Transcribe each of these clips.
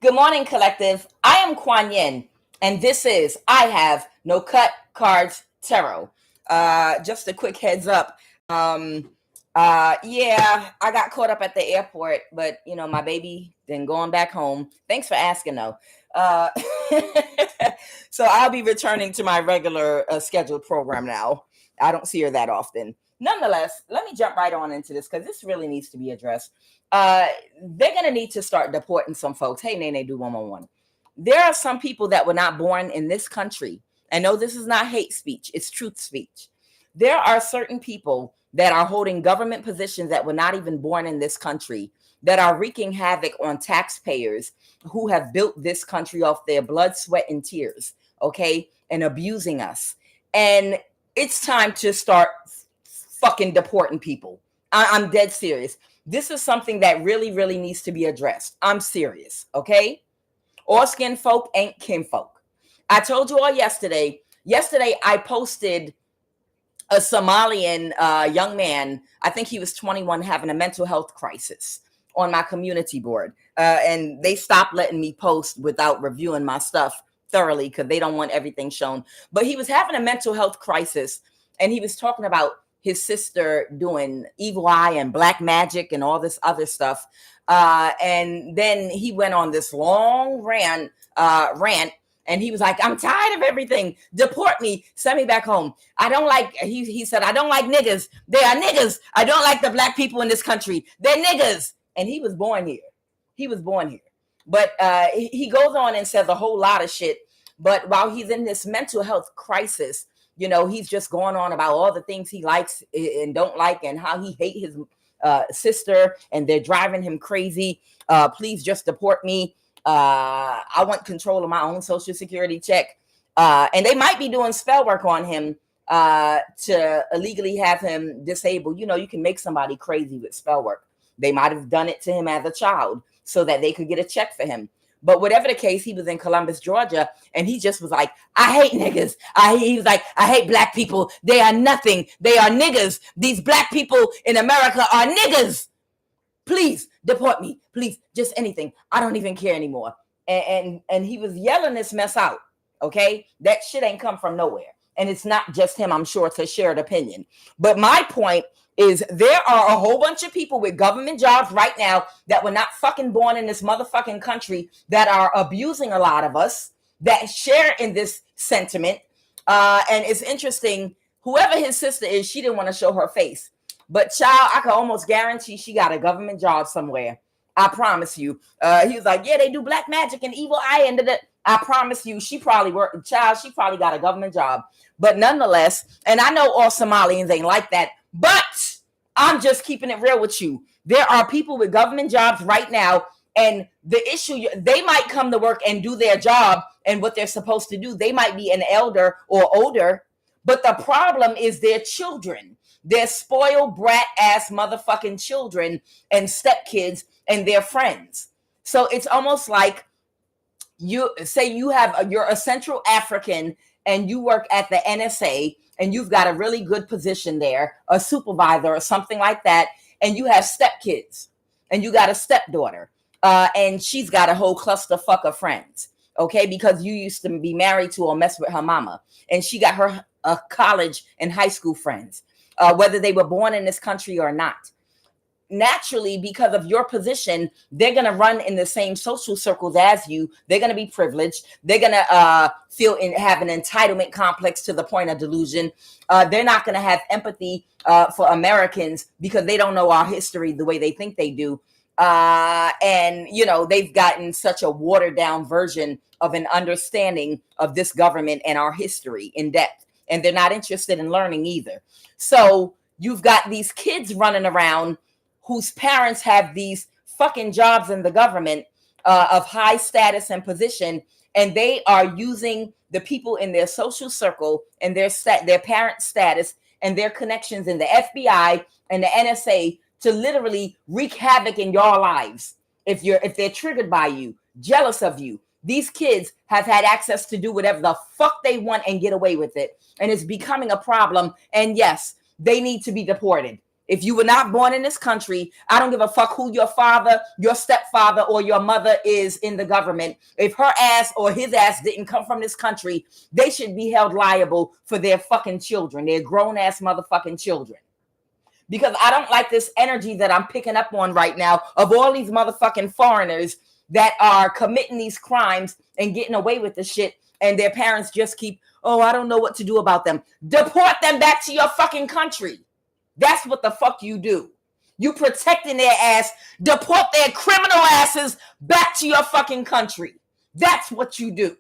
Good morning, collective. I am QUAN, and this is I Have No Cut Cards Tarot. Just a quick heads up. Yeah, I got caught up at the airport, but my baby then going back home. Thanks for asking, though. So I'll be returning to my regular scheduled program now. I don't see her that often. Nonetheless, let me jump right on into this because this really needs to be addressed. They're going to need to start deporting some folks. Hey, Nene, do 111. There are some people that were not born in this country. I know this is not hate speech. It's truth speech. There are certain people that are holding government positions that were not even born in this country, that are wreaking havoc on taxpayers who have built this country off their blood, sweat, and tears, okay, and abusing us. And it's time to start fucking deporting people. I'm dead serious. This is something that really, really needs to be addressed. I'm serious, okay? All skin folk ain't kinfolk. I told you all yesterday. Yesterday, I posted a Somalian young man, I think he was 21, having a mental health crisis on my community board. And they stopped letting me post without reviewing my stuff thoroughly because they don't want everything shown. But he was having a mental health crisis, and he was talking about his sister doing evil eye and black magic and all this other stuff. And then he went on this long rant, and he was like, I'm tired of everything. Deport me. Send me back home. I don't like, he said, I don't like niggas. They are niggas. I don't like the black people in this country. They're niggas. And he was born here. He was born here. But he goes on and says a whole lot of shit. But while he's in this mental health crisis, he's just going on about all the things he likes and don't like and how he hates his sister and they're driving him crazy. Please just deport me. I want control of my own social security check. And they might be doing spell work on him to illegally have him disabled. You can make somebody crazy with spell work. They might have done it to him as a child so that they could get a check for him. But whatever the case, he was in Columbus, Georgia, and he just was like, I hate niggas. He was like, I hate black people. They are nothing. They are niggas. These black people in America are niggas. Please deport me. Please, just anything. I don't even care anymore. And he was yelling this mess out, okay? That shit ain't come from nowhere. And it's not just him, I'm sure it's a shared opinion. But my point is there are a whole bunch of people with government jobs right now that were not fucking born in this motherfucking country that are abusing a lot of us, that share in this sentiment. And it's interesting, whoever his sister is, she didn't want to show her face. But child, I can almost guarantee she got a government job somewhere. I promise you. He was like, yeah, they do black magic and evil eye. And I promise you, she probably worked, child, she probably got a government job. But nonetheless, and I know all Somalians ain't like that, but I'm just keeping it real with you. There are people with government jobs right now, and the issue, they might come to work and do their job and what they're supposed to do. They might be an elder or older, but the problem is their children. They're spoiled brat ass motherfucking children and stepkids and their friends. So it's almost like you say you're a Central African and you work at the NSA and you've got a really good position there, a supervisor or something like that, and you have stepkids and you got a stepdaughter and she's got a whole clusterfuck of friends, okay, because you used to be married to or mess with her mama, and she got her college and high school friends, whether they were born in this country or not. Naturally, because of your position, they're going to run in the same social circles as you. They're going to be privileged. They're going to have an entitlement complex to the point of delusion. They're not going to have empathy for Americans because they don't know our history the way they think they do. And, they've gotten such a watered down version of an understanding of this government and our history in depth. And they're not interested in learning either. So you've got these kids running around whose parents have these fucking jobs in the government of high status and position, and they are using the people in their social circle and their parent status and their connections in the FBI and the NSA to literally wreak havoc in your lives. If they're triggered by you, jealous of you, these kids have had access to do whatever the fuck they want and get away with it. And it's becoming a problem. And yes, they need to be deported. If you were not born in this country, I don't give a fuck who your father, your stepfather, or your mother is in the government. If her ass or his ass didn't come from this country, they should be held liable for their fucking children, their grown ass motherfucking children. Because I don't like this energy that I'm picking up on right now of all these motherfucking foreigners that are committing these crimes and getting away with the shit. And their parents just keep, oh, I don't know what to do about them. Deport them back to your fucking country. That's what the fuck you do. You protecting their ass. Deport their criminal asses back to your fucking country. That's what you do.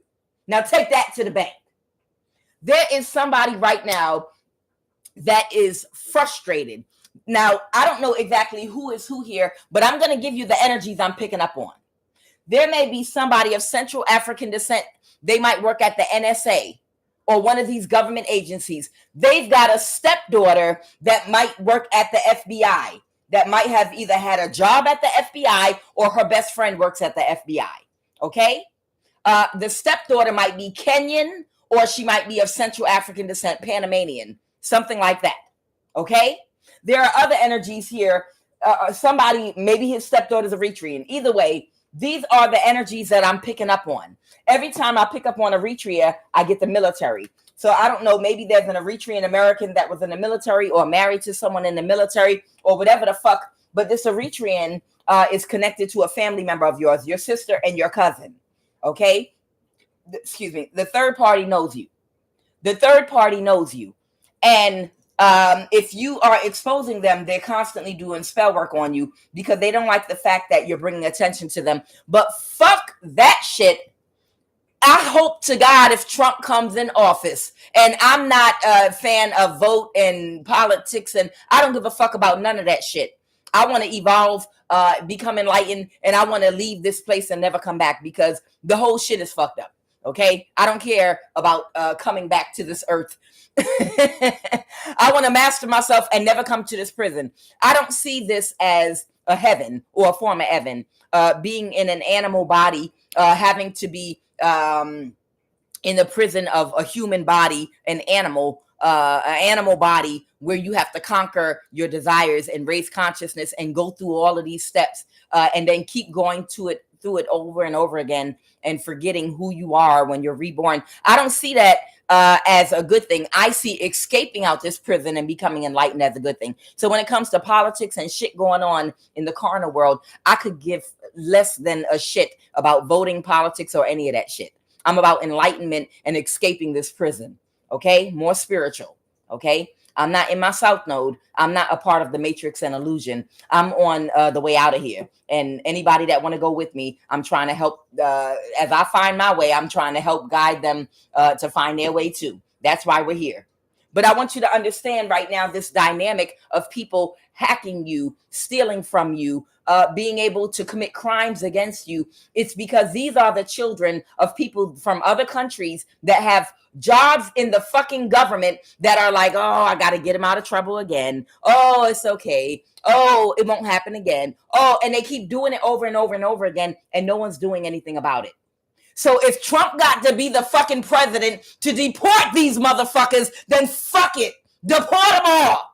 Now take that to the bank. There is somebody right now that is frustrated. Now, I don't know exactly who is who here, but I'm going to give you the energies I'm picking up on. There may be somebody of Central African descent. They might work at the NSA or one of these government agencies. They've got a stepdaughter that might work at the FBI, that might have either had a job at the FBI or her best friend works at the FBI. Okay? The stepdaughter might be Kenyan or she might be of Central African descent, Panamanian, something like that. Okay? There are other energies here. Somebody, maybe his stepdaughter's Eritrean. Either way, these are the energies that I'm picking up on. Every time I pick up on Eritrea, I get the military. So I don't know, maybe there's an Eritrean American that was in the military or married to someone in the military or whatever the fuck. But this Eritrean is connected to a family member of yours, your sister and your cousin. Okay? Excuse me. The third party knows you. The third party knows you. And if you are exposing them, they're constantly doing spell work on you because they don't like the fact that you're bringing attention to them. But fuck that shit. I hope to God if Trump comes in office, and I'm not a fan of vote and politics, and I don't give a fuck about none of that shit. I want to evolve, become enlightened, and I want to leave this place and never come back because the whole shit is fucked up. Okay? I don't care about coming back to this earth. I want to master myself and never come to this prison. I don't see this as a heaven or a form of heaven, being in an animal body, having to be in the prison of a human body, an animal body where you have to conquer your desires and raise consciousness and go through all of these steps and then keep going through it over and over again and forgetting who you are when you're reborn. I don't see that as a good thing. I see escaping out this prison and becoming enlightened as a good thing. So when it comes to politics and shit going on in the carnal world, I could give less than a shit about voting, politics, or any of that shit. I'm about enlightenment and escaping this prison. Okay? More spiritual. Okay? I'm not in my south node. I'm not a part of the matrix and illusion. I'm on the way out of here. And anybody that want to go with me, I'm trying to help. As I find my way, I'm trying to help guide them to find their way too. That's why we're here. But I want you to understand right now this dynamic of people hacking you, stealing from you, being able to commit crimes against you. It's because these are the children of people from other countries that have jobs in the fucking government that are like, oh, I got to get him out of trouble again. Oh, it's okay. Oh, it won't happen again. Oh, and they keep doing it over and over and over again, and no one's doing anything about it. So if Trump got to be the fucking president to deport these motherfuckers, then fuck it. Deport them all.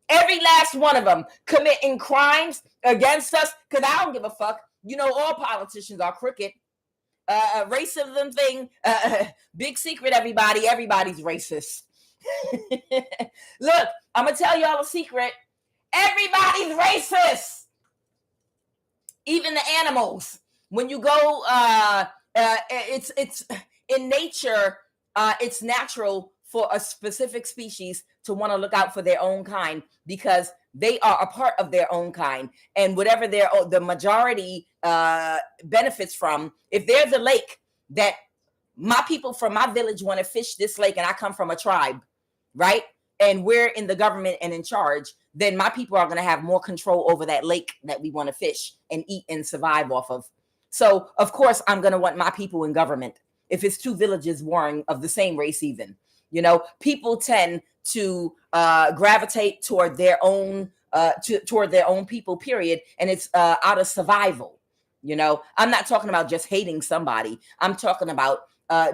Every last one of them committing crimes against us, because I don't give a fuck. You know, all politicians are crooked. Racism thing, big secret, everybody. Everybody's racist. Look, I'm going to tell y'all a secret. Everybody's racist. Even the animals. When you go, it's in nature, it's natural for a specific species to want to look out for their own kind because they are a part of their own kind. And whatever the majority benefits from, if there's a lake that my people from my village want to fish this lake and I come from a tribe, right? And we're in the government and in charge, then my people are going to have more control over that lake that we want to fish and eat and survive off of. So, of course, I'm going to want my people in government. If it's two villages warring of the same race even, you know, people tend to gravitate toward their own people, period. And it's out of survival. You know, I'm not talking about just hating somebody. I'm talking about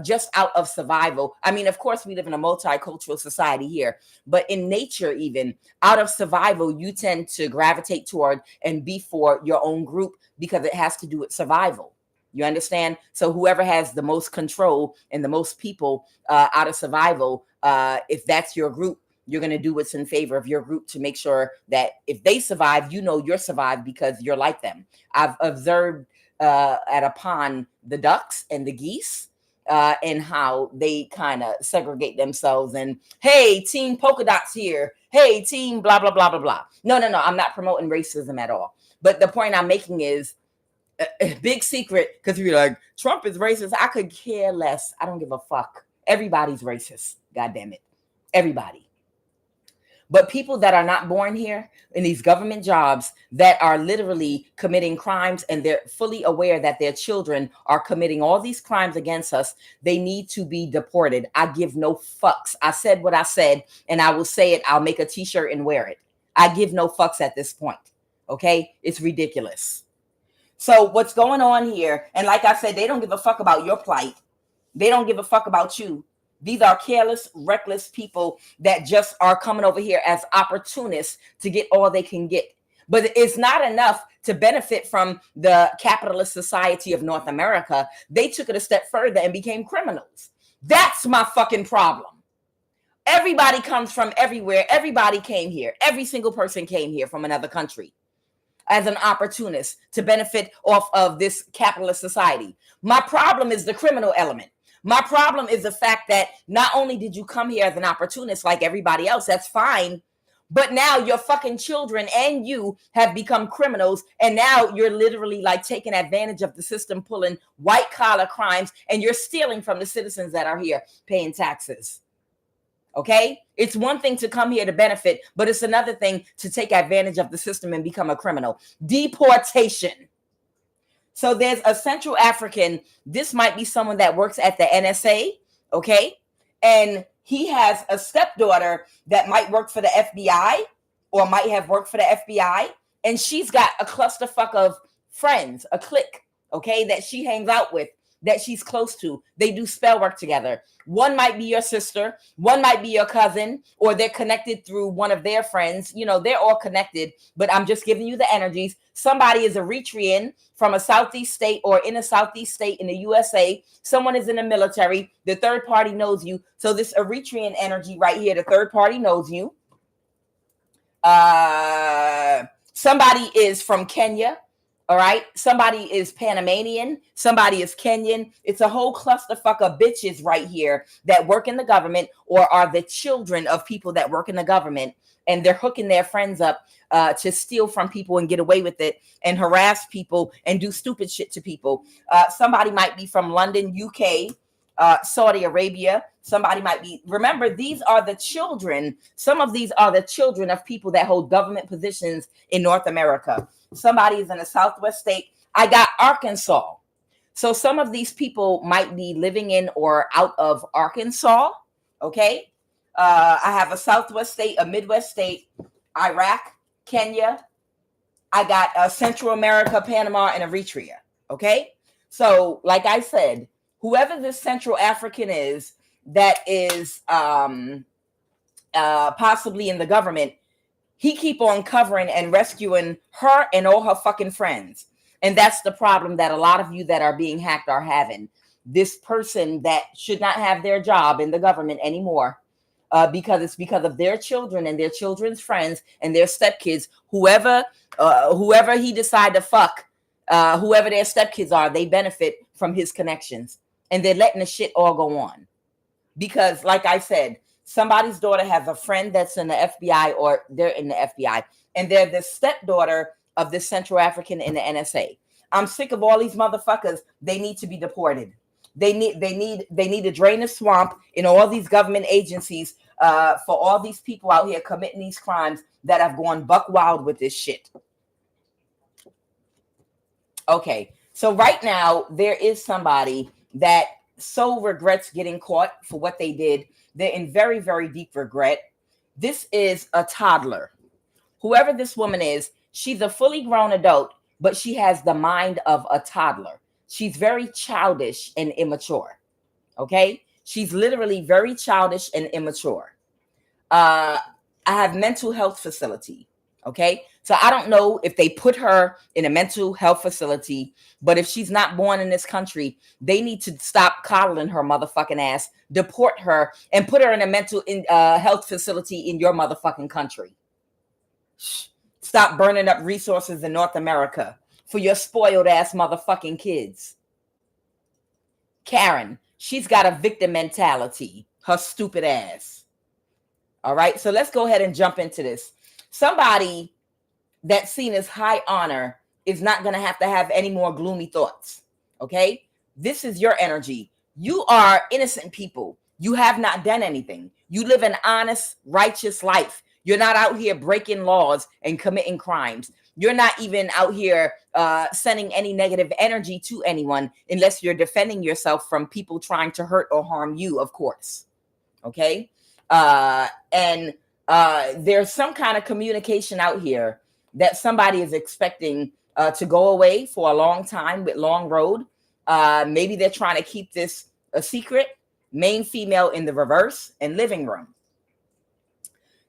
just out of survival. I mean, of course, we live in a multicultural society here, but in nature, even out of survival, you tend to gravitate toward and be for your own group because it has to do with survival. You understand? So whoever has the most control and the most people out of survival, if that's your group, you're going to do what's in favor of your group to make sure that if they survive, you know you're survived because you're like them. I've observed at a pond the ducks and the geese and how they kind of segregate themselves and, hey, team polka dots here. Hey, team blah, blah, blah, blah, blah. No. I'm not promoting racism at all. But the point I'm making is a big secret, because you're like, Trump is racist. I could care less. I don't give a fuck. Everybody's racist. God damn it. Everybody. But people that are not born here in these government jobs that are literally committing crimes and they're fully aware that their children are committing all these crimes against us, they need to be deported. I give no fucks. I said what I said, and I will say it. I'll make a t-shirt and wear it. I give no fucks at this point. Okay? It's ridiculous. So what's going on here, and like I said, they don't give a fuck about your plight. They don't give a fuck about you. These are careless, reckless people that just are coming over here as opportunists to get all they can get. But it's not enough to benefit from the capitalist society of North America. They took it a step further and became criminals. That's my fucking problem. Everybody comes from everywhere. Everybody came here. Every single person came here from another country as an opportunist to benefit off of this capitalist society. My problem is the criminal element. My problem is the fact that not only did you come here as an opportunist like everybody else, that's fine, but now your fucking children and you have become criminals, and now you're literally like taking advantage of the system, pulling white collar crimes, and you're stealing from the citizens that are here paying taxes. Okay? It's one thing to come here to benefit, but it's another thing to take advantage of the system and become a criminal. Deportation. So there's a Central African, this might be someone that works at the NSA, okay? And he has a stepdaughter that might work for the FBI or might have worked for the FBI. And she's got a clusterfuck of friends, a clique, okay, that she hangs out with, that she's close to. They do spell work together. One might be your sister, one might be your cousin, or they're connected through one of their friends. You know, they're all connected, but I'm just giving you the energies. Somebody is Eritrean from a Southeast state or in a Southeast state in the USA. Someone is in the military. The third party knows you. So this Eritrean energy right here, the third party knows you. Somebody is from Kenya. All right. Somebody is Panamanian. Somebody is Kenyan. It's a whole clusterfuck of bitches right here that work in the government or are the children of people that work in the government. And they're hooking their friends up to steal from people and get away with it and harass people and do stupid shit to people. Somebody might be from London, UK, Saudi Arabia. Somebody might be, remember, these are the children. Some of these are the children of people that hold government positions in North America. Somebody is in a Southwest state. I got Arkansas. So some of these people might be living in or out of Arkansas. Okay. I have a Southwest state, a Midwest state, Iraq, Kenya. I got Central America, Panama, and Eritrea. Okay. So like I said, whoever this Central African is that is possibly in the government, he keep on covering and rescuing her and all her fucking friends. And that's the problem that a lot of you that are being hacked are having. This person that should not have their job in the government anymore because it's because of their children and their children's friends and their stepkids. Whoever he decide to fuck, whoever their stepkids are, they benefit from his connections. And they're letting the shit all go on. Because like I said, somebody's daughter has a friend that's in the FBI or they're in the FBI. And they're the stepdaughter of this Central African in the NSA. I'm sick of all these motherfuckers. They need to be deported. They need to drain the swamp in all these government agencies for all these people out here committing these crimes that have gone buck wild with this shit. Okay, so right now there is somebody that so regrets getting caught for what they did. They're in very, very deep regret. This is a toddler. Whoever this woman is, she's a fully grown adult, but she has the mind of a toddler. She's very childish and immature. Okay. She's literally very childish and immature. I have mental health facility. Okay. So I don't know if they put her in a mental health facility, but if she's not born in this country, they need to stop coddling her motherfucking ass, deport her, and put her in a mental health facility in your motherfucking country. Stop burning up resources in North America for your spoiled ass motherfucking kids. Karen, she's got a victim mentality. Her stupid ass. All right, so let's go ahead and jump into this. Somebody that's seen as high honor is not going to have any more gloomy thoughts. Okay, this is your energy. You are innocent people. You have not done anything. You live an honest, righteous life. You're not out here breaking laws and committing crimes. You're not even out here sending any negative energy to anyone unless you're defending yourself from people trying to hurt or harm you, of course. Okay. And there's some kind of communication out here that somebody is expecting to go away for a long time with long road. Maybe they're trying to keep this a secret. Main female in the reverse and living room.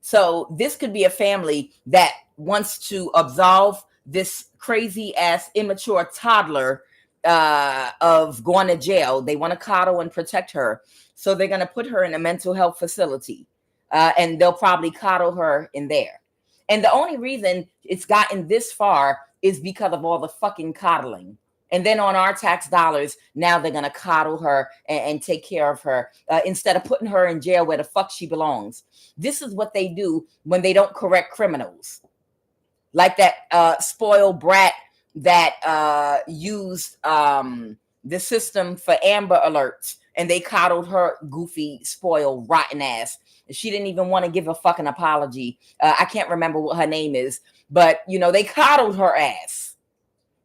So this could be a family that wants to absolve this crazy ass immature toddler of going to jail. They want to coddle and protect her. So they're going to put her in a mental health facility and they'll probably coddle her in there. And the only reason it's gotten this far is because of all the fucking coddling. And then on our tax dollars, now they're going to coddle her and take care of her instead of putting her in jail where the fuck she belongs. This is what they do when they don't correct criminals. Like that spoiled brat that used the system for Amber Alerts. And they coddled her goofy, spoiled, rotten ass. She didn't even want to give a fucking apology. I can't remember what her name is. But, you know, they coddled her ass.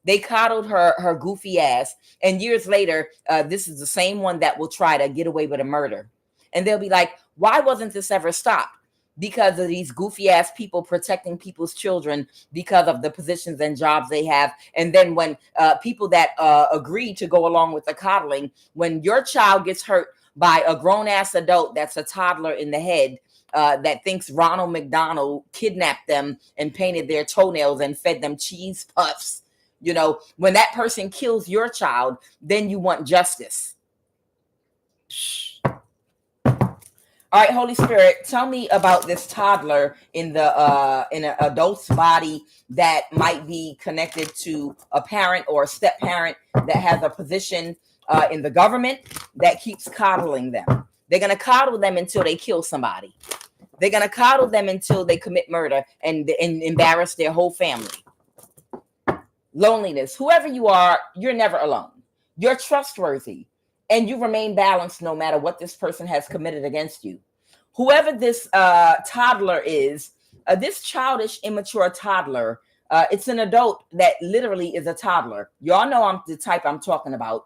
They coddled her goofy ass. And years later, this is the same one that will try to get away with a murder. And they'll be like, why wasn't this ever stopped? Because of these goofy ass people protecting people's children because of the positions and jobs they have. And then when people that agree to go along with the coddling, when your child gets hurt by a grown ass adult that's a toddler in the head, that thinks Ronald McDonald kidnapped them and painted their toenails and fed them cheese puffs. You know, when that person kills your child, then you want justice. Shh. All right, Holy Spirit, tell me about this toddler in an adult's body that might be connected to a parent or a step parent that has a position in the government that keeps coddling them. They're going to coddle them until they kill somebody. They're going to coddle them until they commit murder and embarrass their whole family. Loneliness. Whoever you are, you're never alone. You're trustworthy and you remain balanced no matter what this person has committed against you. Whoever this toddler is, this childish, immature toddler, it's an adult that literally is a toddler. Y'all know I'm the type I'm talking about.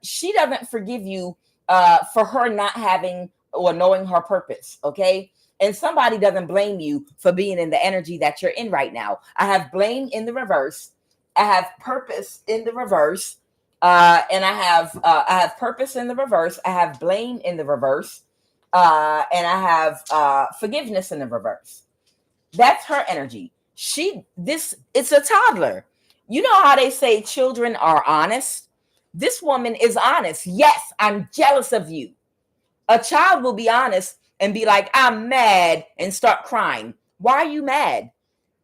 She doesn't forgive you for her not having or knowing her purpose, okay? And somebody doesn't blame you for being in the energy that you're in right now. I have blame in the reverse. I have purpose in the reverse. And I have purpose in the reverse. I have blame in the reverse. And I have forgiveness in the reverse. That's her energy. It's a toddler. You know how they say children are honest? This woman is honest. Yes, I'm jealous of you. A child will be honest and be like, I'm mad, and start crying. Why are you mad?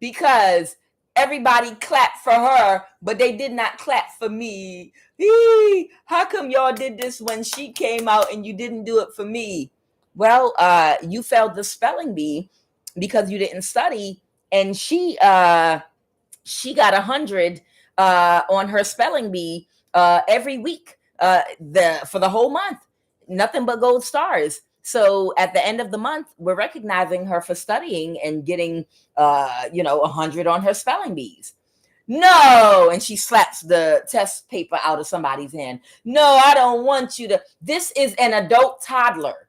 Because everybody clapped for her, but they did not clap for me. How come y'all did this when she came out and you didn't do it for me? Well, you failed the spelling bee because you didn't study, and she got 100 on her spelling bee every week for the whole month. Nothing but gold stars. So at the end of the month, we're recognizing her for studying and getting 100 on her spelling bees. No, and she slaps the test paper out of somebody's hand. No, I don't want you to. This is an adult toddler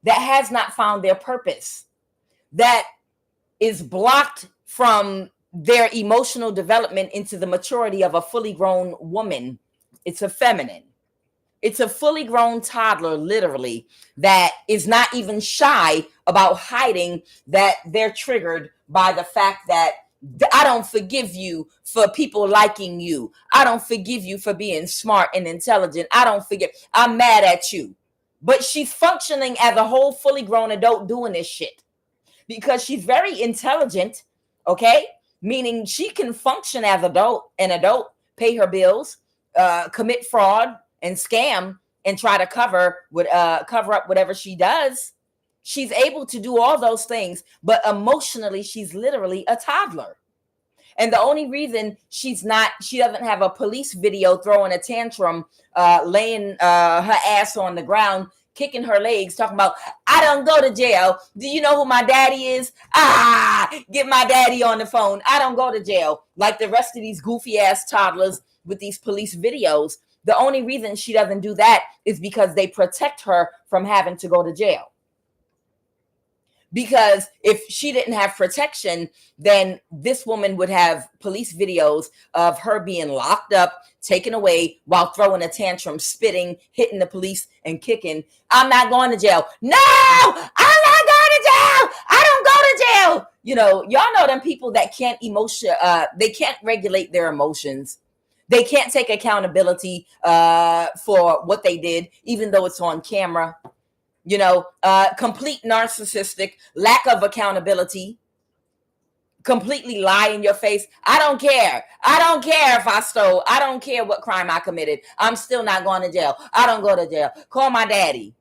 that has not found their purpose, that is blocked from their emotional development into the maturity of a fully grown woman. It's a feminine. It's a fully grown toddler, literally, that is not even shy about hiding that they're triggered by the fact that I don't forgive you for people liking you. I don't forgive you for being smart and intelligent. I don't forgive. I'm mad at you. But she's functioning as a whole fully grown adult doing this shit because she's very intelligent, okay? Meaning she can function as an adult, pay her bills, commit fraud and scam and try to cover up whatever she does. She's able to do all those things, but emotionally, she's literally a toddler. And the only reason she doesn't have a police video throwing a tantrum, laying her ass on the ground, kicking her legs, talking about, I don't go to jail. Do you know who my daddy is? Get my daddy on the phone. I don't go to jail. Like the rest of these goofy ass toddlers with these police videos. The only reason she doesn't do that is because they protect her from having to go to jail. Because if she didn't have protection, then this woman would have police videos of her being locked up, taken away while throwing a tantrum, spitting, hitting the police and kicking. I'm not going to jail. No, I'm not going to jail. I don't go to jail. You know, y'all know them people that can't they can't regulate their emotions. They can't take accountability for what they did, even though it's on camera. You know, complete narcissistic, lack of accountability, completely lie in your face. I don't care. I don't care if I stole. I don't care what crime I committed. I'm still not going to jail. I don't go to jail. Call my daddy.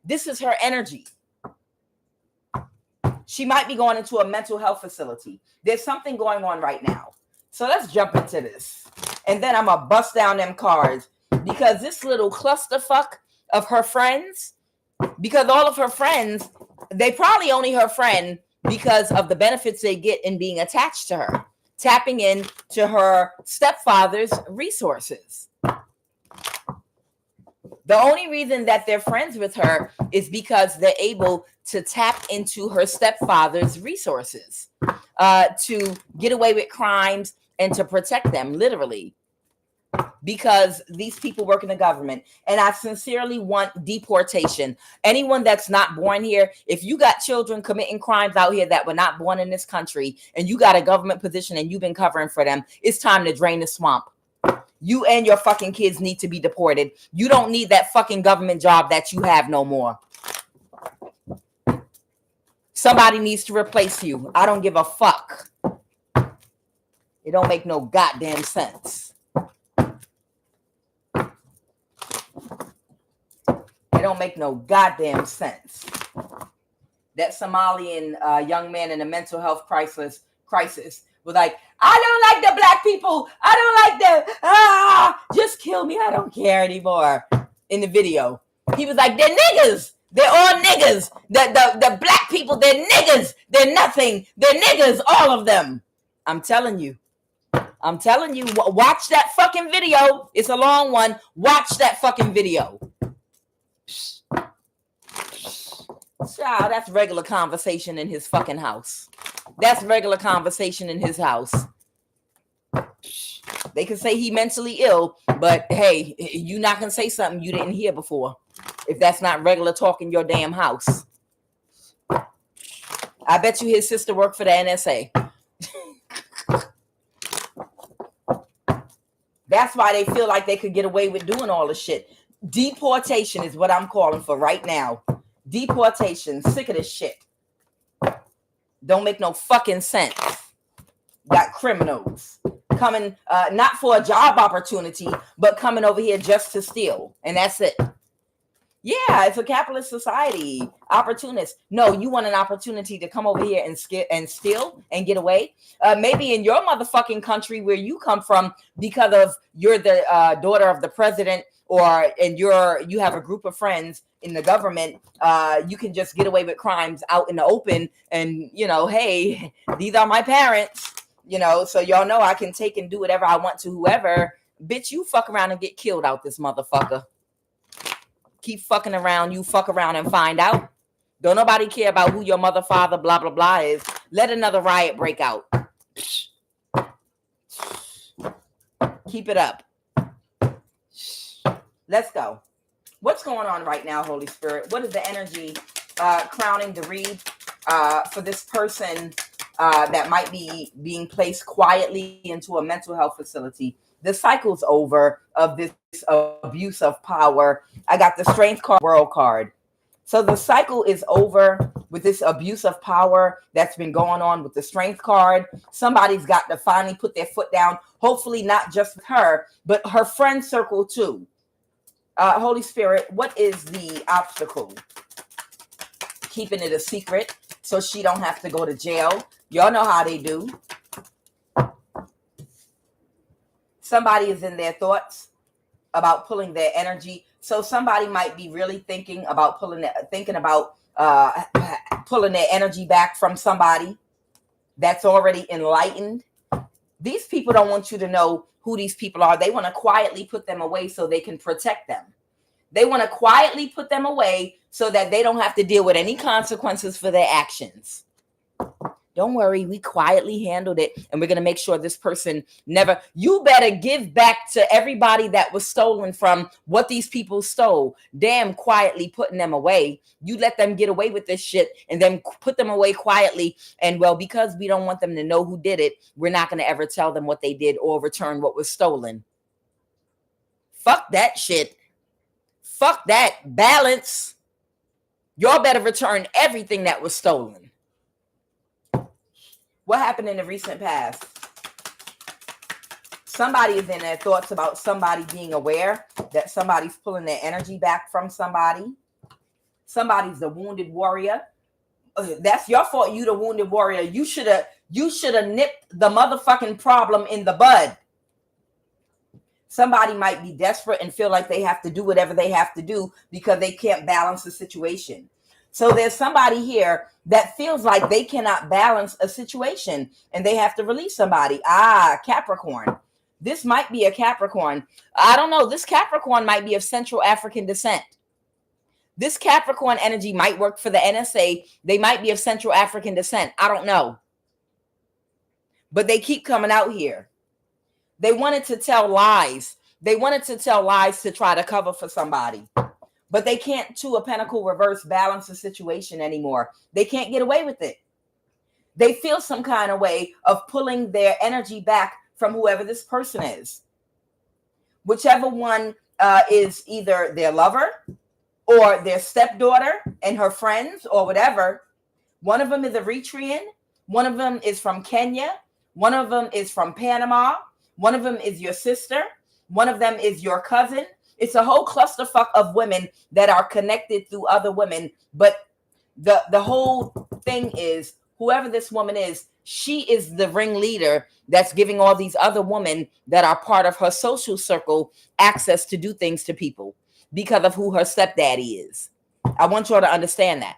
This is her energy. She might be going into a mental health facility. There's something going on right now. So let's jump into this. And then I'm going to bust down them cards because this little clusterfuck of her friends, because all of her friends, they probably only her friend because of the benefits they get in being attached to her, tapping into her stepfather's resources. The only reason that they're friends with her is because they're able to tap into her stepfather's resources to get away with crimes and to protect them, literally. Because these people work in the government. And I sincerely want deportation. Anyone that's not born here, if you got children committing crimes out here that were not born in this country and you got a government position and you've been covering for them, it's time to drain the swamp. You and your fucking kids need to be deported. You don't need that fucking government job that you have no more. Somebody needs to replace you. I don't give a fuck. It don't make no goddamn sense. It don't make no goddamn sense. That Somalian young man in a mental health crisis was like, I don't like the black people. I don't like them. Just kill me. I don't care anymore. In the video, he was like, they're niggas. They're all niggas. The black people, they're niggas. They're nothing. They're niggas, all of them. I'm telling you. Watch that fucking video. It's a long one. Watch that fucking video. Child, that's regular conversation in his fucking house. That's regular conversation in his house. They can say he mentally ill, but hey, you not gonna say something you didn't hear before. If that's not regular talk in your damn house. I bet you his sister worked for the NSA. That's why they feel like they could get away with doing all this shit. Deportation is what I'm calling for right now. Deportation. Sick of this shit. Don't make no fucking sense. Got criminals coming, not for a job opportunity, but coming over here just to steal. And that's it. Yeah, it's a capitalist society. Opportunists. No, you want an opportunity to come over here and steal and get away? Maybe in your motherfucking country where you come from, because of you're the daughter of the president, and you have a group of friends in the government, you can just get away with crimes out in the open. And hey, these are my parents. So y'all know I can take and do whatever I want to whoever. Bitch, you fuck around and get killed out this motherfucker. Keep fucking around, you fuck around and find out. Don't nobody care about who your mother, father, blah, blah, blah is. Let another riot break out. Keep it up. Let's go. What's going on right now, Holy Spirit? What is the energy crowning the read for this person that might be being placed quietly into a mental health facility? The cycle's over of this abuse of power. I got the Strength card, World card. So the cycle is over with this abuse of power that's been going on with the Strength card. Somebody's got to finally put their foot down. Hopefully not just with her, but her friend circle too. Holy Spirit, what is the obstacle? Keeping it a secret so she don't have to go to jail. Y'all know how they do. Somebody is in their thoughts about pulling their energy. So somebody might be really thinking about pulling their energy back from somebody that's already enlightened. These people don't want you to know who these people are. They want to quietly put them away so they can protect them. They want to quietly put them away so that they don't have to deal with any consequences for their actions. Don't worry, we quietly handled it, and we're going to make sure this person never... You better give back to everybody that was stolen from what these people stole. Damn, quietly putting them away. You let them get away with this shit and then put them away quietly. And well, because we don't want them to know who did it, we're not going to ever tell them what they did or return what was stolen. Fuck that shit. Fuck that. Balance. Y'all better return everything that was stolen. What happened in the recent past? Somebody is in their thoughts about somebody being aware that somebody's pulling their energy back from somebody. Somebody's the wounded warrior. That's your fault. You the wounded warrior. You should have nipped the motherfucking problem in the bud. Somebody might be desperate and feel like they have to do whatever they have to do because they can't balance the situation. So there's somebody here that feels like they cannot balance a situation and they have to release somebody. Capricorn. This might be a Capricorn. I don't know. This Capricorn might be of Central African descent. This Capricorn energy might work for the NSA. They might be of Central African descent. I don't know. But they keep coming out here. They wanted to tell lies. They wanted to tell lies to try to cover for somebody. But they can't, Two of Pentacles reverse, balance the situation anymore. They can't get away with it. They feel some kind of way of pulling their energy back from whoever this person is. Whichever one is either their lover or their stepdaughter and her friends or whatever. One of them is Eritrean. One of them is from Kenya. One of them is from Panama. One of them is your sister. One of them is your cousin. It's a whole clusterfuck of women that are connected through other women. But the whole thing is, whoever this woman is, she is the ringleader that's giving all these other women that are part of her social circle access to do things to people because of who her stepdaddy is. I want you all to understand that.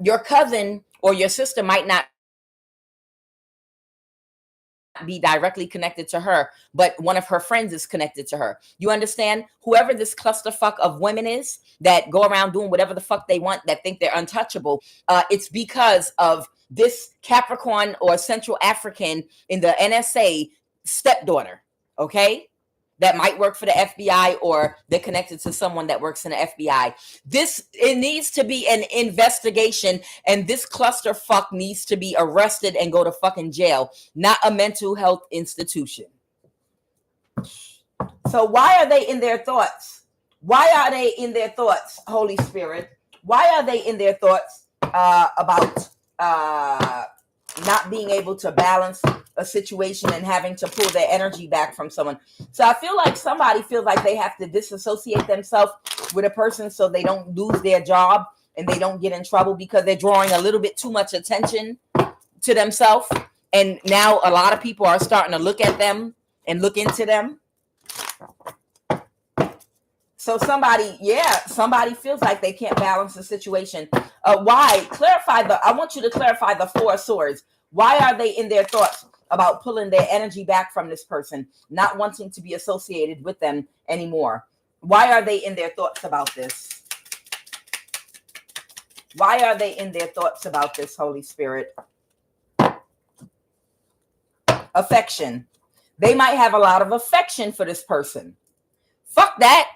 Your cousin or your sister might not be directly connected to her, but one of her friends is connected to her. You understand? Whoever this clusterfuck of women is that go around doing whatever the fuck they want, that think they're untouchable, it's because of this Capricorn or Central African in the NSA stepdaughter, okay? That might work for the FBI or they're connected to someone that works in the FBI. It needs to be an investigation, and this clusterfuck needs to be arrested and go to fucking jail, not a mental health institution. So why are they in their thoughts? Why are they in their thoughts, Holy Spirit? Why are they in their thoughts about not being able to balance a situation and having to pull their energy back from someone? So I feel like somebody feels like they have to disassociate themselves with a person so they don't lose their job and they don't get in trouble because they're drawing a little bit too much attention to themselves. And now a lot of people are starting to look at them and look into them. So somebody feels like they can't balance the situation. Why? I want you to clarify the Four of Swords. Why are they in their thoughts about pulling their energy back from this person, not wanting to be associated with them anymore? Why are they in their thoughts about this? Why are they in their thoughts about this, Holy Spirit? Affection. They might have a lot of affection for this person. Fuck that.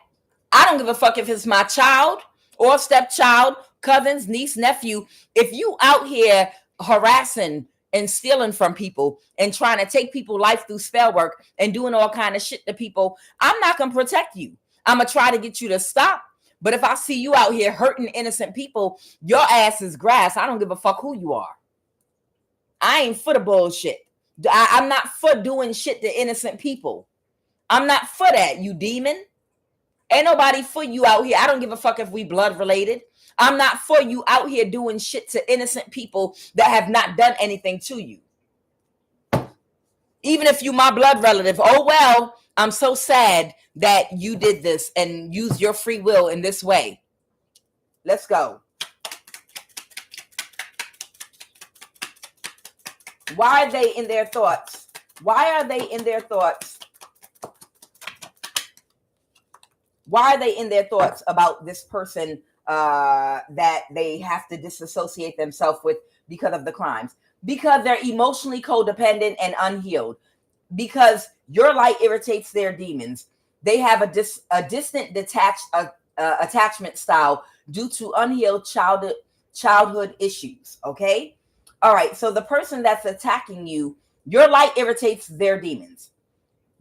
I don't give a fuck if it's my child or stepchild, cousins, niece, nephew. If you out here harassing and stealing from people and trying to take people's life through spell work and doing all kind of shit to people, I'm not going to protect you. I'm going to try to get you to stop. But if I see you out here hurting innocent people, your ass is grass. I don't give a fuck who you are. I ain't for the bullshit. I'm not for doing shit to innocent people. I'm not for that, you demon. Ain't nobody for you out here. I don't give a fuck if we blood related. I'm not for you out here doing shit to innocent people that have not done anything to you. Even if you my blood relative, oh well, I'm so sad that you did this and use your free will in this way. Let's go. Why are they in their thoughts? Why are they in their thoughts? Why are they in their thoughts about this person that they have to disassociate themselves with because of the crimes? Because they're emotionally codependent and unhealed. Because your light irritates their demons. They have a distant, detached attachment style due to unhealed childhood issues. Okay? All right. So the person that's attacking you, your light irritates their demons.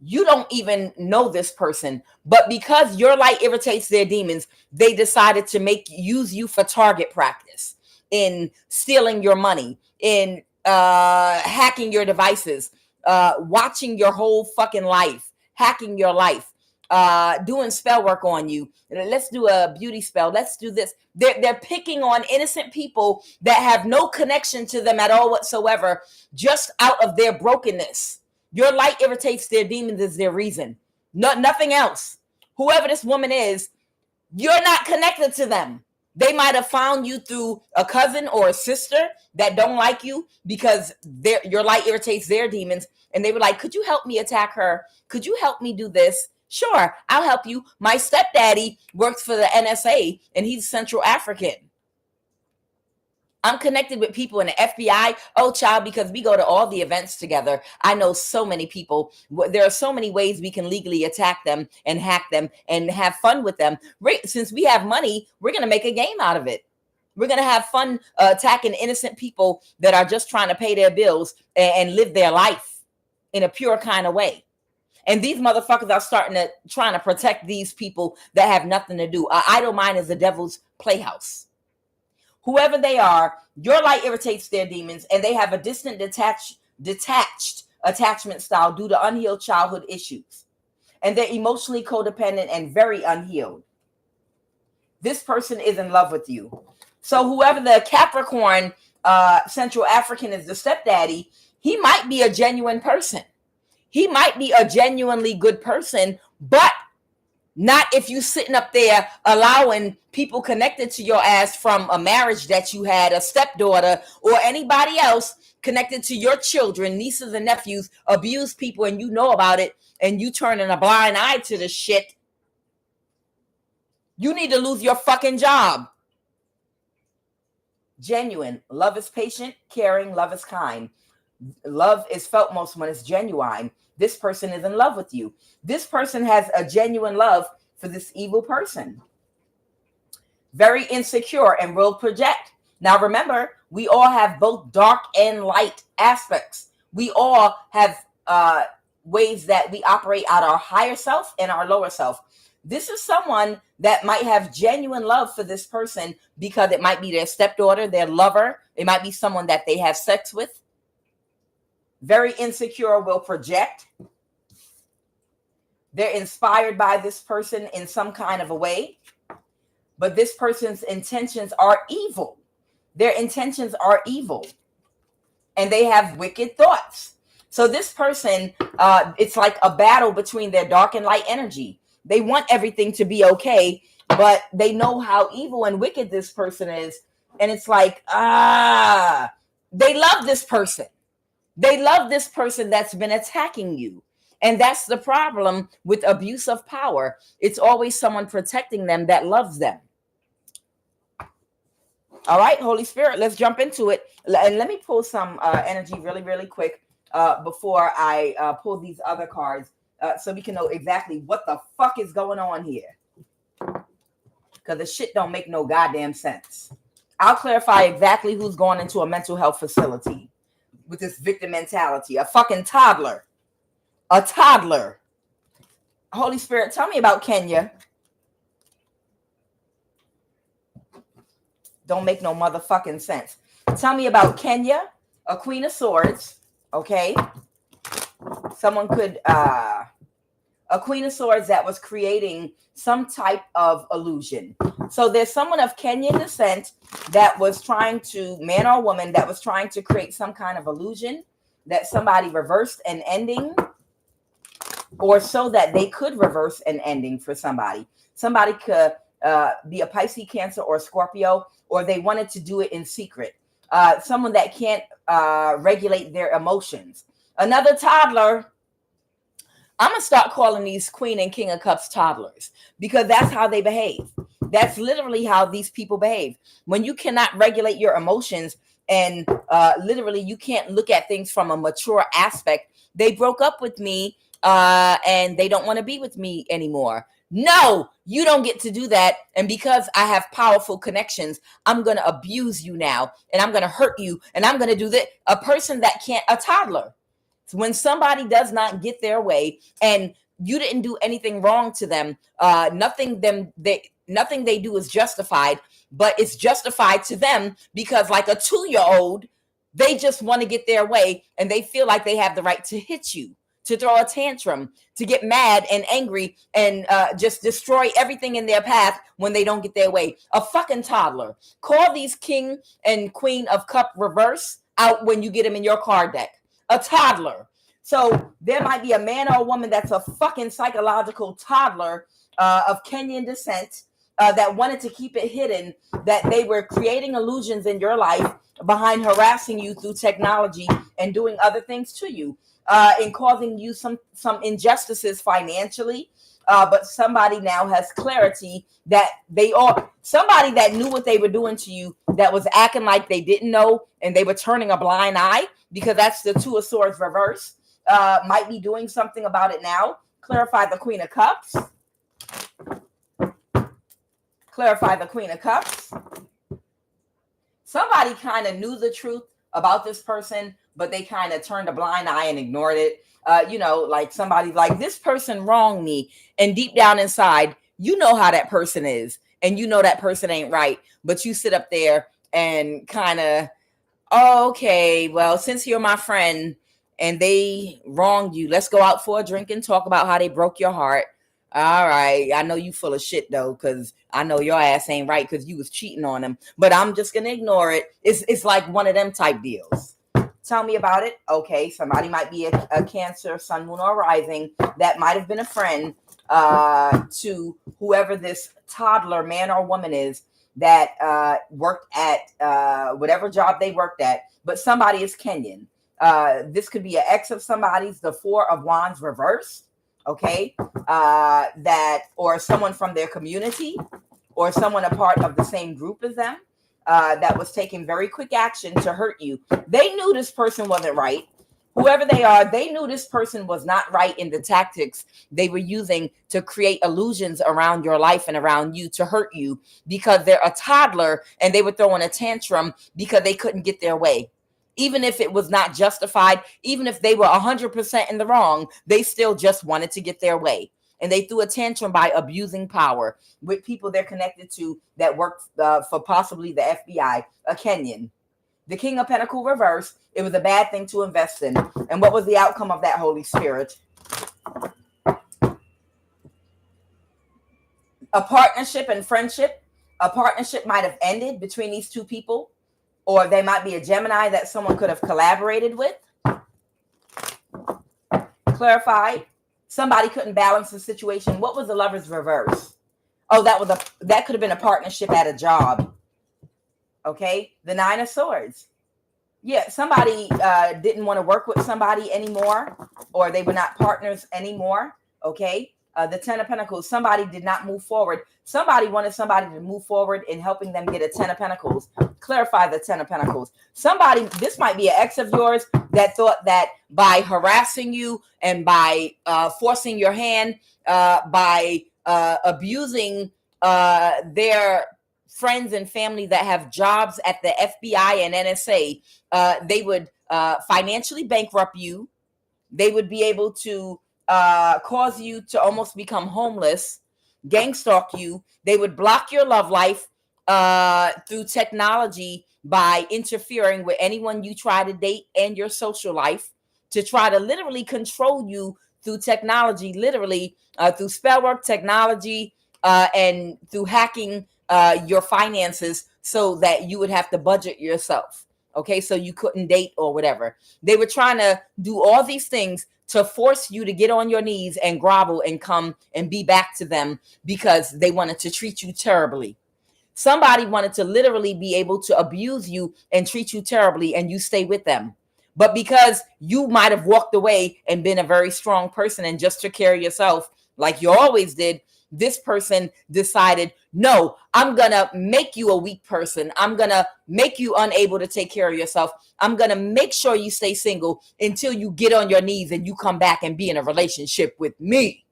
You don't even know this person, but because your light irritates their demons, they decided to use you for target practice in stealing your money, in hacking your devices, watching your whole fucking life, hacking your life, doing spell work on you. Let's do a beauty spell. Let's do this. They're picking on innocent people that have no connection to them at all whatsoever, just out of their brokenness. Your light irritates their demons is their reason. Nothing else. Whoever this woman is, you're not connected to them. They might have found you through a cousin or a sister that don't like you because your light irritates their demons. And they were like, could you help me attack her? Could you help me do this? Sure, I'll help you. My stepdaddy works for the NSA and he's Central African. I'm connected with people in the FBI. Oh, child, because we go to all the events together. I know so many people. There are so many ways we can legally attack them and hack them and have fun with them. Since we have money, we're going to make a game out of it. We're going to have fun attacking innocent people that are just trying to pay their bills and live their life in a pure kind of way. And these motherfuckers are trying to protect these people that have nothing to do. Idle mind is the devil's playhouse. Whoever they are, your light irritates their demons, and they have a distant, detached attachment style due to unhealed childhood issues. And they're emotionally codependent and very unhealed. This person is in love with you. So whoever the Capricorn Central African is, the stepdaddy, he might be a genuine person. He might be a genuinely good person, but not if you sitting up there allowing people connected to your ass from a marriage that you had, a stepdaughter, or anybody else connected to your children, nieces and nephews, abuse people, and you know about it, and you turning a blind eye to the shit. You need to lose your fucking job. Genuine. Love is patient, caring, love is kind. Love is felt most when it's genuine. This person is in love with you. This person has a genuine love for this evil person. Very insecure and will project. Now remember, we all have both dark and light aspects. We all have ways that we operate out our higher self and our lower self. This is someone that might have genuine love for this person because it might be their stepdaughter, their lover. It might be someone that they have sex with. Very insecure, will project. They're inspired by this person in some kind of a way. But this person's intentions are evil. Their intentions are evil. And they have wicked thoughts. So this person, it's like a battle between their dark and light energy. They want everything to be okay, but they know how evil and wicked this person is. And it's like, they love this person. They love this person that's been attacking you. And that's the problem with abuse of power. It's always someone protecting them that loves them. All right, Holy Spirit, let's jump into it. And let me pull some energy really, really quick before I pull these other cards. so we can know exactly what the fuck is going on here. Because the shit don't make no goddamn sense. I'll clarify exactly who's going into a mental health facility with this victim mentality. A fucking toddler. A toddler. Holy Spirit, tell me about Kenya. Don't make no motherfucking sense. Tell me about Kenya, a Queen of Swords. Okay. Someone could, a Queen of Swords that was creating some type of illusion. So there's someone of Kenyan descent that was trying to, man or woman, that was trying to create some kind of illusion that somebody reversed an ending, or so that they could reverse an ending for somebody. Somebody could be a Pisces, Cancer, or Scorpio, or they wanted to do it in secret. Someone that can't regulate their emotions. Another toddler. I'm going to start calling these Queen and King of Cups toddlers, because that's how they behave. That's literally how these people behave. When you cannot regulate your emotions and literally you can't look at things from a mature aspect. They broke up with me and they don't want to be with me anymore. No, you don't get to do that. And because I have powerful connections, I'm going to abuse you now, and I'm going to hurt you, and I'm going to do that. A person that can't, a toddler. When somebody does not get their way and you didn't do anything wrong to them, nothing they do is justified, but it's justified to them because, like a 2-year-old, they just want to get their way and they feel like they have the right to hit you, to throw a tantrum, to get mad and angry and just destroy everything in their path when they don't get their way. A fucking toddler. Call these King and Queen of Cup reverse out when you get them in your card deck. A toddler. So there might be a man or a woman that's a fucking psychological toddler of Kenyan descent that wanted to keep it hidden, that they were creating illusions in your life behind harassing you through technology and doing other things to you, and causing you some injustices financially. But somebody now has clarity that somebody that knew what they were doing to you, that was acting like they didn't know and they were turning a blind eye, because that's the Two of Swords reverse, might be doing something about it now. Clarify the Queen of Cups. Clarify the Queen of Cups. Somebody kind of knew the truth about this person, but they kind of turned a blind eye and ignored it. Like somebody's like, this person wronged me. And deep down inside, you know how that person is. And you know that person ain't right. But you sit up there and kind of, okay, well, since you're my friend and they wronged you, let's go out for a drink and talk about how they broke your heart. All right. I know you full of shit, though, because I know your ass ain't right because you was cheating on them. But I'm just going to ignore it. It's like one of them type deals. Tell me about it. Okay, somebody might be a Cancer, Sun, Moon, or Rising that might have been a friend to whoever this toddler, man or woman is, that worked at whatever job they worked at, but somebody is Kenyan. This could be an ex of somebody's, the Four of Wands reverse, okay? Or someone from their community, or someone a part of the same group as them, that was taking very quick action to hurt you. They knew this person wasn't right. Whoever they are, they knew this person was not right in the tactics they were using to create illusions around your life and around you to hurt you, because they're a toddler and they were throwing a tantrum because they couldn't get their way. Even if it was not justified, even if they were 100% in the wrong, they still just wanted to get their way. And they threw a tantrum by abusing power with people they're connected to that work for possibly the FBI, a Kenyan. The King of Pentacles reverse, it was a bad thing to invest in. And what was the outcome of that, Holy Spirit? A partnership and friendship. A partnership might have ended between these two people, or they might be a Gemini that someone could have collaborated with. Clarify. Somebody couldn't balance the situation. What was the Lover's reverse? Oh, that could have been a partnership at a job. Okay, the Nine of Swords. Yeah, somebody didn't want to work with somebody anymore, or they were not partners anymore. Okay, the 10 of Pentacles, somebody did not move forward. Somebody wanted somebody to move forward in helping them get a 10 of Pentacles. Clarify the 10 of Pentacles. Somebody, this might be an ex of yours that thought that by harassing you and by forcing your hand, by abusing their friends and family that have jobs at the FBI and NSA, they would financially bankrupt you. They would be able to cause you to almost become homeless, gang stalk you. They would block your love life through technology by interfering with anyone you try to date and your social life, to try to literally control you through technology, literally through spell work, technology, and through hacking your finances so that you would have to budget yourself. Okay, so you couldn't date or whatever. They were trying to do all these things to force you to get on your knees and grovel and come and be back to them because they wanted to treat you terribly. Somebody wanted to literally be able to abuse you and treat you terribly, and you stay with them. But because you might have walked away and been a very strong person and just took care of yourself like you always did, this person decided, no, I'm going to make you a weak person. I'm going to make you unable to take care of yourself. I'm going to make sure you stay single until you get on your knees and you come back and be in a relationship with me.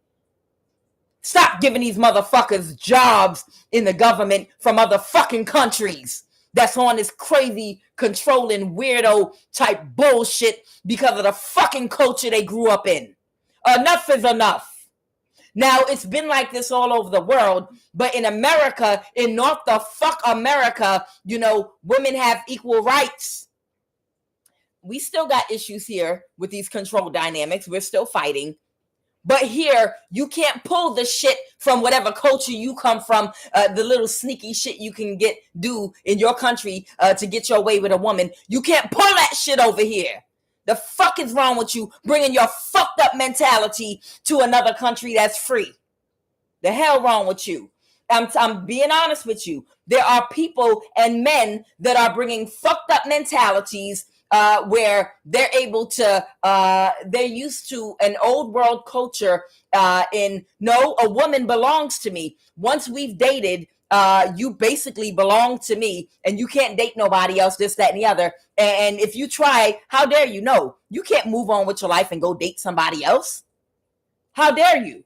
Stop giving these motherfuckers jobs in the government from other fucking countries that's on this crazy, controlling, weirdo type bullshit because of the fucking culture they grew up in. Enough is enough. Now, it's been like this all over the world, but in America, in North the fuck America, you know, women have equal rights. We still got issues here with these control dynamics. We're still fighting. But here, you can't pull the shit from whatever culture you come from, the little sneaky shit you can do in your country to get your way with a woman. You can't pull that shit over here. The fuck is wrong with you bringing your fucked up mentality to another country that's free? The hell wrong with you? I'm being honest with you. There are people and men that are bringing fucked up mentalities where they're able to, they're used to an old world culture no, a woman belongs to me. Once we've dated, you basically belong to me and you can't date nobody else, this, that, and the other. And if you try, how dare you? No, you can't move on with your life and go date somebody else. How dare you?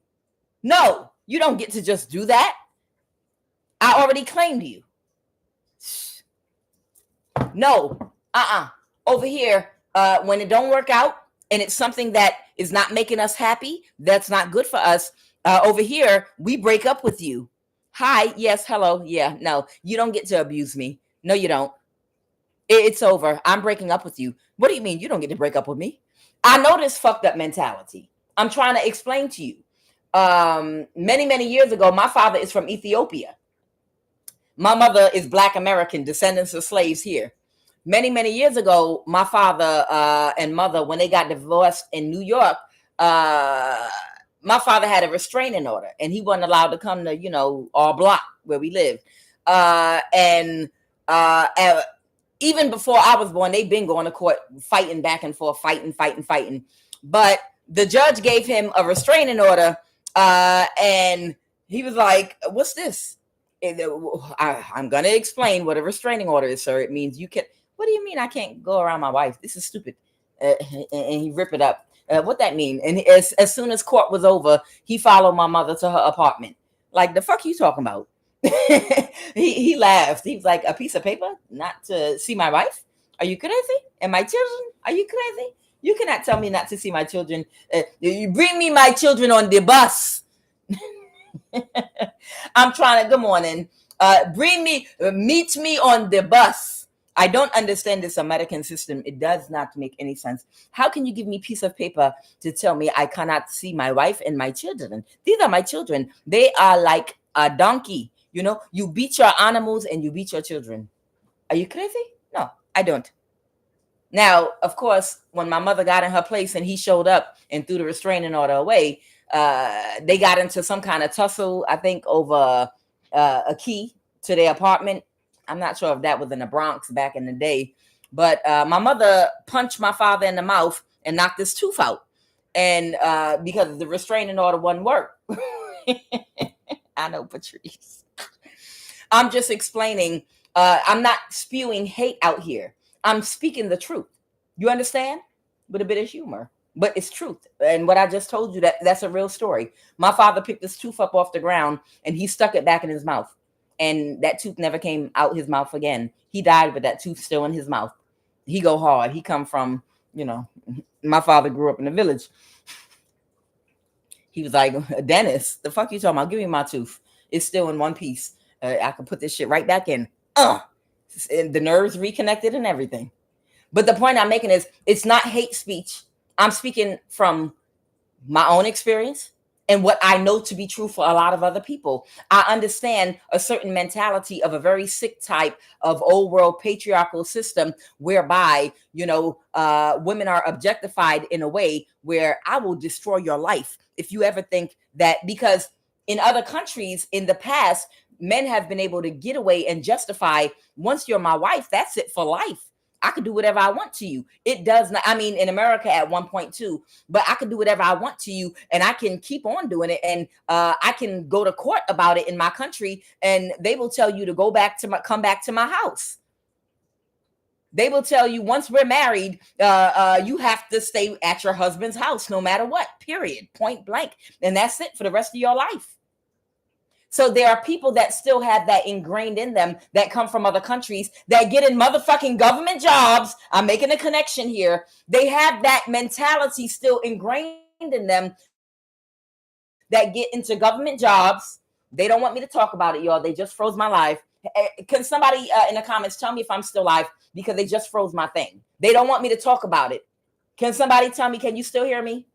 No, you don't get to just do that. I already claimed you. No, over here, when it don't work out and it's something that is not making us happy, that's not good for us, over here, we break up with you. Hi, yes, hello, yeah, no, you don't get to abuse me. No, you don't. It's over. I'm breaking up with you. What do you mean you don't get to break up with me? I know this fucked up mentality. I'm trying to explain to you. Many, many years ago, my father is from Ethiopia. My mother is Black American, descendants of slaves here. Many, many years ago, my father and mother, when they got divorced in New York, my father had a restraining order and he wasn't allowed to come to, you know, our block where we lived. And even before I was born, they've been going to court, fighting back and forth, fighting. But the judge gave him a restraining order and he was like, what's this? I'm going to explain what a restraining order is, sir. It means you can. What do you mean I can't go around my wife? This is stupid. And he ripped it up. What that mean? And as soon as court was over, he followed my mother to her apartment. Like, the fuck you talking about? he laughed. He was like, a piece of paper not to see my wife? Are you crazy? And my children? Are you crazy? You cannot tell me not to see my children. You bring me my children on the bus. I'm trying to, good morning. Meet me on the bus. I don't understand this American system. It does not make any sense. How can you give me a piece of paper to tell me I cannot see my wife and my children? These are my children. They are like a donkey. You know, you beat your animals and you beat your children. Are you crazy? No, I don't. Now, of course, when my mother got in her place and he showed up and threw the restraining order away, they got into some kind of tussle, I think, over a key to their apartment. I'm not sure if that was in the Bronx back in the day, but my mother punched my father in the mouth and knocked his tooth out. And because the restraining order wouldn't work. I know, Patrice. I'm just explaining. I'm not spewing hate out here. I'm speaking the truth. You understand? With a bit of humor, but it's truth. And what I just told you, that's a real story. My father picked this tooth up off the ground and he stuck it back in his mouth. And that tooth never came out his mouth again. He died with that tooth still in his mouth. He go hard. He come from, my father grew up in the village. He was like, a dentist, the fuck you talking about? Give me my tooth. It's still in one piece. I can put this shit right back in. And the nerves reconnected and everything. But the point I'm making is it's not hate speech. I'm speaking from my own experience and what I know to be true for a lot of other people. I understand a certain mentality of a very sick type of old world patriarchal system whereby, women are objectified in a way where I will destroy your life if you ever think that, because in other countries in the past, men have been able to get away and justify, once you're my wife, that's it for life. I could do whatever I want to you. It does not, in America at one point too, but I could do whatever I want to you and I can keep on doing it. And I can go to court about it in my country and they will tell you to come back to my house. They will tell you once we're married, you have to stay at your husband's house no matter what, period, point blank. And that's it for the rest of your life. So there are people that still have that ingrained in them that come from other countries that get in motherfucking government jobs. I'm making a connection here. They have that mentality still ingrained in them that get into government jobs. They don't want me to talk about it, y'all. They just froze my live. Can somebody in the comments tell me if I'm still live? Because they just froze my thing. They don't want me to talk about it. Can somebody tell me, can you still hear me?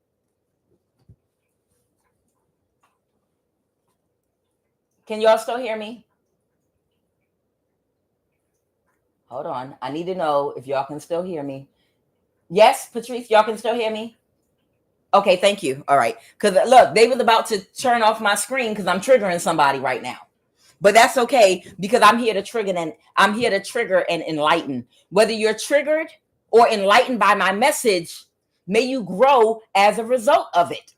Can y'all still hear me? Hold on. I need to know if y'all can still hear me. Yes, Patrice, y'all can still hear me? Okay, thank you. All right. Because look, they was about to turn off my screen because I'm triggering somebody right now. But that's okay because I'm here to trigger and enlighten. Whether you're triggered or enlightened by my message, may you grow as a result of it.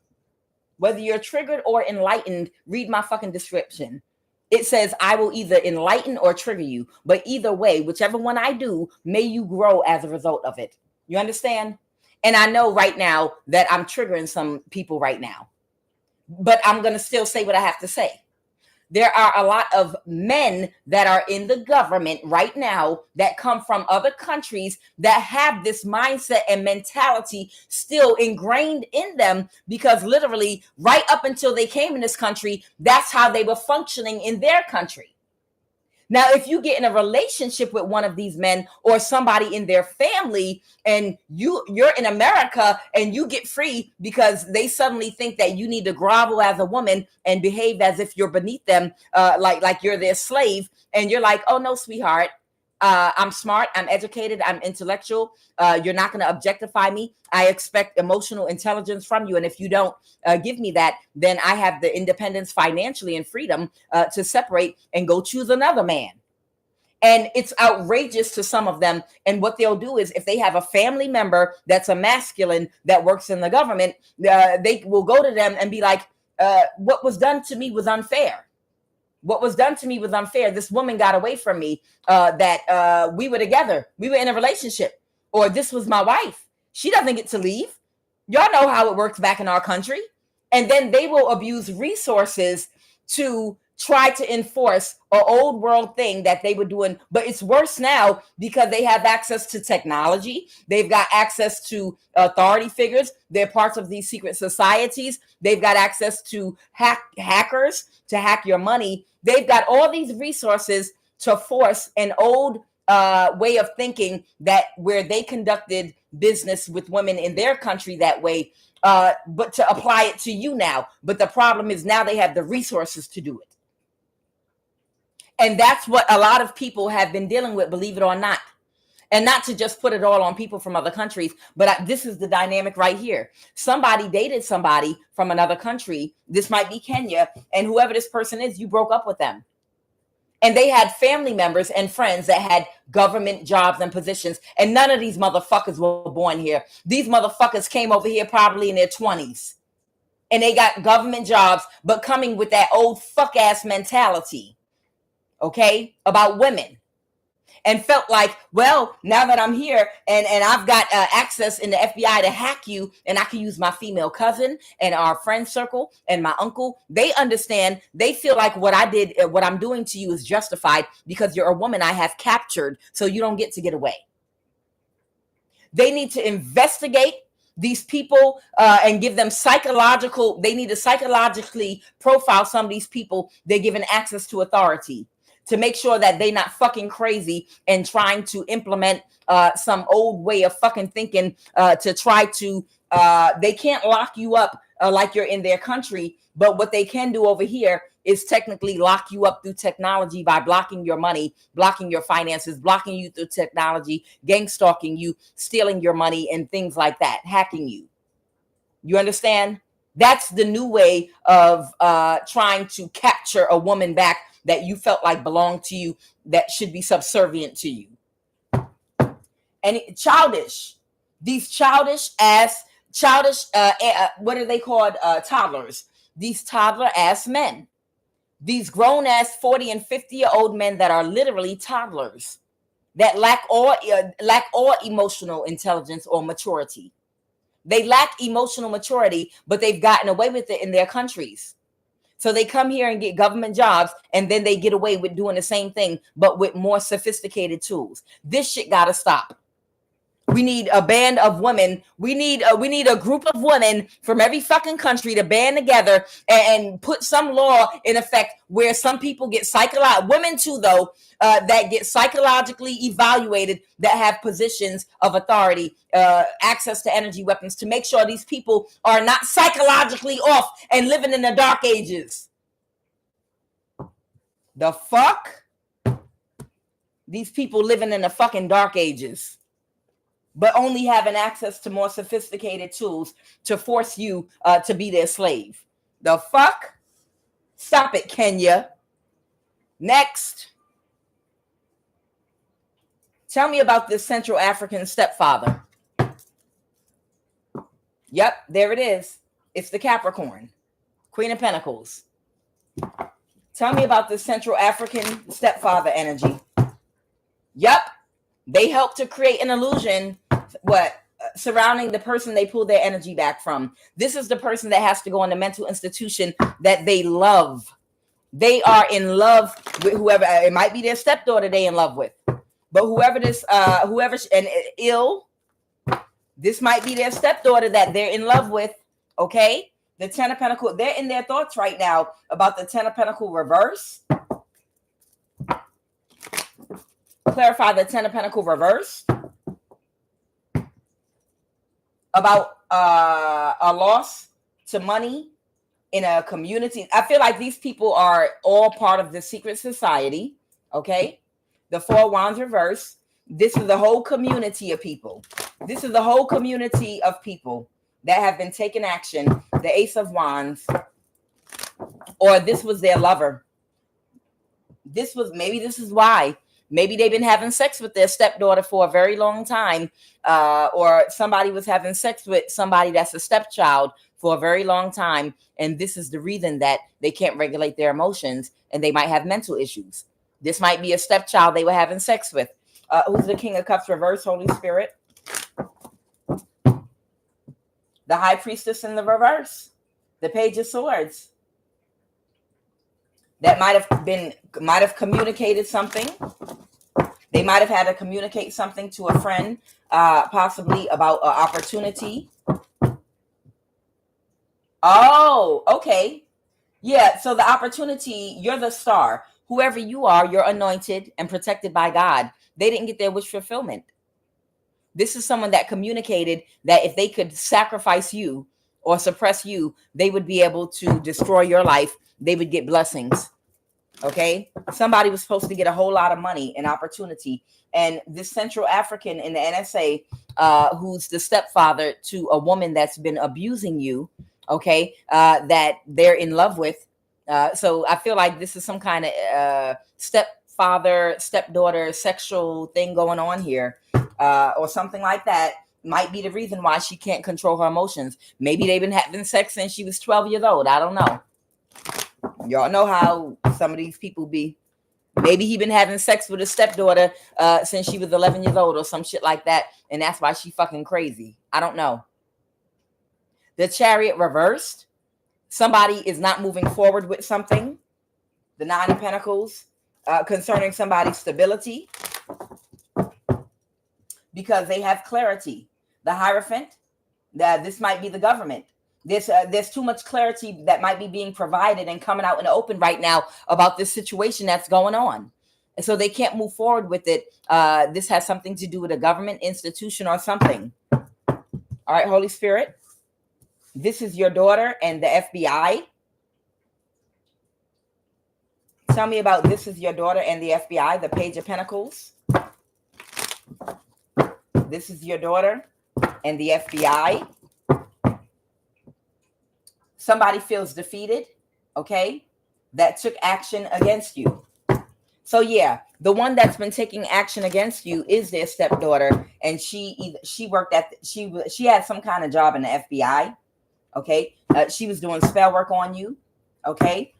Whether you're triggered or enlightened, read my fucking description. It says, I will either enlighten or trigger you. But either way, whichever one I do, may you grow as a result of it. You understand? And I know right now that I'm triggering some people right now. But I'm going to still say what I have to say. There are a lot of men that are in the government right now that come from other countries that have this mindset and mentality still ingrained in them because literally right up until they came in this country, that's how they were functioning in their country. Now, if you get in a relationship with one of these men or somebody in their family and you're in America and you get free because they suddenly think that you need to grovel as a woman and behave as if you're beneath them, like you're their slave. And you're like, oh, no, sweetheart. I'm smart. I'm educated. I'm intellectual. You're not going to objectify me. I expect emotional intelligence from you. And if you don't give me that, then I have the independence financially and freedom to separate and go choose another man. And it's outrageous to some of them. And what they'll do is if they have a family member that's a masculine that works in the government, they will go to them and be like, what was done to me was unfair. What was done to me was unfair. This woman got away from me, that we were together. We were in a relationship. Or this was my wife. She doesn't get to leave. Y'all know how it works back in our country. And then they will abuse resources to try to enforce an old world thing that they were doing. But it's worse now because they have access to technology. They've got access to authority figures. They're parts of these secret societies. They've got access to hackers to hack your money. They've got all these resources to force an old way of thinking that where they conducted business with women in their country that way, but to apply it to you now. But the problem is now they have the resources to do it. And that's what a lot of people have been dealing with, believe it or not. And not to just put it all on people from other countries, but this is the dynamic right here. Somebody dated somebody from another country. This might be Kenya. And whoever this person is, you broke up with them. And they had family members and friends that had government jobs and positions. And none of these motherfuckers were born here. These motherfuckers came over here probably in their 20s. and they got government jobs, but coming with that old fuck ass mentality, okay, about women. And felt like, well, now that I'm here and I've got access in the FBI to hack you, and I can use my female cousin and our friend circle and my uncle, they understand, they feel like what I did, what I'm doing to you is justified because you're a woman I have captured, so you don't get to get away. They need to investigate these people and give them psychological, they need to psychologically profile some of these people they're given access to authority, to make sure that they're not fucking crazy and trying to implement some old way of fucking thinking to try to, they can't lock you up like you're in their country, but what they can do over here is technically lock you up through technology by blocking your money, blocking your finances, blocking you through technology, gang stalking you, stealing your money and things like that, hacking you. You understand? That's the new way of trying to capture a woman back that you felt like belonged to you, that should be subservient to you. And childish, these childish, what are they called? Toddlers. These toddler ass men, these grown ass 40 and 50-year-old men that are literally toddlers, that lack all emotional intelligence or maturity. They lack emotional maturity, but they've gotten away with it in their countries. So they come here and get government jobs, and then they get away with doing the same thing, but with more sophisticated tools. This shit gotta stop. We need a band of women. We need a group of women from every fucking country to band together and put some law in effect where some people get women too, though, that get psychologically evaluated, that have positions of authority, access to energy weapons, to make sure these people are not psychologically off and living in the dark ages. The fuck? These people living in the fucking dark ages, but only having access to more sophisticated tools to force you to be their slave. The fuck? Stop it, Kenya. Next. Tell me about this Central African stepfather. Yep, there it is. It's the Capricorn, Queen of Pentacles. Tell me about the Central African stepfather energy. Yep, they help to create an illusion surrounding the person they pull their energy back from. This is the person that has to go in a mental institution that they love. They are in love with whoever, it might be their stepdaughter they in love with, but this might be their stepdaughter that they're in love with, okay? The Ten of Pentacles, they're in their thoughts right now about the Ten of Pentacles reverse. Clarify the Ten of Pentacles reverse. About a loss to money in a community. I feel like these people are all part of the secret society, okay? The Four of Wands reverse. This is the whole community of people. This is the whole community of people that have been taking action. The Ace of Wands, or this was their lover. This is why. Maybe they've been having sex with their stepdaughter for a very long time, or somebody was having sex with somebody that's a stepchild for a very long time, and this is the reason that they can't regulate their emotions, and they might have mental issues. This might be a stepchild they were having sex with. Who's the King of Cups reverse? Holy Spirit. The High Priestess in the reverse. The Page of Swords. That might have communicated something. They might have had to communicate something to a friend, possibly about an opportunity. Oh, okay. Yeah, so the opportunity, you're the star. Whoever you are, you're anointed and protected by God. They didn't get their wish fulfillment. This is someone that communicated that if they could sacrifice you or suppress you, they would be able to destroy your life. They would get blessings. Okay. Somebody was supposed to get a whole lot of money and opportunity. And this Central African in the NSA, who's the stepfather to a woman that's been abusing you, okay, that they're in love with. So I feel like this is some kind of stepfather, stepdaughter sexual thing going on here, or something like that. might be the reason why she can't control her emotions. Maybe they've been having sex since she was 12 years old. I don't know. Y'all know how some of these people be. Maybe he been having sex with his stepdaughter since she was 11 years old or some shit like that. And that's why she fucking crazy. I don't know. The Chariot reversed. Somebody is not moving forward with something. The Nine of Pentacles concerning somebody's stability because they have clarity. The Hierophant, this might be the government. There's too much clarity that might be being provided and coming out in the open right now about this situation that's going on. And so they can't move forward with it. This has something to do with a government institution or something. All right, Holy Spirit. This is your daughter and the FBI. Tell me about this is your daughter and the FBI, the Page of Pentacles. This is your daughter and the FBI. Somebody feels defeated, okay, that took action against you. So yeah, the one that's been taking action against you is their stepdaughter, and she had some kind of job in the FBI, okay. She was doing spell work on you, okay.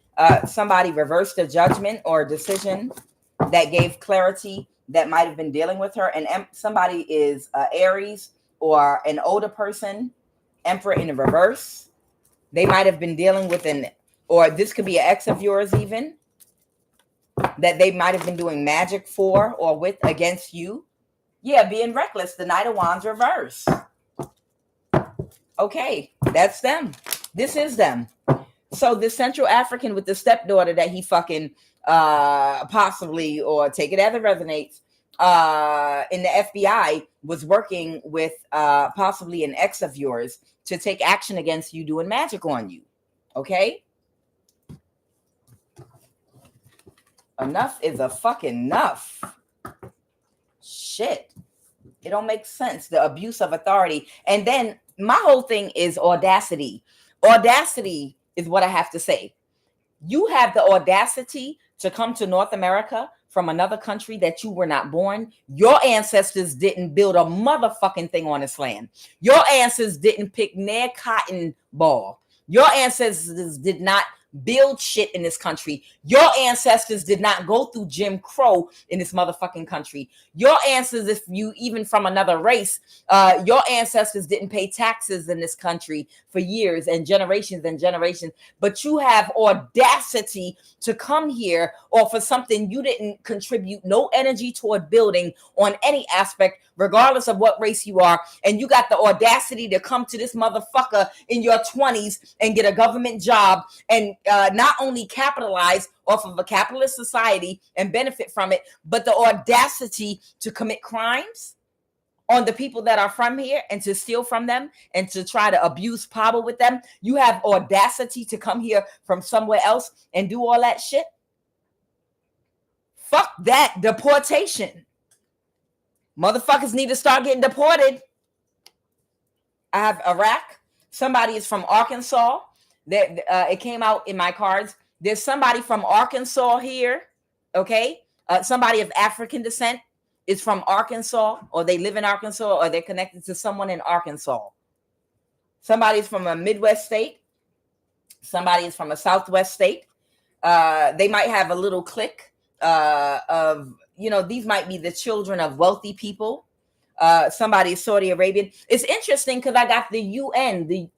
Somebody reversed a judgment or a decision that gave clarity that might have been dealing with her, and somebody is Aries or an older person, Emperor in the reverse. They might have been dealing with or this could be an ex of yours even, that they might have been doing magic for or with against you. Yeah, being reckless, the Knight of Wands reverse. Okay, that's them. This is them. So the Central African with the stepdaughter that he fucking possibly, or take it as it resonates, in the FBI was working with possibly an ex of yours to take action against you doing magic on you. Okay? Enough is a fucking enough. Shit. It don't make sense. The abuse of authority. And then my whole thing is audacity. Audacity is what I have to say. You have the audacity to come to North America from another country that you were not born. Your ancestors didn't build a motherfucking thing on this land. Your ancestors didn't pick near cotton ball. Your ancestors did not build shit in this country. Your ancestors did not go through Jim Crow in this motherfucking country. Your ancestors, if you even from another race, your ancestors didn't pay taxes in this country for years and generations, but you have audacity to come here or for something you didn't contribute no energy toward building on any aspect, regardless of what race you are, and you got the audacity to come to this motherfucker in your 20s and get a government job and not only capitalize off of a capitalist society and benefit from it, but the audacity to commit crimes on the people that are from here and to steal from them and to try to abuse power with them. You have audacity to come here from somewhere else and do all that shit. Fuck that. Deportation. Motherfuckers need to start getting deported. I have Iraq. Somebody is from Arkansas. It came out in my cards. There's somebody from Arkansas here. Okay. Somebody of African descent is from Arkansas, or they live in Arkansas, or they're connected to someone in Arkansas. Somebody's from a Midwest state. Somebody is from a Southwest state. They might have a little clique of, these might be the children of wealthy people. Somebody is Saudi Arabian. It's interesting because I got the UN,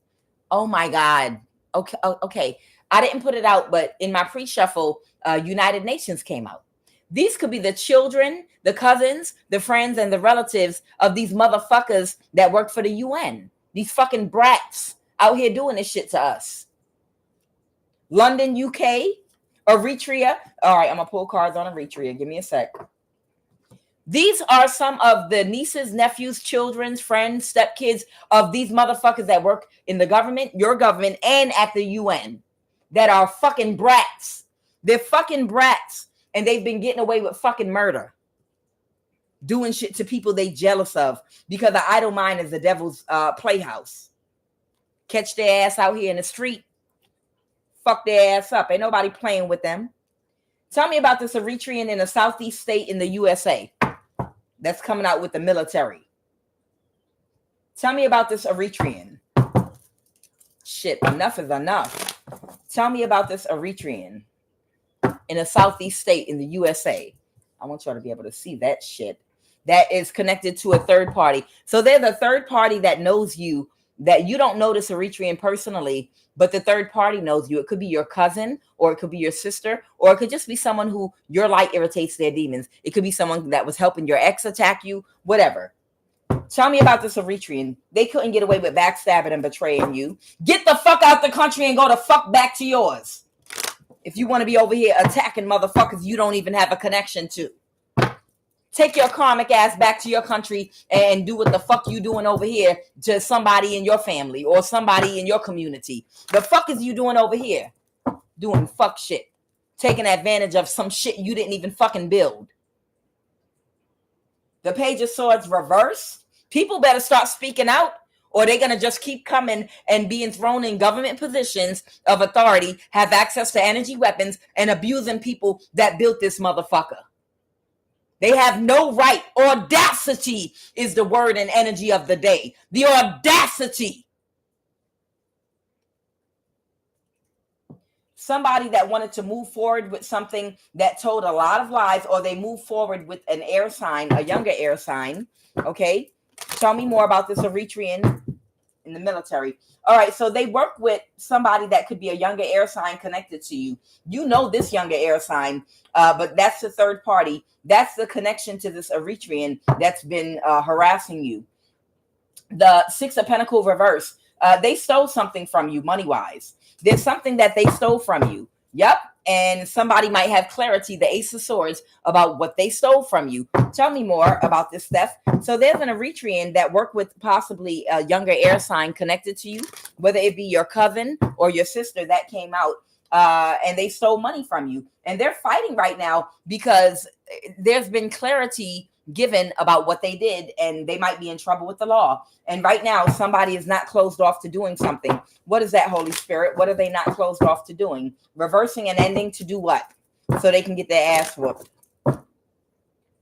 oh my God. Okay. I didn't put it out, but in my pre-shuffle, United Nations came out. These could be the children, the cousins, the friends, and the relatives of these motherfuckers that work for the UN. These fucking brats out here doing this shit to us. London, UK, Eritrea. All right, I'm going to pull cards on Eritrea. Give me a sec. These are some of the nieces, nephews, children's, friends, stepkids of these motherfuckers that work in the government, your government, and at the UN that are fucking brats. They're fucking brats. And they've been getting away with fucking murder. Doing shit to people they jealous of. Because the idle mind is the devil's playhouse. Catch their ass out here in the street. Fuck their ass up. Ain't nobody playing with them. Tell me about this Eritrean in a southeast state in the USA. That's coming out with the military. Tell me about this Eritrean. Shit, enough is enough. Tell me about this Eritrean in a southeast state in the USA. I want y'all to be able to see that shit. That is connected to a third party. So they're the third party that knows you, that you don't know this Eritrean personally, but the third party knows you. It could be your cousin, or it could be your sister, or it could just be someone who your light irritates their demons. It could be someone that was helping your ex attack you, whatever. Tell me about this Eritrean. They couldn't get away with backstabbing and betraying you. Get the fuck out the country and go the fuck back to yours. If you want to be over here attacking motherfuckers you don't even have a connection to. Take your karmic ass back to your country and do what the fuck you doing over here to somebody in your family or somebody in your community. The fuck is you doing over here? Doing fuck shit. Taking advantage of some shit you didn't even fucking build. The Page of Swords reverse. People better start speaking out, or they're going to just keep coming and being thrown in government positions of authority, have access to energy weapons, and abusing people that built this motherfucker. They have no right. Audacity is the word and energy of the day. The audacity. Somebody that wanted to move forward with something that told a lot of lies, or they move forward with an air sign, a younger air sign. Okay. Tell me more about this Eritrean in the military. All right. So they work with somebody that could be a younger air sign connected to you. You know this younger air sign, but that's the third party. That's the connection to this Eritrean that's been harassing you. The Six of Pentacles reverse. They stole something from you money-wise. There's something that they stole from you. Yep. And somebody might have clarity, the Ace of Swords, about what they stole from you. Tell me more about this theft. So there's an Eritrean that worked with possibly a younger air sign connected to you, whether it be your cousin or your sister that came out, and they stole money from you. And they're fighting right now because there's been clarity given about what they did, and they might be in trouble with the law. And right now, somebody is not closed off to doing something. What is that, Holy Spirit? What are they not closed off to doing? Reversing and ending to do what? So they can get their ass whooped.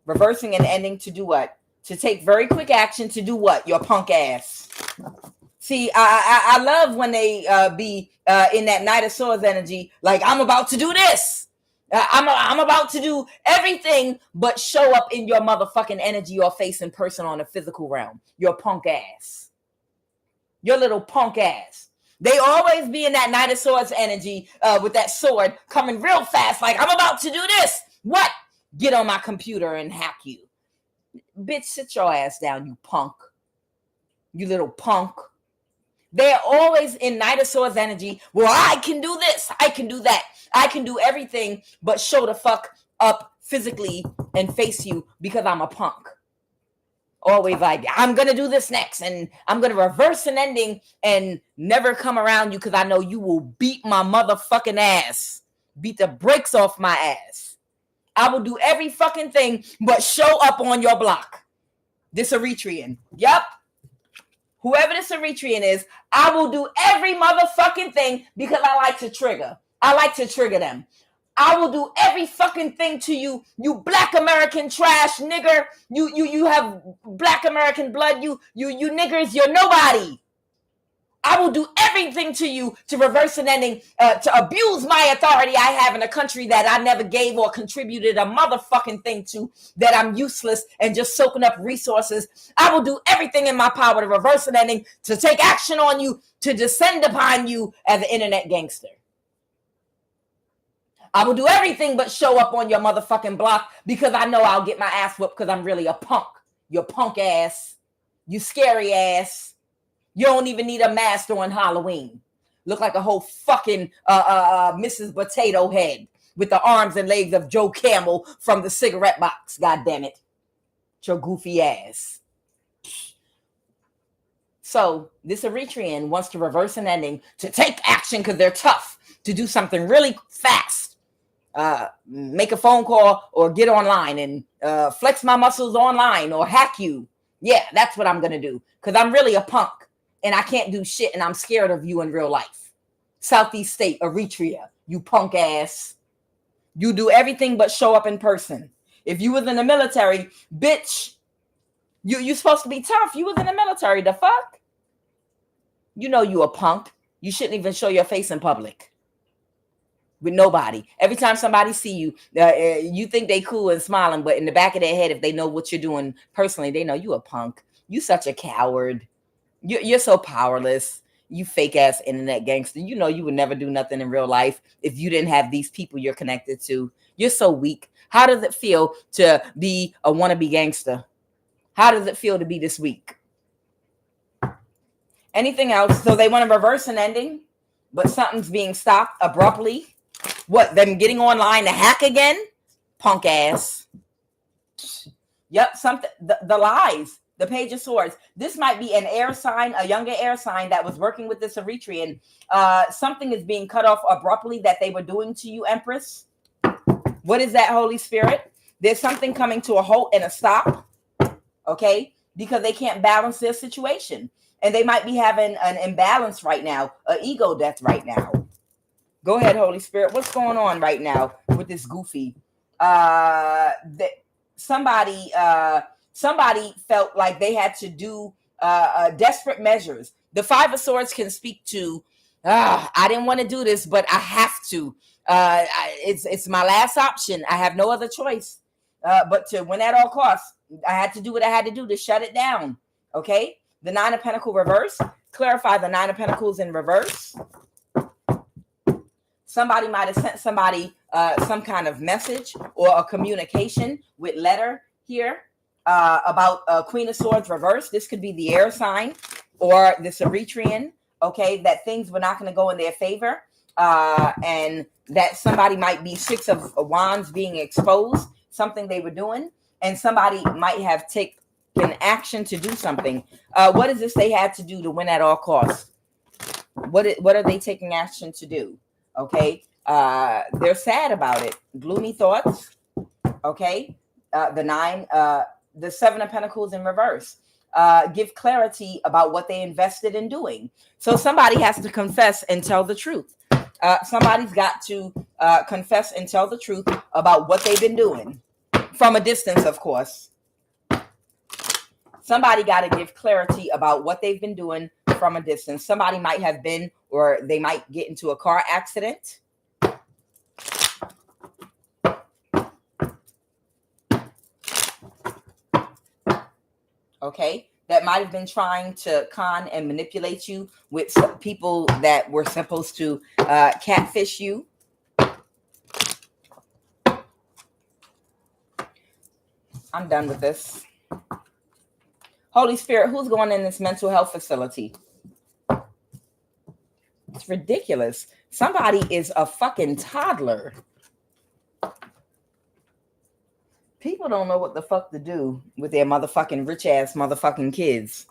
Reversing and ending to do what? To take very quick action to do what? Your punk ass. See, I love when they be in that Knight of Swords energy, like, I'm about to do this. I'm about to do everything but show up in your motherfucking energy or face in person on a physical realm. Your punk ass. Your little punk ass. They always be in that Knight of Swords energy with that sword coming real fast, like, I'm about to do this. What? Get on my computer and hack you. Bitch, sit your ass down, you punk. You little punk. They're always in Knight of Swords energy. Well, I can do this. I can do that. I can do everything but show the fuck up physically and face you because I'm a punk. Always like, I'm going to do this next, and I'm going to reverse an ending and never come around you because I know you will beat my motherfucking ass. Beat the brakes off my ass. I will do every fucking thing but show up on your block. This Eritrean. Yep. Whoever this Eritrean is, I will do every motherfucking thing because I like to trigger. I like to trigger them. I will do every fucking thing to you, you Black American trash nigger. You have Black American blood. You niggers, you're nobody. I will do everything to you to reverse an ending, to abuse my authority I have in a country that I never gave or contributed a motherfucking thing to, that I'm useless and just soaking up resources. I will do everything in my power to reverse an ending, to take action on you, to descend upon you as an internet gangster. I will do everything but show up on your motherfucking block because I know I'll get my ass whooped because I'm really a punk. You punk ass. You scary ass. You don't even need a mask on Halloween. Look like a whole fucking Mrs. Potato Head with the arms and legs of Joe Camel from the cigarette box. God damn it. Your goofy ass. So this Eritrean wants to reverse an ending, to take action because they're tough, to do something really fast. Make a phone call or get online and flex my muscles online or hack you. Yeah, that's what I'm going to do because I'm really a punk and I can't do shit and I'm scared of you in real life. Southeast state, Eritrea, you punk ass. You do everything but show up in person. If you was in the military, bitch, You're supposed to be tough. You was in the military. The fuck? You know you a punk. You shouldn't even show your face in public with nobody. Every time somebody see you, you think they cool and smiling, but in the back of their head, if they know what you're doing personally, they know you a punk. You such a coward. You're so powerless. You fake ass internet gangster. You know you would never do nothing in real life if you didn't have these people you're connected to. You're so weak. How does it feel to be a wannabe gangster? How does it feel to be this weak? Anything else? So they want to reverse an ending, but something's being stopped abruptly. What? Them getting online to hack again? Punk ass. Yep. Something. The lies. The Page of Swords. This might be an air sign, a younger air sign that was working with this Eritrean. Something is being cut off abruptly that they were doing to you, Empress. What is that, Holy Spirit? There's something coming to a halt and a stop, okay? Because they can't balance their situation. And they might be having an imbalance right now, an ego death right now. Go ahead, Holy Spirit. What's going on right now with this goofy? Somebody felt like they had to do desperate measures. The Five of Swords can speak to, I didn't want to do this, but I have to. It's my last option. I have no other choice but to win at all costs. I had to do what I had to do to shut it down. Okay? The Nine of Pentacles reverse. Clarify the Nine of Pentacles in reverse. Somebody might have sent somebody some kind of message or a communication with letter here. About Queen of Swords reverse. This could be the air sign or this Eritrean, okay, that things were not going to go in their favor, and that somebody might be Six of Wands being exposed, something they were doing, and somebody might have taken action to do something. What is this they had to do to win at all costs? What are they taking action to do? Okay, they're sad about it. Gloomy thoughts, okay, the Seven of Pentacles in reverse. Give clarity about what they invested in doing. So somebody has to confess and tell the truth. Somebody's got to confess and tell the truth about what they've been doing from a distance, of course. Somebody got to give clarity about what they've been doing from a distance. Somebody might have been, or they might get into a car accident. Okay, that might have been trying to con and manipulate you with people that were supposed to catfish you. I'm done with this. Holy Spirit, who's going in this mental health facility? It's ridiculous. Somebody is a fucking toddler. People don't know what the fuck to do with their motherfucking rich ass motherfucking kids.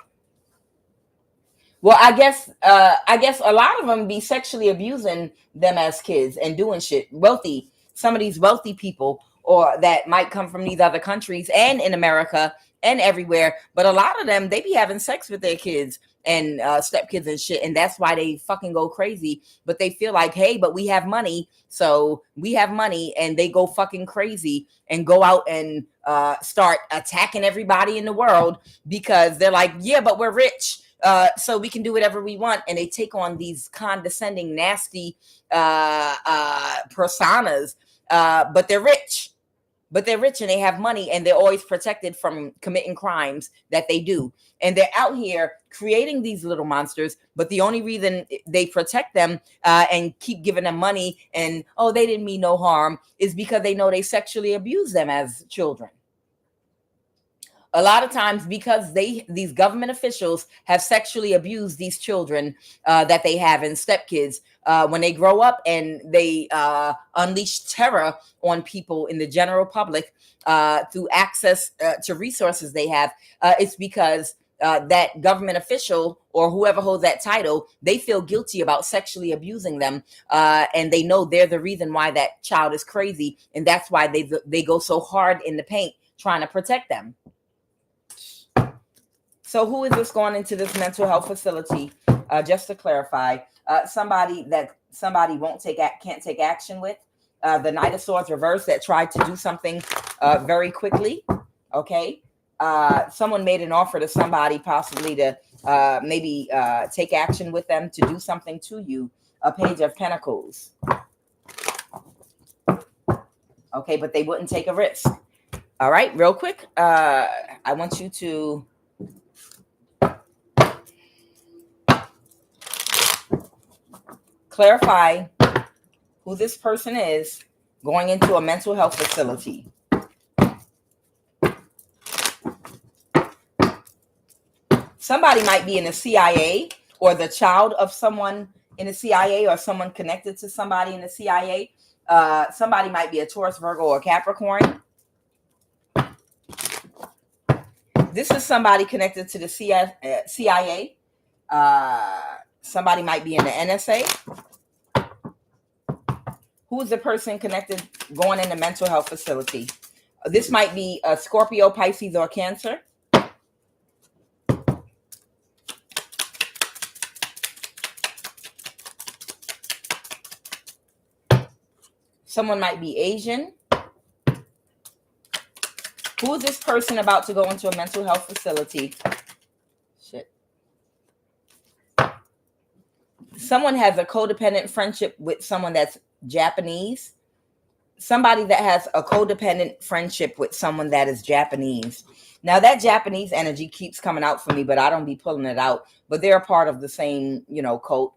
Well, I guess a lot of them be sexually abusing them as kids and doing shit. Wealthy, some of these wealthy people, or that might come from these other countries and in America and everywhere. But a lot of them, they be having sex with their kids and stepkids and shit, and that's why they fucking go crazy. But they feel like, hey, but we have money, so we have money, and they go fucking crazy and go out and start attacking everybody in the world because they're like, yeah, but we're rich, so we can do whatever we want. And they take on these condescending, nasty personas, but they're rich. But they're rich and they have money and they're always protected from committing crimes that they do. And they're out here creating these little monsters. But the only reason they protect them and keep giving them money and, oh, they didn't mean no harm is because they know they sexually abuse them as children. A lot of times because these government officials have sexually abused these children that they have and stepkids when they grow up, and they unleash terror on people in the general public through access to resources they have. It's because that government official or whoever holds that title, they feel guilty about sexually abusing them, and they know they're the reason why that child is crazy, and that's why they go so hard in the paint trying to protect them. So who is this going into this mental health facility? Just to clarify, somebody can't take action with. The Knight of Swords reverse that tried to do something very quickly. Okay. someone made an offer to somebody possibly to maybe take action with them to do something to you. A Page of Pentacles. Okay, but they wouldn't take a risk. All right, real quick. I want you to clarify who this person is going into a mental health facility. Somebody might be in the CIA or the child of someone in the CIA or someone connected to somebody in the CIA. Somebody might be a Taurus, Virgo, or Capricorn. This is somebody connected to the CIA. Somebody might be in the NSA. Who is the person connected going in the mental health facility? This might be a Scorpio, Pisces, or Cancer. Someone might be Asian. Who is this person about to go into a mental health facility? Shit. Someone has a codependent friendship with someone that's Japanese. Somebody that has a codependent friendship with someone that is Japanese. Now that Japanese energy keeps coming out for me, but I don't be pulling it out. But they're a part of the same, code.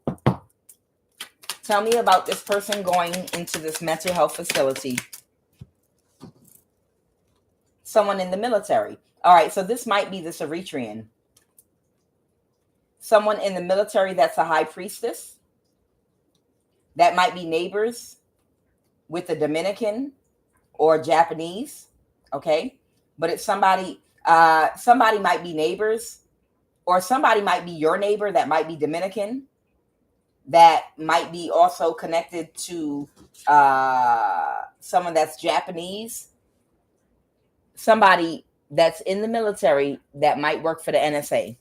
Tell me about this person going into this mental health facility. Someone in the military. All right, so this might be this Eritrean. Someone in the military that's a high priestess. That might be neighbors with the Dominican or Japanese. Okay, but it's somebody. Somebody might be neighbors, or somebody might be your neighbor that might be Dominican. That might be also connected to someone that's Japanese. Somebody that's in the military that might work for the NSA.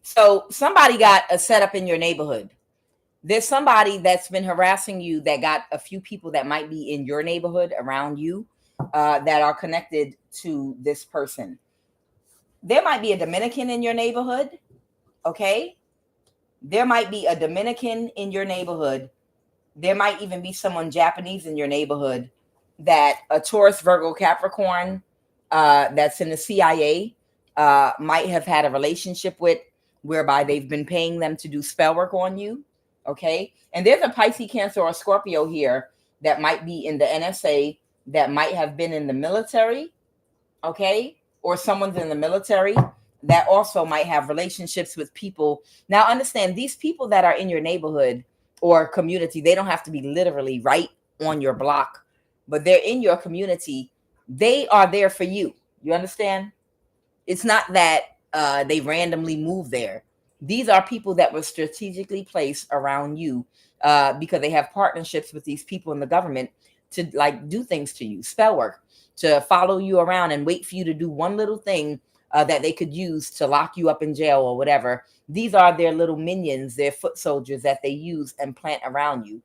So somebody got a setup in your neighborhood. There's somebody that's been harassing you that got a few people that might be in your neighborhood around you that are connected to this person. There might be a Dominican in your neighborhood. Okay. There might be a Dominican in your neighborhood. There might even be someone Japanese in your neighborhood that a Taurus, Virgo, Capricorn that's in the CIA might have had a relationship with, whereby they've been paying them to do spell work on you. Okay. And there's a Pisces, Cancer, or Scorpio here that might be in the NSA, that might have been in the military. Okay. Or someone's in the military that also might have relationships with people. Now understand, these people that are in your neighborhood or community, they don't have to be literally right on your block, but they're in your community. They are there for you. You understand? It's not that they randomly move there. These are people that were strategically placed around you because they have partnerships with these people in the government to do things to you, spell work, to follow you around and wait for you to do one little thing that they could use to lock you up in jail or whatever. These are their little minions, their foot soldiers that they use and plant around you.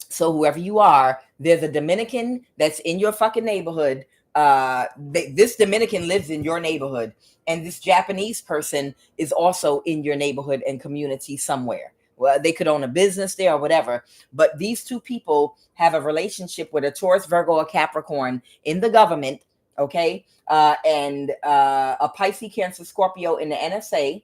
So whoever you are, there's a Dominican that's in your fucking neighborhood. This Dominican lives in your neighborhood, and this Japanese person is also in your neighborhood and community somewhere. Well, they could own a business there or whatever, but these two people have a relationship with a Taurus, Virgo, or Capricorn in the government. Okay. And a Pisces, Cancer, Scorpio in the NSA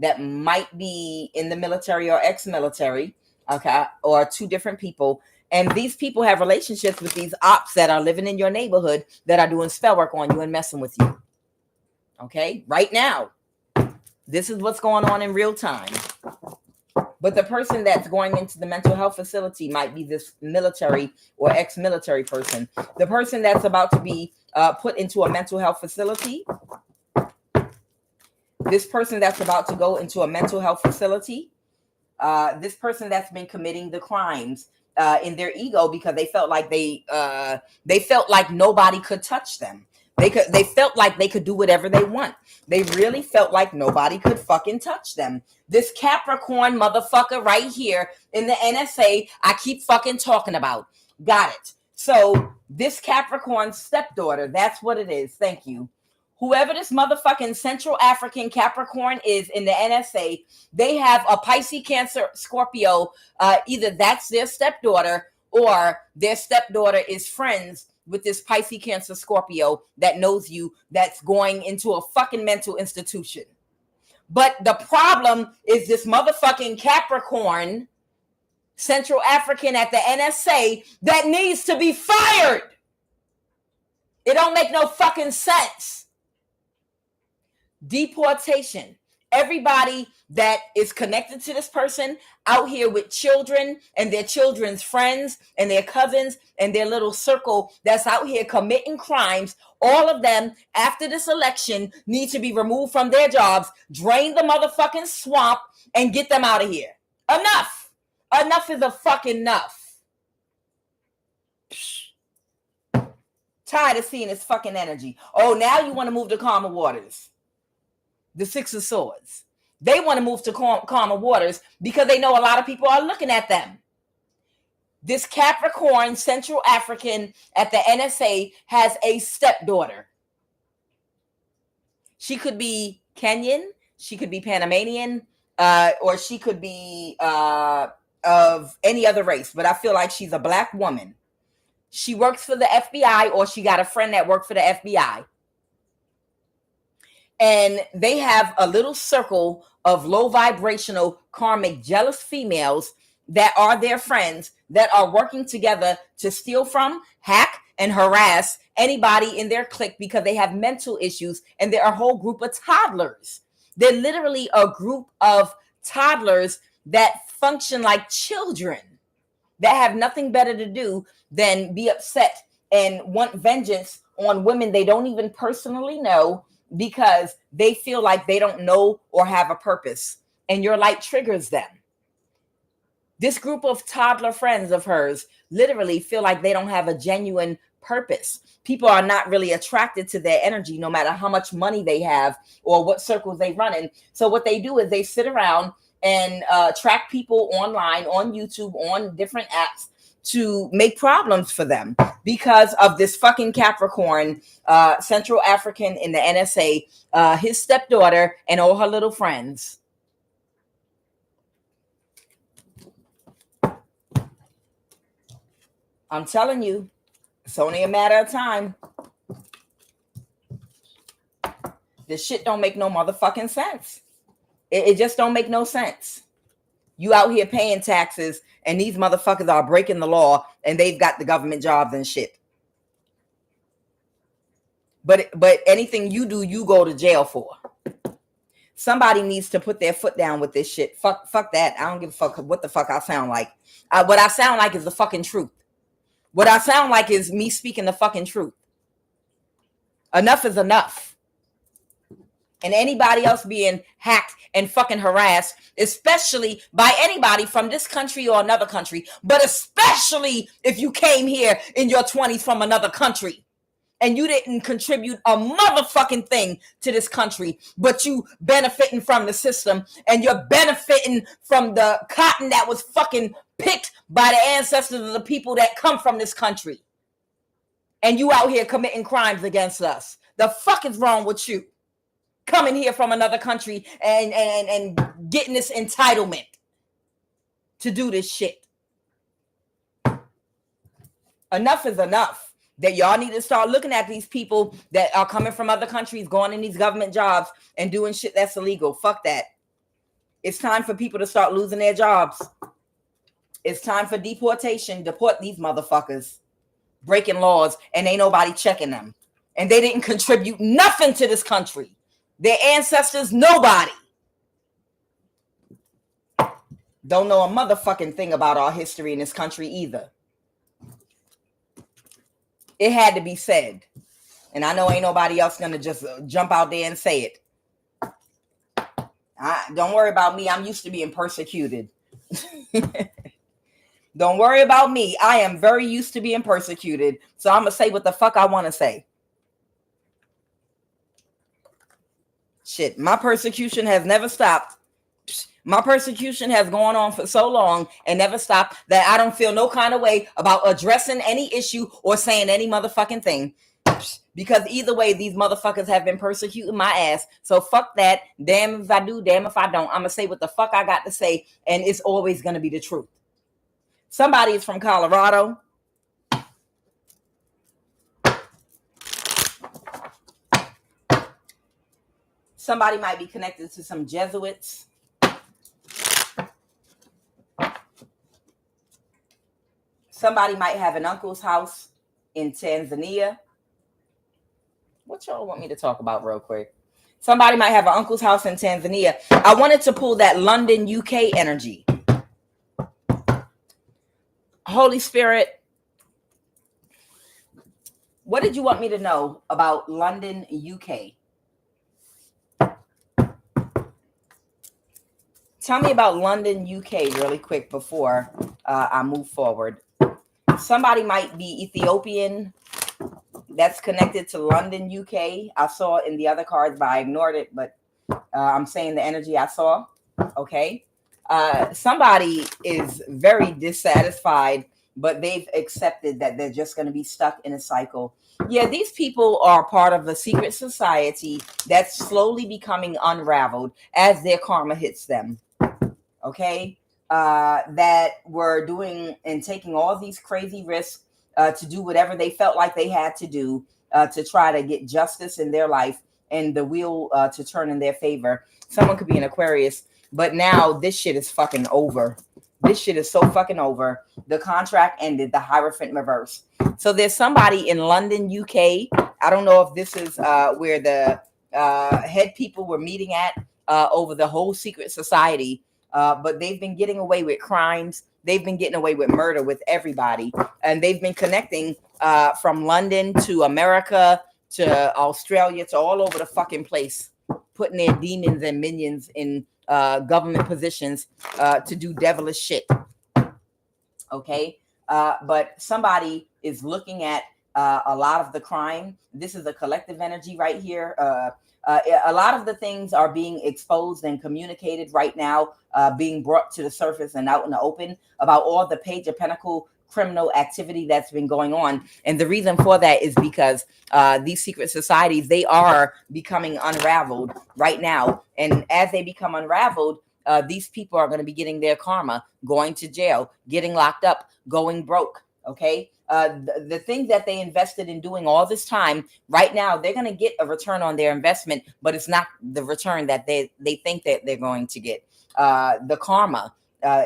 that might be in the military or ex-military. Okay. Or two different people. And these people have relationships with these ops that are living in your neighborhood that are doing spell work on you and messing with you. Okay. Right now, this is what's going on in real time. But the person that's going into the mental health facility might be this military or ex-military person. The person that's about to be put into a mental health facility. This person that's about to go into a mental health facility. This person that's been committing the crimes in their ego because they felt like they felt like nobody could touch them. They felt like they could do whatever they want. They really felt like nobody could fucking touch them. This Capricorn motherfucker right here in the NSA, I keep fucking talking about. Got it. So this Capricorn stepdaughter, that's what it is. Thank you. Whoever this motherfucking Central African Capricorn is in the NSA, they have a Pisces, Cancer, Scorpio. Either that's their stepdaughter or their stepdaughter is friends with this Pisces, Cancer, Scorpio that knows you, that's going into a fucking mental institution. But the problem is this motherfucking Capricorn, Central African at the NSA, that needs to be fired. It don't make no fucking sense. Deportation. Everybody that is connected to this person out here with children and their children's friends and their cousins and their little circle that's out here committing crimes, all of them after this election need to be removed from their jobs, drain the motherfucking swamp, and get them out of here. Enough. Enough is a fucking enough. Tired of seeing this fucking energy. Oh, now you want to move to calmer waters. The Six of Swords. They want to move to calmer waters because they know a lot of people are looking at them. This Capricorn Central African at the NSA has a stepdaughter. She could be Kenyan, she could be Panamanian, or she could be of any other race, but I feel like she's a black woman. She works for the FBI, or she got a friend that worked for the FBI. And they have a little circle of low vibrational, karmic, jealous females that are their friends that are working together to steal from, hack, and harass anybody in their clique because they have mental issues. And they're a whole group of toddlers. They're literally a group of toddlers that function like children that have nothing better to do than be upset and want vengeance on women they don't even personally know, because they feel like they don't know or have a purpose, and your light triggers them. This group of toddler friends of hers literally feel like they don't have a genuine purpose. People are not really attracted to their energy, no matter how much money they have or what circles they run in. So what they do is they sit around and track people online, on YouTube, on different apps, to make problems for them because of this fucking Capricorn, Central African in the NSA, his stepdaughter, and all her little friends. I'm telling you, it's only a matter of time. This shit don't make no motherfucking sense. It just don't make no sense. You out here paying taxes, and these motherfuckers are breaking the law, and they've got the government jobs and shit. But anything you do, you go to jail for. Somebody needs to put their foot down with this shit. Fuck that. I don't give a fuck what the fuck I sound like. What I sound like is the fucking truth. What I sound like is me speaking the fucking truth. Enough is enough. And anybody else being hacked and fucking harassed, especially by anybody from this country or another country, but especially if you came here in your 20s from another country and you didn't contribute a motherfucking thing to this country, but you benefiting from the system, and you're benefiting from the cotton that was fucking picked by the ancestors of the people that come from this country. And you out here committing crimes against us. The fuck is wrong with you? Coming here from another country and getting this entitlement to do this shit. Enough is enough. That y'all need to start looking at these people that are coming from other countries, going in these government jobs and doing shit that's illegal. Fuck that. It's time for people to start losing their jobs. It's time for deportation. Deport these motherfuckers breaking laws, and ain't nobody checking them. And they didn't contribute nothing to this country. Their ancestors, nobody. Don't know a motherfucking thing about our history in this country either. It had to be said. And I know ain't nobody else going to just jump out there and say it. Don't worry about me. I'm used to being persecuted. Don't worry about me. I am very used to being persecuted. So I'm going to say what the fuck I want to say. Shit, my persecution has never stopped. My persecution has gone on for so long and never stopped that I don't feel no kind of way about addressing any issue or saying any motherfucking thing. Because either way, these motherfuckers have been persecuting my ass. So fuck that. Damn if I do, damn if I don't. I'm going to say what the fuck I got to say, and it's always going to be the truth. Somebody is from Colorado. Somebody might be connected to some Jesuits. Somebody might have an uncle's house in Tanzania. What y'all want me to talk about real quick? Somebody might have an uncle's house in Tanzania. I wanted to pull that London, UK energy. Holy Spirit, what did you want me to know about London, UK? Tell me about London, UK really quick before I move forward. Somebody might be Ethiopian that's connected to London, UK. I saw it in the other cards, but I ignored it. But I'm saying the energy I saw. Okay. Somebody is very dissatisfied, but they've accepted that they're just going to be stuck in a cycle. Yeah, these people are part of a secret society that's slowly becoming unraveled as their karma hits them. Okay. That were doing and taking all these crazy risks to do whatever they felt like they had to do to try to get justice in their life and the wheel to turn in their favor. Someone could be an Aquarius, but now this shit is fucking over. This shit is so fucking over. The contract ended, the Hierophant reverse. So there's somebody in London, UK. I don't know if this is where the head people were meeting at over the whole secret society. But they've been getting away with crimes. They've been getting away with murder with everybody. And they've been connecting from London to America to Australia to all over the fucking place, putting their demons and minions in government positions to do devilish shit. Okay. But somebody is looking at a lot of the crime. This is a collective energy right here. A lot of the things are being exposed and communicated right now, being brought to the surface and out in the open about all the Page of Pentacles criminal activity that's been going on. And the reason for that is because these secret societies, they are becoming unraveled right now. And as they become unraveled, these people are going to be getting their karma, going to jail, getting locked up, going broke. Okay. The things that they invested in doing all this time, right now, they're going to get a return on their investment, but it's not the return that they think that they're going to get. The karma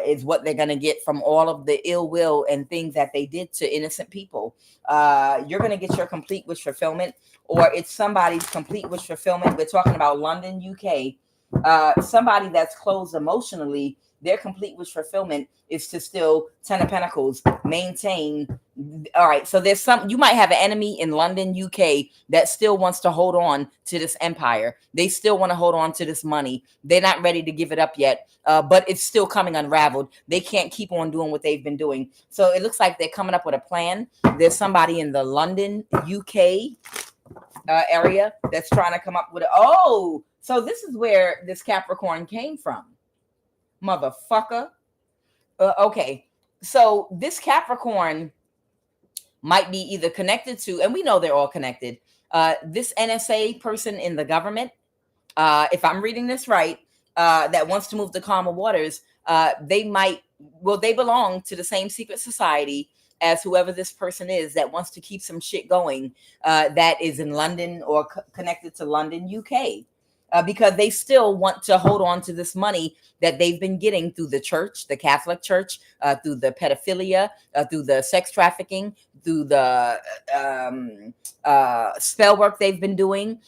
is what they're going to get from all of the ill will and things that they did to innocent people. You're going to get your complete wish fulfillment, or it's somebody's complete wish fulfillment. We're talking about London, UK. Somebody that's closed emotionally, their complete wish fulfillment is to still Ten of Pentacles, maintain. All right. So there's you might have an enemy in London, UK that still wants to hold on to this empire. They still want to hold on to this money. They're not ready to give it up yet, but it's still coming unraveled. They can't keep on doing what they've been doing. So it looks like they're coming up with a plan. There's somebody in the London, UK area that's trying to come up with so this is where this Capricorn came from. Motherfucker. Okay. So this Capricorn might be either connected to, and we know they're all connected, this NSA person in the government, if I'm reading this right, that wants to move the calmer waters, they belong to the same secret society as whoever this person is that wants to keep some shit going that is in London or connected to London, UK. Because they still want to hold on to this money that they've been getting through the church, the Catholic Church, through the pedophilia, through the sex trafficking, through the spell work they've been doing,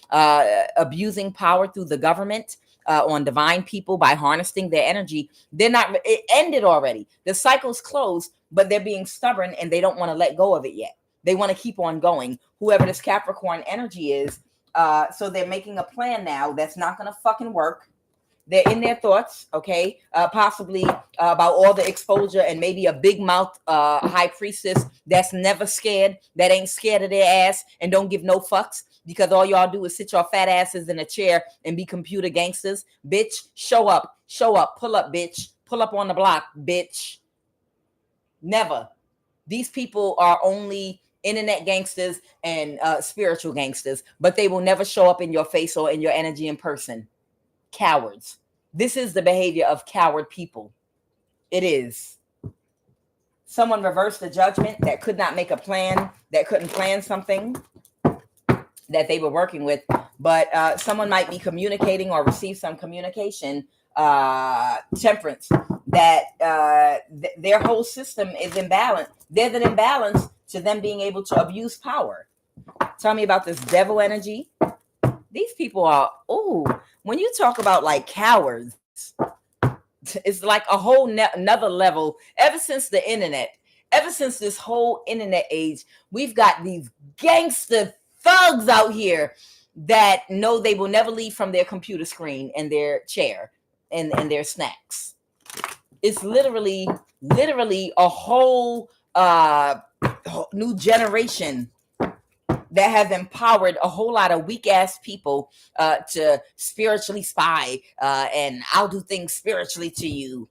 abusing power through the government on divine people by harnessing their energy. It ended already. The cycle's closed, but they're being stubborn and they don't want to let go of it yet. They want to keep on going. Whoever this Capricorn energy is, so they're making a plan now that's not going to fucking work. They're in their thoughts, okay? Possibly about all the exposure, and maybe a big mouth high priestess that's never scared, that ain't scared of their ass and don't give no fucks, because all y'all do is sit your fat asses in a chair and be computer gangsters. Bitch, show up, pull up, bitch, pull up on the block, bitch. Never. These people are only internet gangsters and spiritual gangsters, but they will never show up in your face or in your energy in person. Cowards. This is the behavior of coward people. It is. Someone reversed the judgment that could not make a plan, that couldn't plan something that they were working with, but someone might be communicating or receive some communication temperance that their whole system is imbalanced. There's an imbalance to them being able to abuse power. Tell me about this devil energy. These people are, when you talk about like cowards, it's like a whole another level. Ever since the internet, ever since this whole internet age, we've got these gangster thugs out here that know they will never leave from their computer screen and their chair and their snacks. It's literally a whole new generation that has empowered a whole lot of weak ass people to spiritually spy, and I'll do things spiritually to you.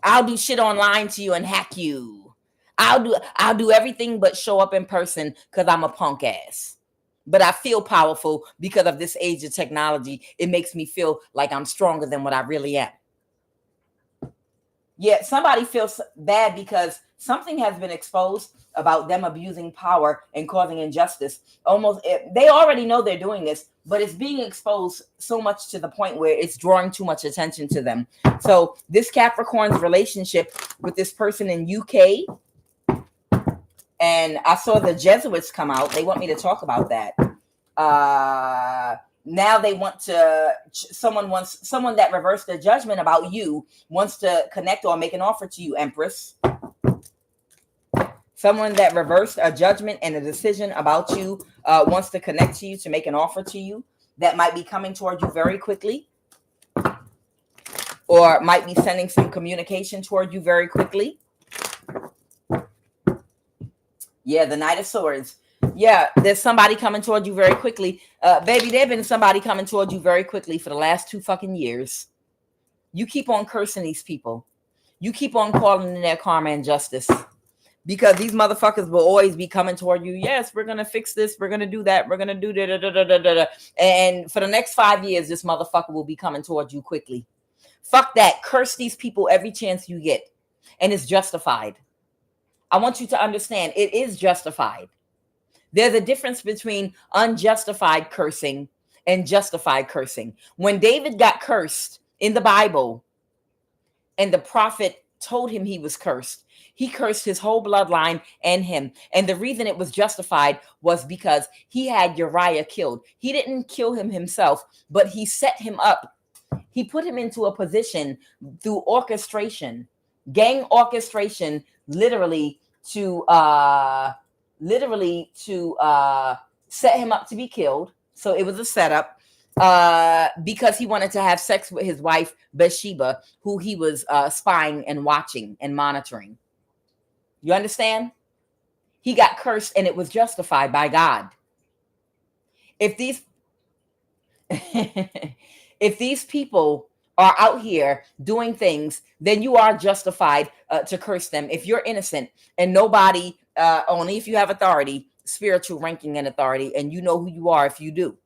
I'll do shit online to you and hack you. I'll do everything but show up in person because I'm a punk ass. But I feel powerful because of this age of technology. It makes me feel like I'm stronger than what I really am. Yeah, somebody feels bad because something has been exposed about them abusing power and causing injustice. They already know they're doing this, but it's being exposed so much to the point where it's drawing too much attention to them. So this Capricorn's relationship with this person in UK, and I saw the Jesuits come out. They want me to talk about that. Now they want to, someone that reversed their judgment about you wants to connect or make an offer to you, Empress. Someone that reversed a judgment and a decision about you wants to connect to you, to make an offer to you, that might be coming toward you very quickly, or might be sending some communication toward you very quickly. Yeah, the Knight of Swords. Yeah, there's somebody coming toward you very quickly. Baby, there's been somebody coming toward you very quickly for the last 2 fucking years. You keep on cursing these people. You keep on calling in their karma and justice. Because these motherfuckers will always be coming toward you. Yes, we're going to fix this. We're going to do that. We're going to do da. And for the next 5 years, this motherfucker will be coming toward you quickly. Fuck that. Curse these people every chance you get. And it's justified. I want you to understand, it is justified. There's a difference between unjustified cursing and justified cursing. When David got cursed in the Bible and the prophet told him he was cursed, he cursed his whole bloodline and him. And the reason it was justified was because he had Uriah killed. He didn't kill him himself, but he set him up. He put him into a position through orchestration, gang orchestration, literally to set him up to be killed. So it was a setup because he wanted to have sex with his wife Bathsheba, who he was spying and watching and monitoring. You understand? He got cursed and it was justified by God. If these if these people are out here doing things, then you are justified to curse them. If you're innocent and nobody, only if you have authority, spiritual ranking and authority, and you know who you are if you do.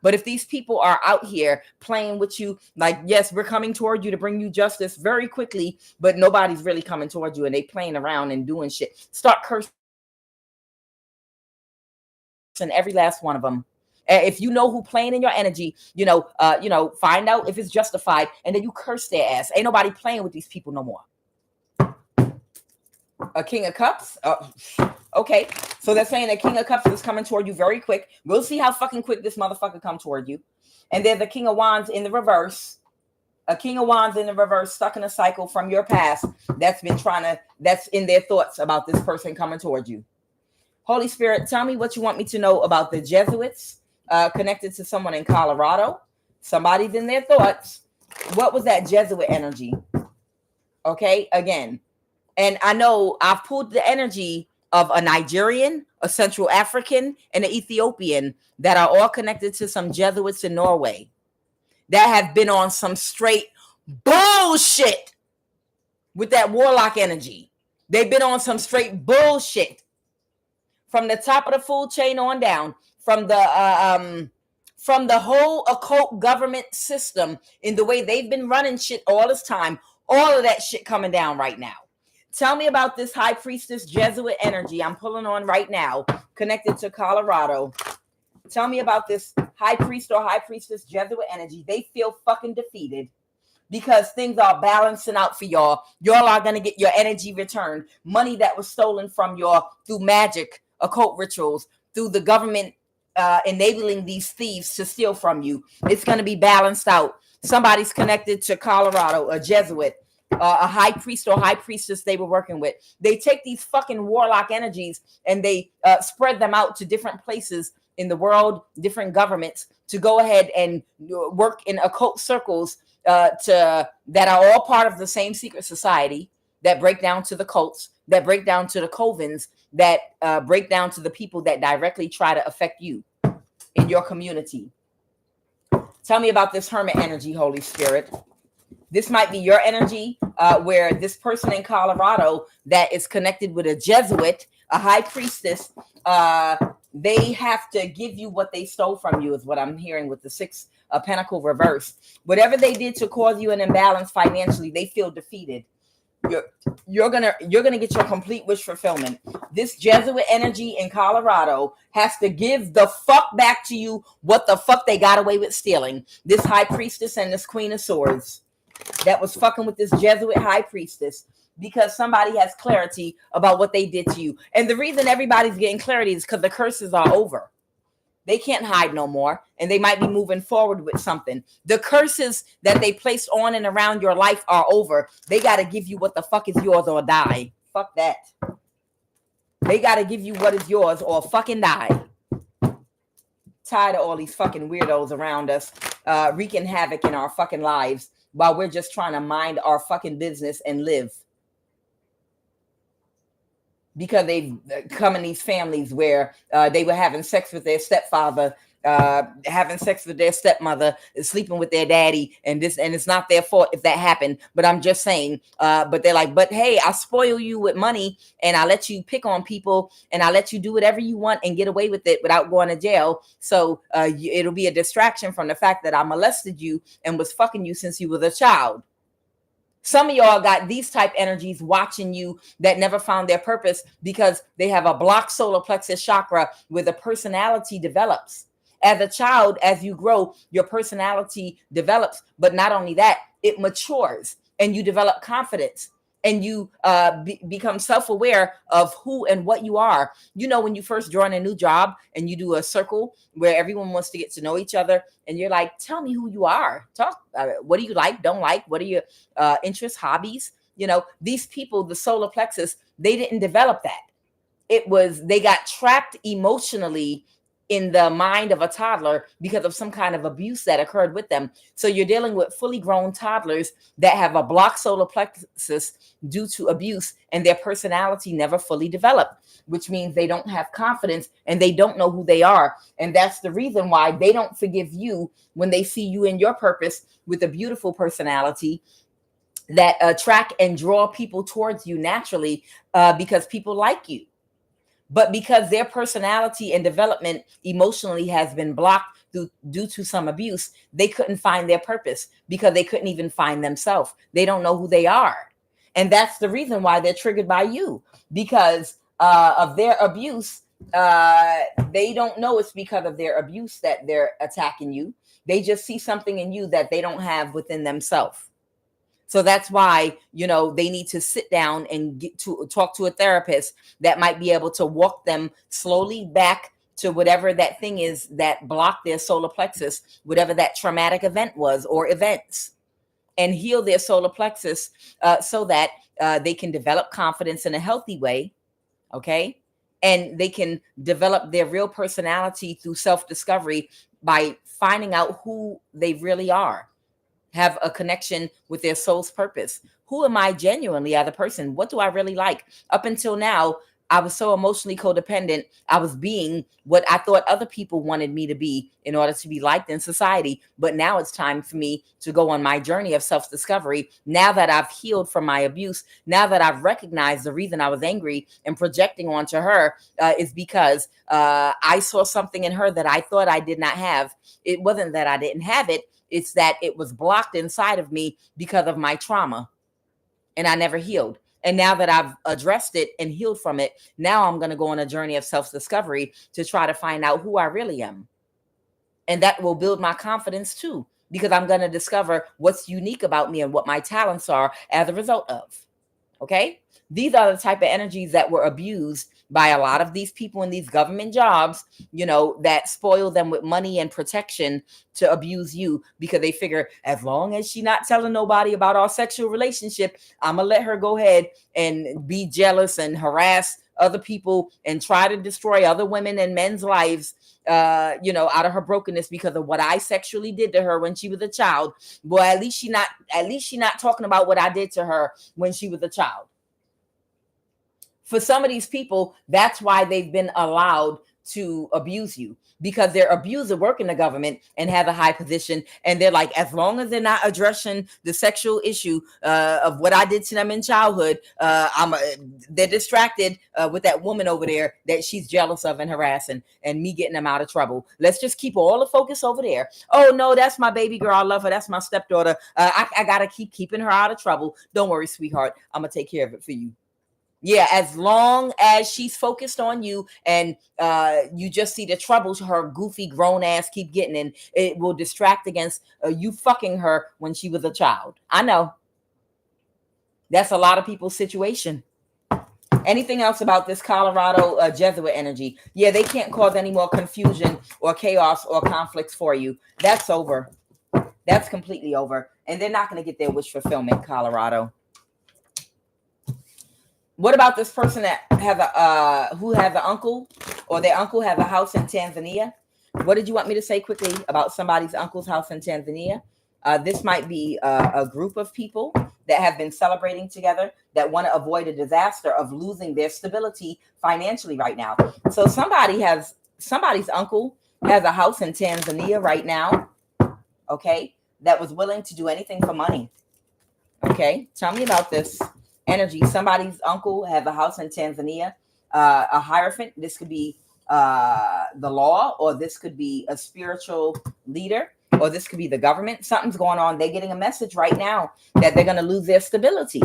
But if these people are out here playing with you, like, yes, we're coming toward you to bring you justice very quickly, but nobody's really coming toward you and they playing around and doing shit, start cursing every last one of them. If you know who playing in your energy, find out if it's justified, and then you curse their ass. Ain't nobody playing with these people no more. A King of Cups? Okay. So they're saying that King of Cups is coming toward you very quick. We'll see how fucking quick this motherfucker come toward you. And there's the King of Wands in the reverse. A King of Wands in the reverse, stuck in a cycle from your past that's in their thoughts about this person coming toward you. Holy Spirit, tell me what you want me to know about the Jesuits, connected to someone in Colorado. Somebody's in their thoughts. What was that Jesuit energy? Okay, again. And I know I've pulled the energy of a Nigerian, a Central African, and an Ethiopian that are all connected to some Jesuits in Norway that have been on some straight bullshit with that warlock energy. They've been on some straight bullshit from the top of the food chain on down, from the whole occult government system in the way they've been running shit all this time. All of that shit coming down right now. Tell me about this high priestess Jesuit energy I'm pulling on right now, connected to Colorado. Tell me about this high priest or high priestess Jesuit energy. They feel fucking defeated because things are balancing out for y'all. Y'all are going to get your energy returned. Money that was stolen from y'all through magic, occult rituals, through the government enabling these thieves to steal from you. It's going to be balanced out. Somebody's connected to Colorado, a Jesuit, a high priest or high priestess they were working with. They take these fucking warlock energies and they spread them out to different places in the world, different governments, to go ahead and work in occult circles that are all part of the same secret society, that break down to the cults, that break down to the covens, that break down to the people that directly try to affect you in your community. Tell me about this hermit energy, Holy Spirit. This might be your energy, where this person in Colorado that is connected with a Jesuit, a high priestess, they have to give you what they stole from you, is what I'm hearing with the Six Pentacle reverse. Whatever they did to cause you an imbalance financially, they feel defeated. You're gonna get your complete wish fulfillment. This Jesuit energy in Colorado has to give the fuck back to you what the fuck they got away with stealing. This high priestess and this queen of swords that was fucking with this Jesuit high priestess, because somebody has clarity about what they did to you. And the reason everybody's getting clarity is because the curses are over. They can't hide no more, and they might be moving forward with something. The curses that they placed on and around your life are over. They got to give you what the fuck is yours or die. Fuck that. They got to give you what is yours or fucking die. Tired of all these fucking weirdos around us wreaking havoc in our fucking lives while we're just trying to mind our fucking business and live. Because they've come in these families where they were having sex with their stepfather, having sex with their stepmother, sleeping with their daddy, and it's not their fault if that happened. But I'm just saying, but they're like, but hey, I spoil you with money and I let you pick on people and I let you do whatever you want and get away with it without going to jail. So it'll be a distraction from the fact that I molested you and was fucking you since you was a child. Some of y'all got these type energies watching you that never found their purpose because they have a blocked solar plexus chakra where the personality develops. As a child, as you grow, your personality develops. But not only that, it matures and you develop confidence and you become self-aware of who and what you are. You know, when you first join a new job and you do a circle where everyone wants to get to know each other and you're like, tell me who you are. Talk. What do you like? Don't like? What are your interests, hobbies? You know, these people, the solar plexus, they didn't develop that. It was, they got trapped emotionally in the mind of a toddler because of some kind of abuse that occurred with them. So you're dealing with fully grown toddlers that have a blocked solar plexus due to abuse, and their personality never fully developed, which means they don't have confidence and they don't know who they are. And that's the reason why they don't forgive you when they see you in your purpose with a beautiful personality that attract and draw people towards you naturally, because people like you. But because their personality and development emotionally has been blocked due to some abuse, they couldn't find their purpose because they couldn't even find themselves. They don't know who they are. And that's the reason why they're triggered by you, because of their abuse. They don't know it's because of their abuse that they're attacking you. They just see something in you that they don't have within themselves. So that's why, you know, they need to sit down and get to talk to a therapist that might be able to walk them slowly back to whatever that thing is that blocked their solar plexus, whatever that traumatic event was or events, and heal their solar plexus so that they can develop confidence in a healthy way. Okay. and they can develop their real personality through self-discovery by finding out who they really are, have a connection with their soul's purpose. Who am I genuinely as a person? What do I really like? Up until now, I was so emotionally codependent. I was being what I thought other people wanted me to be in order to be liked in society. But now it's time for me to go on my journey of self-discovery. Now that I've healed from my abuse, now that I've recognized the reason I was angry and projecting onto her is because I saw something in her that I thought I did not have. It wasn't that I didn't have it. It's that it was blocked inside of me because of my trauma, and I never healed. And now that I've addressed it and healed from it, now I'm going to go on a journey of self-discovery to try to find out who I really am. And that will build my confidence too, because I'm going to discover what's unique about me and what my talents are as a result of. Okay? These are the type of energies that were abused by a lot of these people in these government jobs, that spoil them with money and protection to abuse you, because they figure as long as she's not telling nobody about our sexual relationship, I'm going to let her go ahead and be jealous and harass other people and try to destroy other women and men's lives, out of her brokenness because of what I sexually did to her when she was a child. Boy, at least she not talking about what I did to her when she was a child. For some of these people, that's why they've been allowed to abuse you, because their abuser work in the government and have a high position, and they're like, as long as they're not addressing the sexual issue of what I did to them in childhood, they're distracted with that woman over there that she's jealous of and harassing, and me getting them out of trouble. Let's just keep all the focus over there. Oh no, that's my baby girl, I love her, that's my stepdaughter. I gotta keeping her out of trouble. Don't worry, sweetheart, I'm gonna take care of it for you. Yeah, as long as she's focused on you and you just see the troubles her goofy grown ass keep getting in, it will distract against you fucking her when she was a child. I know. That's a lot of people's situation. Anything else about this Colorado Jesuit energy? Yeah, they can't cause any more confusion or chaos or conflicts for you. That's over. That's completely over. And they're not going to get their wish fulfillment, Colorado. What about this person that has who has an uncle, or their uncle has a house in Tanzania? What did you want me to say quickly about somebody's uncle's house in Tanzania? This might be a group of people that have been celebrating together that want to avoid a disaster of losing their stability financially right now. So somebody's uncle has a house in Tanzania right now, okay, that was willing to do anything for money. Okay, tell me about this energy. Somebody's uncle has a house in Tanzania, a hierophant. This could be the law, or this could be a spiritual leader, or this could be the government. Something's going on. They're getting a message right now that they're going to lose their stability.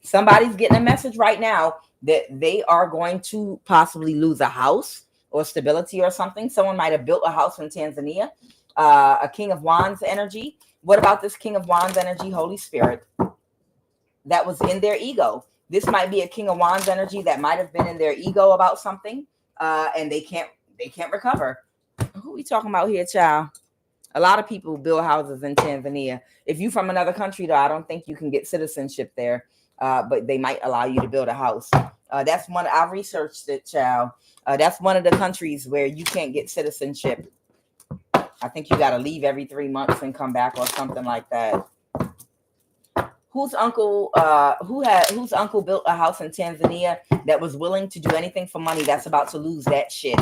Somebody's getting a message right now that they are going to possibly lose a house or stability or something. Someone might have built a house in Tanzania. A King of Wands energy. What about this King of Wands energy, Holy Spirit? That was in their ego. This might be a King of Wands energy that might have been in their ego about something, and they can't recover. Who are we talking about here, child? A lot of people build houses in Tanzania. If you're from another country, though, I don't think you can get citizenship there, but they might allow you to build a house. That's one. I researched it, child. That's one of the countries where you can't get citizenship. I think you got to leave every 3 months and come back or something like that. Whose uncle built a house in Tanzania that was willing to do anything for money that's about to lose that shit?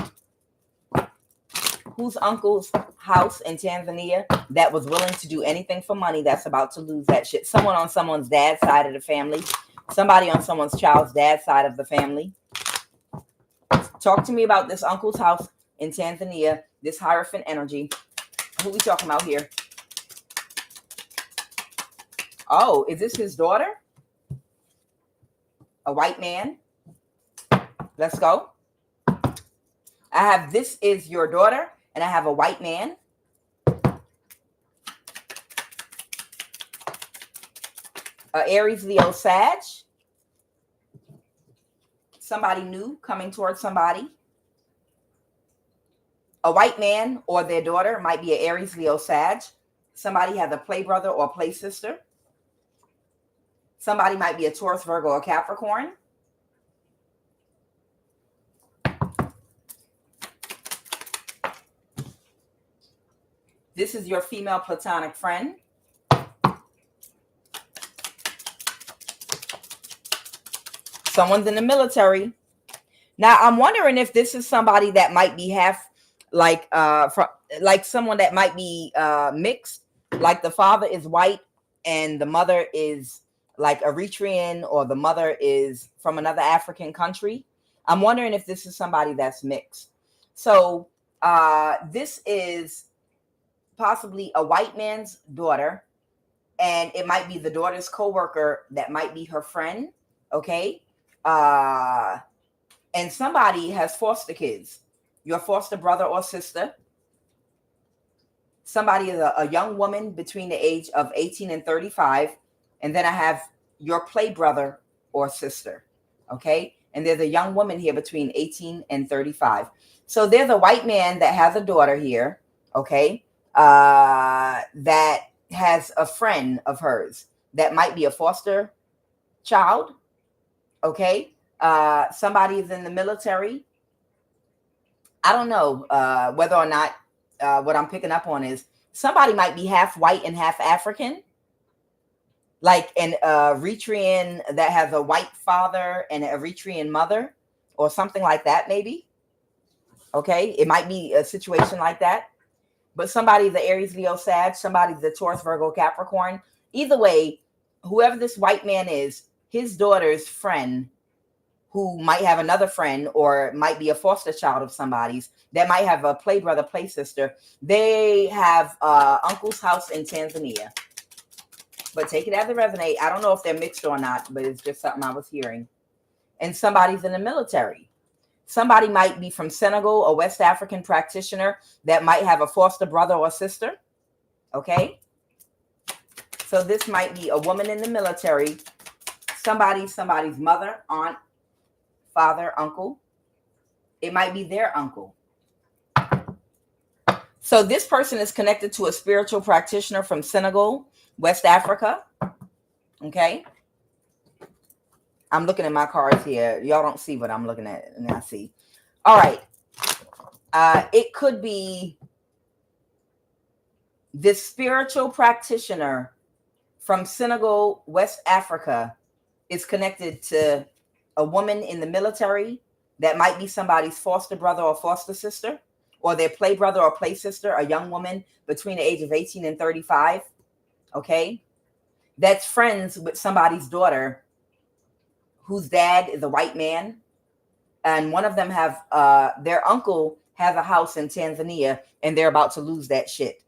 Whose uncle's house in Tanzania that was willing to do anything for money that's about to lose that shit? Someone on someone's dad's side of the family. Somebody on someone's child's dad's side of the family. Talk to me about this uncle's house in Tanzania, this Hierophant energy. Who we talking about here? Oh, is this his daughter? A white man? Let's go. I have this is your daughter, and I have a white man. Aries, Leo, Sag. Somebody new coming towards somebody. A white man or their daughter might be an Aries, Leo, Sag. Somebody has a play brother or play sister. Somebody might be a Taurus, Virgo, or Capricorn. This is your female platonic friend. Someone's in the military. Now, I'm wondering if this is somebody that might be half from like someone that might be mixed, like the father is white and the mother is like Eritrean, or the mother is from another African country. I'm wondering if this is somebody that's mixed. So this is possibly a white man's daughter, and it might be the daughter's coworker that might be her friend. Okay. And somebody has foster kids, your foster brother or sister. Somebody is a young woman between the age of 18 and 35. And then I have your play brother or sister. Okay. And there's a young woman here between 18 and 35. So there's a white man that has a daughter here. Okay. That has a friend of hers that might be a foster child. Okay. Somebody is in the military. I don't know whether or not what I'm picking up on is somebody might be half white and half African, like an Eritrean that has a white father and an Eritrean mother, or something like that, maybe. Okay, it might be a situation like that. But somebody's the Aries, Leo, Sag, somebody's the Taurus, Virgo, Capricorn. Either way, whoever this white man is, his daughter's friend, who might have another friend or might be a foster child of somebody's, that might have a play brother, play sister. They have uncle's house in Tanzania. But take it as it resonates. I don't know if they're mixed or not, but it's just something I was hearing. And somebody's in the military. Somebody might be from Senegal, a West African practitioner that might have a foster brother or sister. Okay. So this might be a woman in the military. Somebody's mother, aunt, father, uncle. It might be their uncle. So this person is connected to a spiritual practitioner from Senegal, West Africa. Okay. I'm looking at my cards here. Y'all don't see what I'm looking at, and I see. All right. It could be this spiritual practitioner from Senegal, West Africa, is connected to a woman in the military that might be somebody's foster brother or foster sister, or their play brother or play sister, a young woman between the age of 18 and 35. Okay. That's friends with somebody's daughter whose dad is a white man. And one of them have, their uncle has a house in Tanzania, and they're about to lose that shit.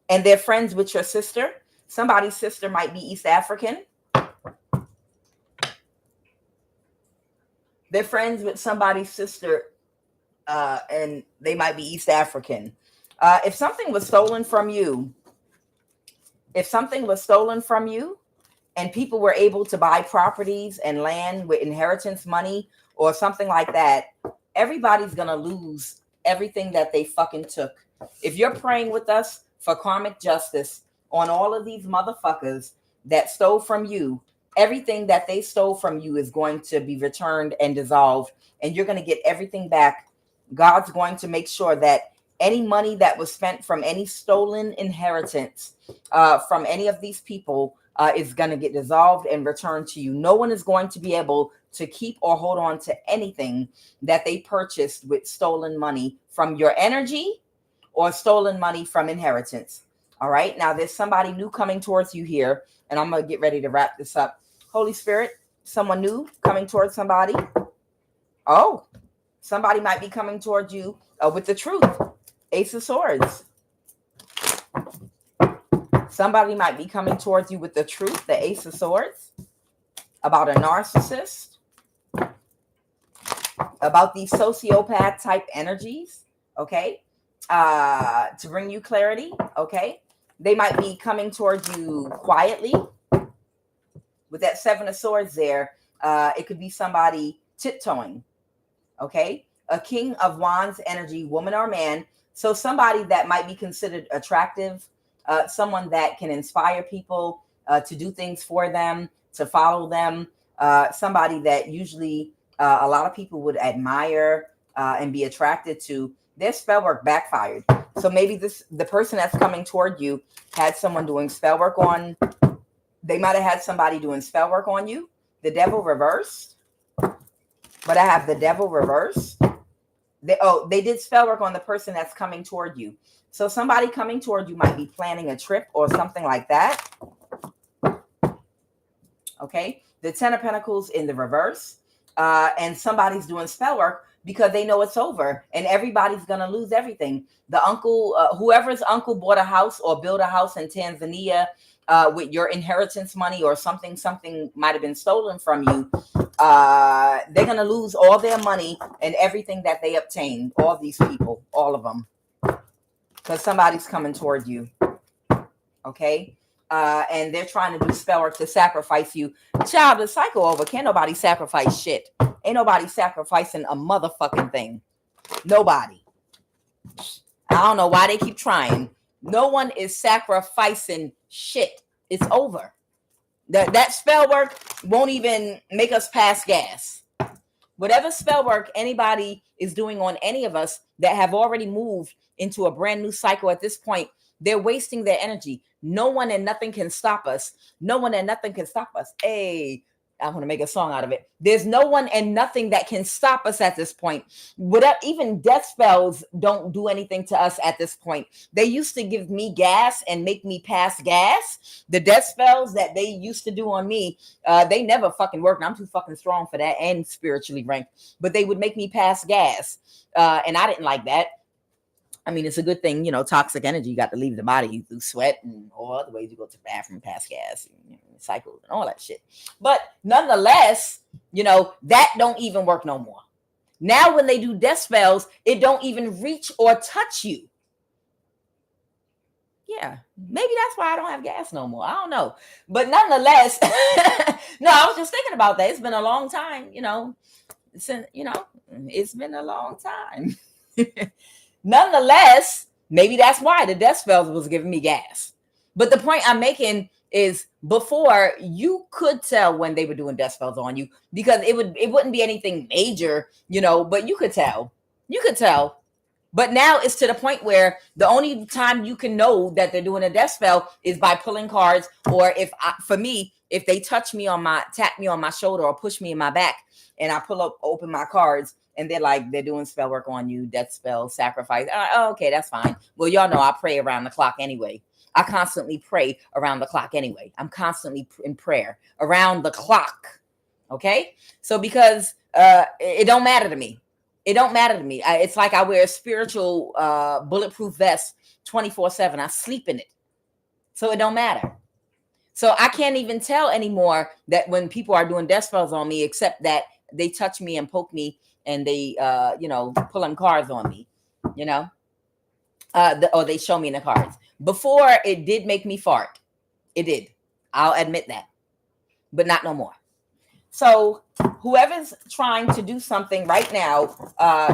And they're friends with your sister. Somebody's sister might be East African. They're friends with somebody's sister, and they might be East African. If something was stolen from you, and people were able to buy properties and land with inheritance money or something like that, everybody's going to lose everything that they fucking took. If you're praying with us for karmic justice on all of these motherfuckers that stole from you, everything that they stole from you is going to be returned and dissolved, and you're going to get everything back. God's going to make sure that any money that was spent from any stolen inheritance from any of these people is going to get dissolved and returned to you. No one is going to be able to keep or hold on to anything that they purchased with stolen money from your energy or stolen money from inheritance. All right. Now there's somebody new coming towards you here, and I'm going to get ready to wrap this up. Holy Spirit, someone new coming towards somebody. Oh, somebody might be coming towards you with the truth. Ace of Swords. Somebody might be coming towards you with the truth, the Ace of Swords, about a narcissist, about these sociopath type energies, okay, to bring you clarity, okay. They might be coming towards you quietly with that Seven of Swords there. It could be somebody tiptoeing, okay. A King of Wands energy, woman or man. So somebody that might be considered attractive, someone that can inspire people to do things for them, to follow them, somebody that usually a lot of people would admire and be attracted to. Their spell work backfired. So maybe the person that's coming toward you had someone doing spell work on. They might have had somebody doing spell work on you. The devil reversed. But I have the devil reversed. They did spell work on the person that's coming toward you. So somebody coming toward you might be planning a trip or something like that. Okay. The 10 of Pentacles in the reverse. And somebody's doing spell work because they know it's over and everybody's going to lose everything. The uncle, whoever's uncle bought a house or built a house in Tanzania with your inheritance money or something might have been stolen from you. They're going to lose all their money and everything that they obtained. All these people, all of them. Because somebody's coming toward you. Okay. And they're trying to do spell work to sacrifice you. Child, the cycle over. Can't nobody sacrifice shit. Ain't nobody sacrificing a motherfucking thing. Nobody. I don't know why they keep trying. No one is sacrificing shit. It's over. That spell work won't even make us pass gas. Whatever spell work anybody is doing on any of us that have already moved into a brand new cycle at this point, they're wasting their energy. No one and nothing can stop us. No one and nothing can stop us. Hey, I want to make a song out of it. There's no one and nothing that can stop us at this point. Without even death spells don't do anything to us at this point. They used to give me gas and make me pass gas. The death spells that they used to do on me, they never fucking worked. I'm too fucking strong for that and spiritually ranked. But they would make me pass gas. And I didn't like that. I mean, it's a good thing, toxic energy. You got to leave the body through sweat and all other ways. You go to the bathroom, pass gas, cycles and all that shit. But nonetheless, that don't even work no more. Now, when they do death spells, it don't even reach or touch you. Yeah, maybe that's why I don't have gas no more. I don't know. But nonetheless, no, I was just thinking about that. It's been a long time, it's been a long time. Nonetheless, maybe that's why the death spells was giving me gas. But the point I'm making is before you could tell when they were doing death spells on you because it wouldn't be anything major, but you could tell. You could tell. But now it's to the point where the only time you can know that they're doing a death spell is by pulling cards, or if they tap me on my shoulder or push me in my back and I open my cards. And they're doing spell work on you, death spell, sacrifice. Okay, that's fine. Well, y'all know I pray around the clock anyway. I constantly pray around the clock anyway. I'm constantly in prayer around the clock. Okay? So because it don't matter to me. It don't matter to me. It's like I wear a spiritual bulletproof vest 24/7. I sleep in it. So it don't matter. So I can't even tell anymore that when people are doing death spells on me, except that they touch me and poke me and they, pulling cards on me, or they show me in the cards. Before, it did make me fart. It did. I'll admit that. But not no more. So whoever's trying to do something right now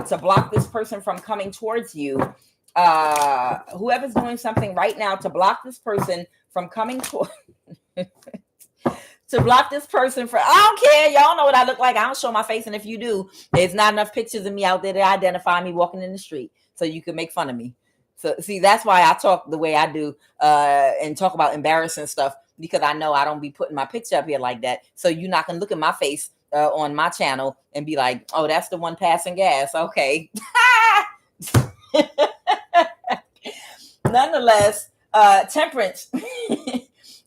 to block this person from coming towards you, whoever's doing something right now to block this person from coming towards to block this person for, I don't care. Y'all know what I look like. I don't show my face. And if you do, there's not enough pictures of me out there to identify me walking in the street. So you can make fun of me. So see, that's why I talk the way I do and talk about embarrassing stuff, because I know I don't be putting my picture up here like that. So you're not going to look at my face on my channel and be like, oh, that's the one passing gas. Okay. Nonetheless, temperance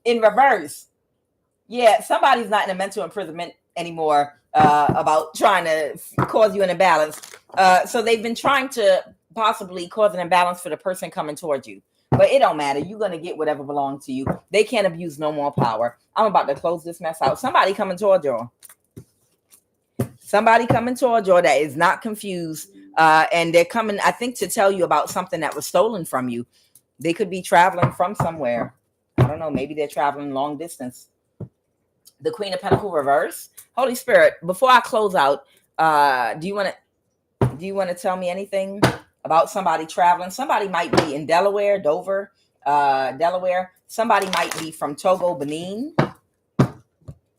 in reverse. Yeah, somebody's not in a mental imprisonment anymore about trying to cause you an imbalance. So they've been trying to possibly cause an imbalance for the person coming towards you. But it don't matter. You're going to get whatever belongs to you. They can't abuse no more power. I'm about to close this mess out. Somebody coming towards you. Somebody coming towards you that is not confused. And they're coming, I think, to tell you about something that was stolen from you. They could be traveling from somewhere. I don't know. Maybe they're traveling long distance. The Queen of Pentacles reverse. Holy Spirit, before I close out, do you want to tell me anything about somebody traveling? Somebody might be in Delaware, Dover, Delaware. Somebody might be from Togo, Benin.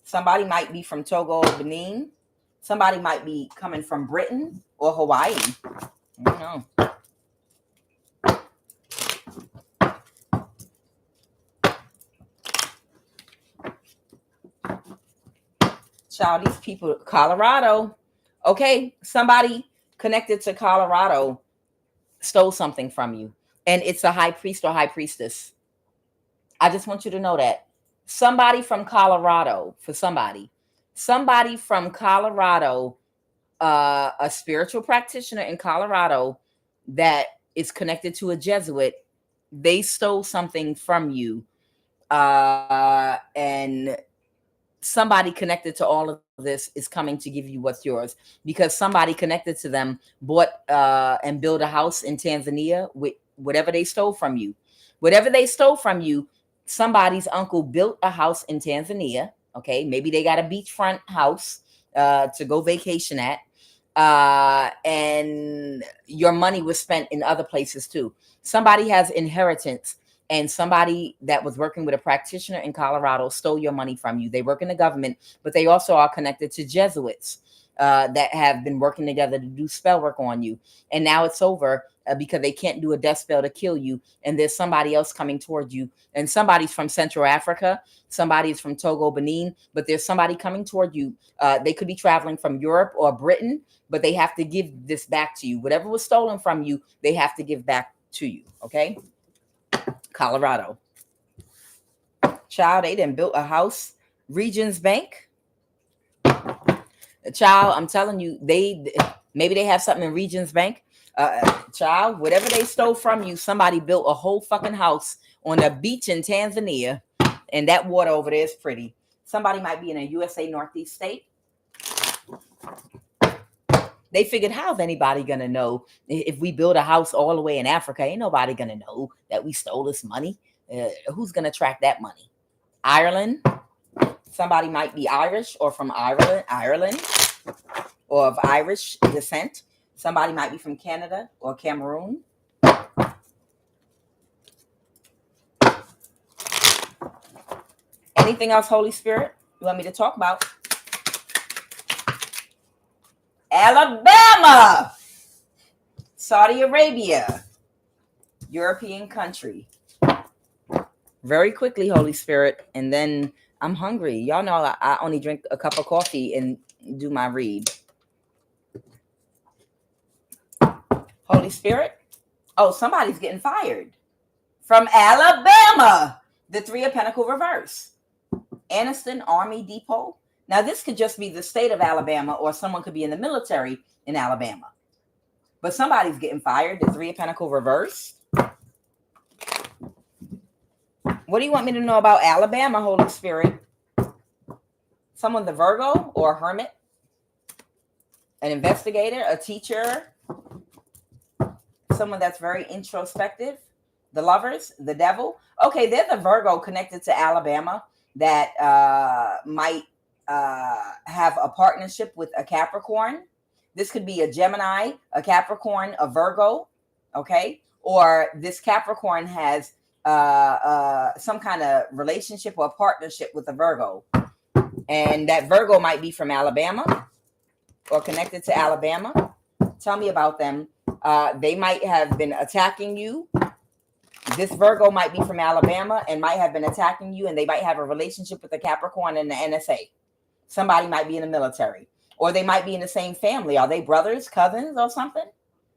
Somebody might be from Togo, Benin. Somebody might be coming from Britain or Hawaii. I don't know. Child, these people, Colorado. Okay, somebody connected to Colorado stole something from you, and it's a high priest or high priestess. I just want you to know that somebody from Colorado, somebody from Colorado, a spiritual practitioner in Colorado that is connected to a Jesuit, they stole something from you, and somebody connected to all of this is coming to give you what's yours, because somebody connected to them bought and built a house in Tanzania with whatever they stole from you. Whatever they stole from you, somebody's uncle built a house in Tanzania. Okay, maybe they got a beachfront house to go vacation at, and your money was spent in other places too. Somebody has inheritance, and somebody that was working with a practitioner in Colorado stole your money from you. They work in the government, but they also are connected to Jesuits that have been working together to do spell work on you. And now it's over because they can't do a death spell to kill you. And there's somebody else coming towards you. And somebody's from Central Africa. Somebody's from Togo, Benin. But there's somebody coming toward you. They could be traveling from Europe or Britain, but they have to give this back to you. Whatever was stolen from you, they have to give back to you. Okay? Colorado. Child, they done built a house. Regions Bank. Child, I'm telling you, maybe they have something in Regions Bank. Child, whatever they stole from you, somebody built a whole fucking house on a beach in Tanzania, and that water over there is pretty. Somebody might be in a USA Northeast state. They figured, how's anybody gonna know if we build a house all the way in Africa? Ain't nobody gonna know that we stole this money. Who's gonna track that money? Ireland. Somebody might be Irish or from Ireland, or of Irish descent. Somebody might be from Canada or Cameroon. Anything else, Holy Spirit, you want me to talk about? Alabama, Saudi Arabia, European country. Very quickly, Holy Spirit, and then I'm hungry. Y'all know I only drink a cup of coffee and do my read. Holy Spirit. Oh, somebody's getting fired. From Alabama, the Three of Pentacles reverse. Anniston Army Depot. Now, this could just be the state of Alabama, or someone could be in the military in Alabama. But somebody's getting fired. The Three of Pentacles reverse. What do you want me to know about Alabama, Holy Spirit? Someone, the Virgo or a hermit, an investigator, a teacher, someone that's very introspective, the Lovers, the Devil. Okay, there's a Virgo connected to Alabama that might have a partnership with a Capricorn. This could be a Gemini, a Capricorn, a Virgo, okay? Or this Capricorn has some kind of relationship or partnership with a Virgo. And that Virgo might be from Alabama or connected to Alabama. Tell me about them. They might have been attacking you. This Virgo might be from Alabama and might have been attacking you, and they might have a relationship with the Capricorn and the NSA. Somebody might be in the military, or they might be in the same family. Are they brothers, cousins, or something?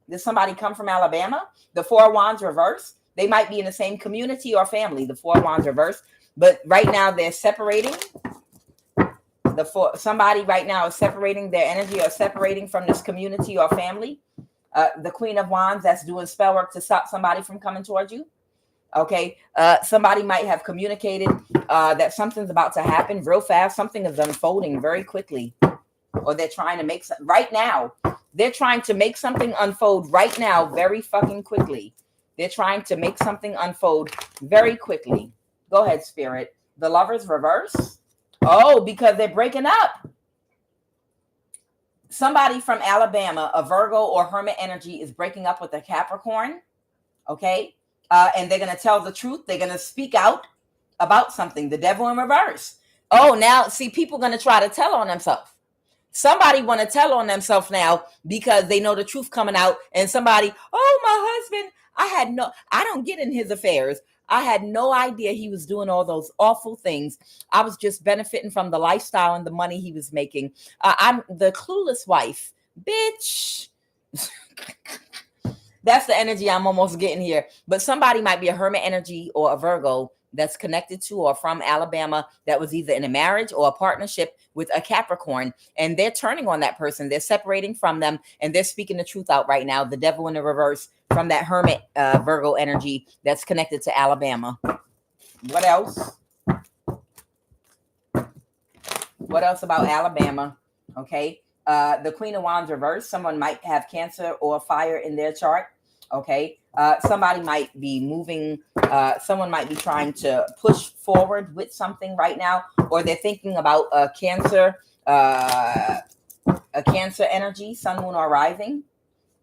Did somebody come from Alabama? The Four of Wands reverse. They might be in the same community or family. The Four of Wands reverse. But right now they're separating. Somebody right now is separating their energy or separating from this community or family. The Queen of Wands, that's doing spell work to stop somebody from coming towards you. Okay. Somebody might have communicated that something's about to happen real fast. Something is unfolding very quickly. Or they're trying to make something right now. They're trying to make something unfold right now very fucking quickly. They're trying to make something unfold very quickly. Go ahead, Spirit. The Lovers reverse. Oh, because they're breaking up. Somebody from Alabama, a Virgo or Hermit energy, is breaking up with a Capricorn. Okay. And they're going to tell the truth. They're going to speak out about something. The Devil in reverse. Oh, now, see, people going to try to tell on themselves. Somebody want to tell on themselves now because they know the truth coming out. And somebody, oh, my husband, I don't get in his affairs. I had no idea he was doing all those awful things. I was just benefiting from the lifestyle and the money he was making. I'm the clueless wife, bitch. That's the energy I'm almost getting here. But somebody might be a hermit energy or a Virgo that's connected to or from Alabama that was either in a marriage or a partnership with a Capricorn, and they're turning on that person. They're separating from them, and they're speaking the truth out right now. The devil in the reverse from that hermit Virgo energy that's connected to Alabama. What else? What else about Alabama? Okay. The Queen of Wands reverse. Someone might have Cancer or fire in their chart. Okay. Somebody might be moving. Someone might be trying to push forward with something right now, or they're thinking about a Cancer energy, Sun, Moon, or Rising.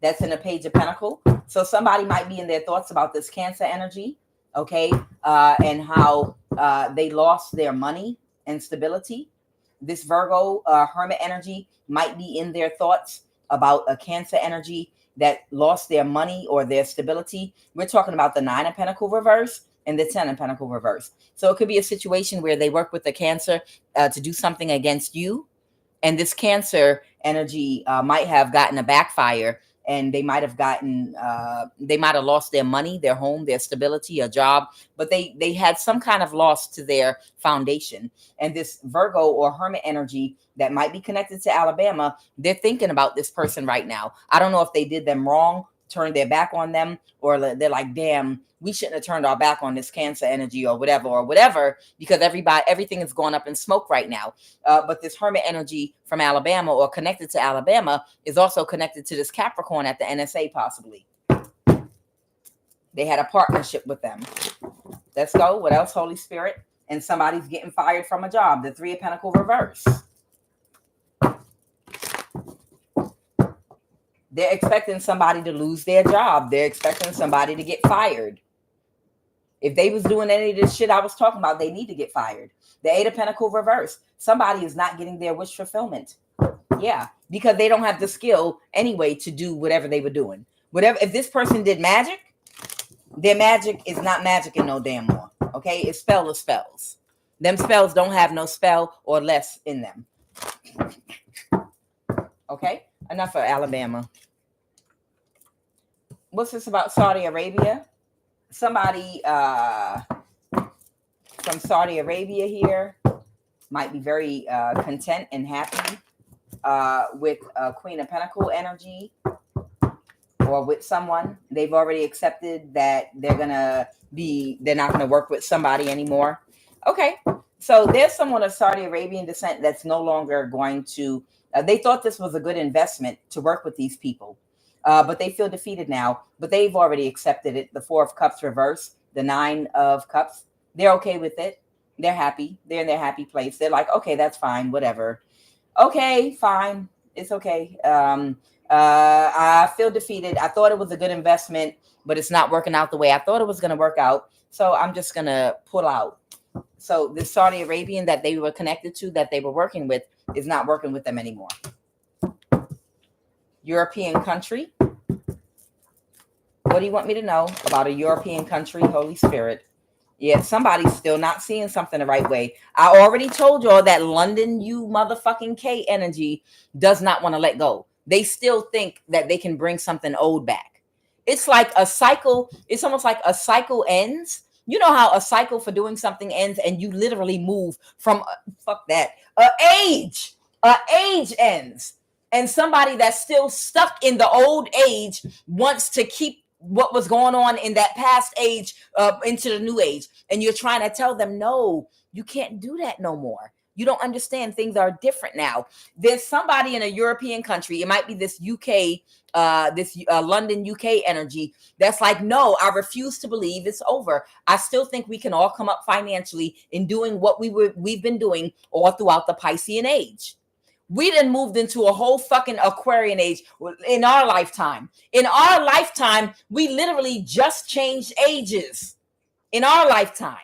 That's in a Page of Pentacles. So somebody might be in their thoughts about this Cancer energy. Okay. And how they lost their money and stability. This Virgo hermit energy might be in their thoughts about a Cancer energy that lost their money or their stability. We're talking about the 9 of Pentacles reverse and the 10 of Pentacles reverse. So it could be a situation where they work with the Cancer to do something against you. And this Cancer energy might have gotten a backfire, and they might have lost their money, their home, their stability, a job, but they had some kind of loss to their foundation. And this Virgo or hermit energy that might be connected to Alabama, they're thinking about this person right now. I don't know if they did them wrong, turned their back on them, or they're like, damn, we shouldn't have turned our back on this Cancer energy or whatever, because everything is going up in smoke right now. But this hermit energy from Alabama or connected to Alabama is also connected to this Capricorn at the NSA, possibly. They had a partnership with them. Let's go. What else, Holy Spirit? And somebody's getting fired from a job. The 3 of Pentacles reverse. They're expecting somebody to lose their job. They're expecting somebody to get fired. If they was doing any of this shit I was talking about, they need to get fired. The 8 of Pentacles reverse. Somebody is not getting their wish fulfillment. Yeah, because they don't have the skill anyway to do whatever they were doing. If this person did magic, their magic is not magic in no damn more. Okay, it's spell of spells. Them spells don't have no spell or less in them. Okay, enough of Alabama. What's this about Saudi Arabia? Somebody from Saudi Arabia here might be very content and happy with Queen of Pentacles energy, or with someone. They've already accepted that they're not gonna work with somebody anymore. Okay, so there's someone of Saudi Arabian descent that's no longer going to. They thought this was a good investment to work with these people. But they feel defeated now, but they've already accepted it. The 4 of Cups reverse, the 9 of Cups. They're okay with it. They're happy. They're in their happy place. They're like, okay, that's fine. Whatever. Okay, fine. It's okay. I feel defeated. I thought it was a good investment, but it's not working out the way I thought it was going to work out. So I'm just going to pull out. So the Saudi Arabian that they were connected to, that they were working with, is not working with them anymore. European country. What do you want me to know about a European country, Holy Spirit? Yeah, somebody's still not seeing something the right way. I already told y'all that London, you motherfucking K energy does not want to let go. They still think that they can bring something old back. It's like a cycle. It's almost like a cycle ends. You know how a cycle for doing something ends, and you literally move from age ends. And somebody that's still stuck in the old age wants to keep what was going on in that past age into the new age. And you're trying to tell them, no, you can't do that no more. You don't understand. Things are different now. There's somebody in a European country. It might be this UK, London, UK energy that's like, no, I refuse to believe it's over. I still think we can all come up financially in doing what we've been doing all throughout the Piscean age. We done moved into a whole fucking Aquarian age in our lifetime. In our lifetime, we literally just changed ages in our lifetime.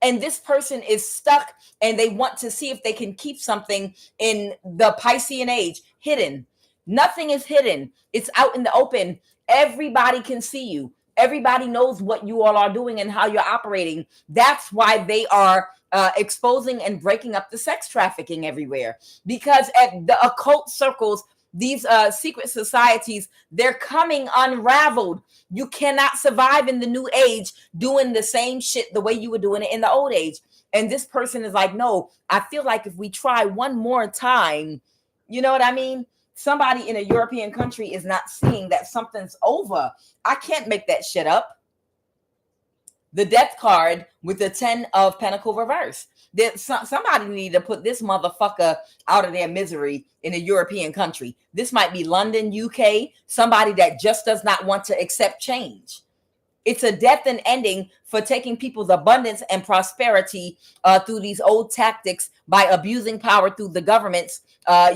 And this person is stuck, and they want to see if they can keep something in the Piscean age hidden. Nothing is hidden. It's out in the open. Everybody can see you. Everybody knows what you all are doing and how you're operating. That's why they are exposing and breaking up the sex trafficking everywhere, because at the occult circles, these secret societies, they're coming unraveled. You cannot survive in the new age doing the same shit the way you were doing it in the old age. And this person is like, no, I feel like if we try one more time, you know what I mean? Somebody in a European country is not seeing that something's over. I can't make that shit up. The death card with the 10 of Pentacle reverse. Somebody need to put this motherfucker out of their misery in a European country. This might be London, UK, somebody that just does not want to accept change. It's a death and ending for taking people's abundance and prosperity through these old tactics by abusing power through the governments,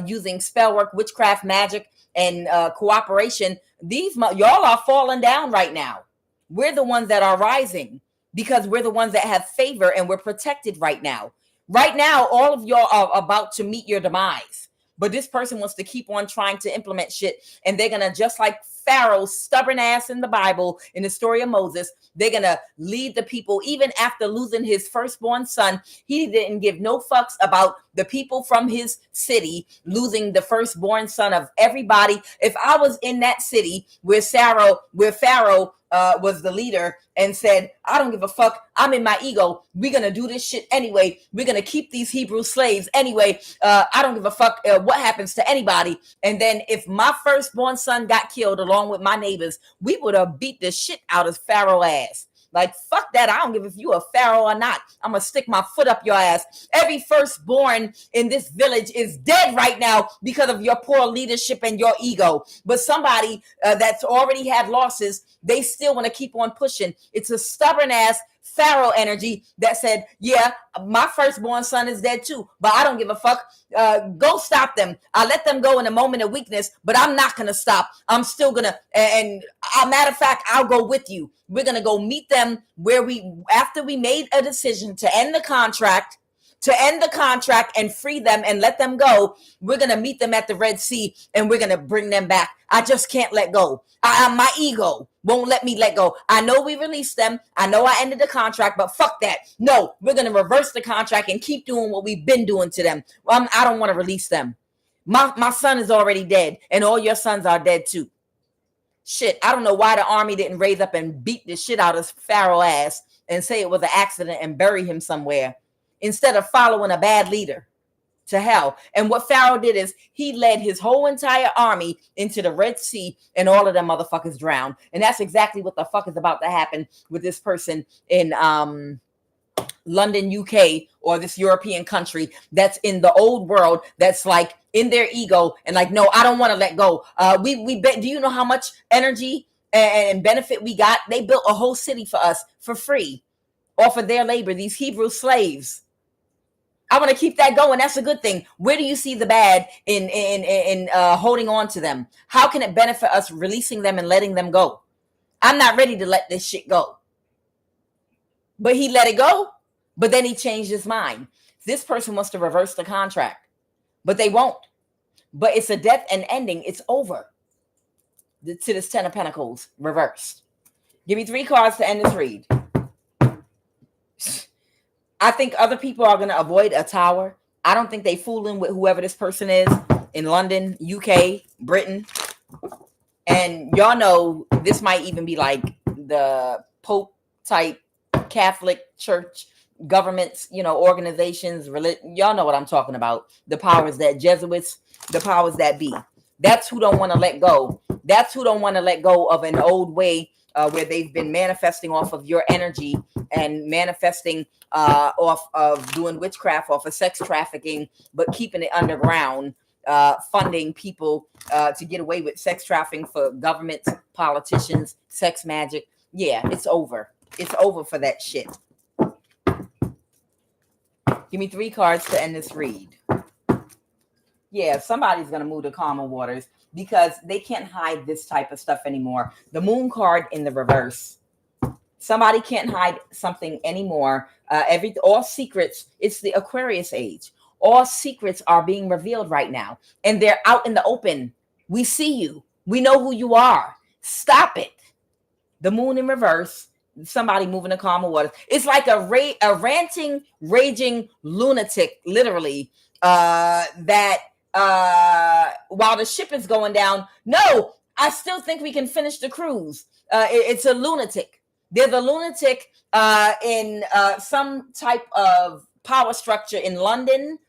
using spell work, witchcraft, magic, and cooperation. Y'all are falling down right now. We're the ones that are rising because we're the ones that have favor and we're protected right now. Right now, all of y'all are about to meet your demise. But this person wants to keep on trying to implement shit. And they're going to, just like Pharaoh's stubborn ass in the Bible, in the story of Moses, they're going to lead the people. Even after losing his firstborn son, he didn't give no fucks about the people from his city losing the firstborn son of everybody. If I was in that city where Pharaoh was the leader and said, I don't give a fuck, I'm in my ego, we're gonna do this shit anyway, we're gonna keep these Hebrew slaves anyway, I don't give a fuck what happens to anybody. And then if my firstborn son got killed along with my neighbors, we would have beat the shit out of Pharaoh ass. Like, fuck that. I don't give if you a Pharaoh or not. I'm going to stick my foot up your ass. Every firstborn in this village is dead right now because of your poor leadership and your ego. But somebody that's already had losses, they still want to keep on pushing. It's a stubborn ass Pharaoh energy that said, yeah, my firstborn son is dead too, but I don't give a fuck. Go stop them. I let them go in a moment of weakness, but I'm not going to stop. I'm still going to, and matter of fact, I'll go with you. We're going to go meet them where after we made a decision to end the contract, and free them and let them go, we're going to meet them at the Red Sea and we're going to bring them back. I just can't let go. My ego won't let me let go. I know we released them. I know I ended the contract, but fuck that. No, we're going to reverse the contract and keep doing what we've been doing to them. I don't want to release them. My son is already dead and all your sons are dead too. Shit, I don't know why the army didn't raise up and beat the shit out of Pharaoh ass and say it was an accident and bury him somewhere, instead of following a bad leader to hell. And what Pharaoh did is he led his whole entire army into the Red Sea and all of them motherfuckers drowned. And that's exactly what the fuck is about to happen with this person in London, UK, or this European country that's in the old world, that's like in their ego and like, no, I don't want to let go. We bet. Do you know how much energy and benefit we got? They built a whole city for us for free off of their labor, these Hebrew slaves. I want to keep that going. That's a good thing. Where do you see the bad in holding on to them? How can it benefit us releasing them and letting them go? I'm not ready to let this shit go. But he let it go, but then he changed his mind. This person wants to reverse the contract, but they won't. But it's a death and ending. It's over. To this 10 of Pentacles reversed. Give me 3 cards to end this read. I think other people are going to avoid a tower. I don't think they fooling with whoever this person is in London, UK, Britain. And y'all know this might even be like the Pope type Catholic church governments, organizations. Y'all know what I'm talking about. The powers that Jesuits, the powers that be. That's who don't want to let go. That's who don't want to let go of an old way where they've been manifesting off of your energy and manifesting off of doing witchcraft, off of sex trafficking, but keeping it underground, funding people to get away with sex trafficking for governments, politicians, sex magic. Yeah, it's over. It's over for that shit. Give me 3 cards to end this read. Yeah, somebody's going to move to calmer waters because they can't hide this type of stuff anymore. The Moon card in the reverse. Somebody can't hide something anymore. All secrets, it's the Aquarius age. All secrets are being revealed right now. And they're out in the open. We see you. We know who you are. Stop it. the moon in reverse, somebody moving the calmer waters. It's like a ranting, raging lunatic, literally, that while the ship is going down, no, I still think we can finish the cruise. It's a lunatic. They're the lunatic in some type of power structure in London,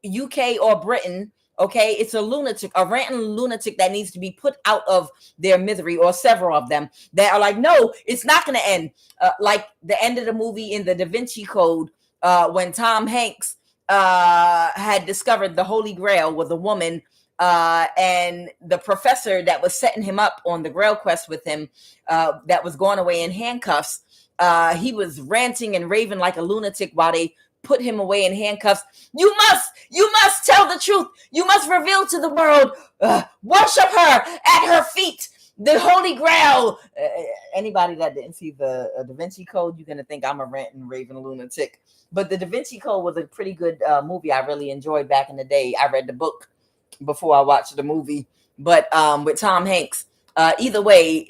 UK, or Britain. Okay, it's a lunatic, a ranting lunatic that needs to be put out of their misery, or several of them that are like, no, it's not going to end. Like the end of the movie in the Da Vinci Code, when Tom Hanks had discovered the Holy Grail was a woman, and the professor that was setting him up on the Grail quest with him, that was going away in handcuffs. He was ranting and raving like a lunatic while they put him away in handcuffs. You must tell the truth. You must reveal to the world. Worship her at her feet. The Holy Grail. Anybody that didn't see the Da Vinci Code, you're gonna think I'm a ranting, raving lunatic. But the Da Vinci Code was a pretty good movie. I really enjoyed back in the day. I read the book before I watched the movie. But with Tom Hanks. Either way,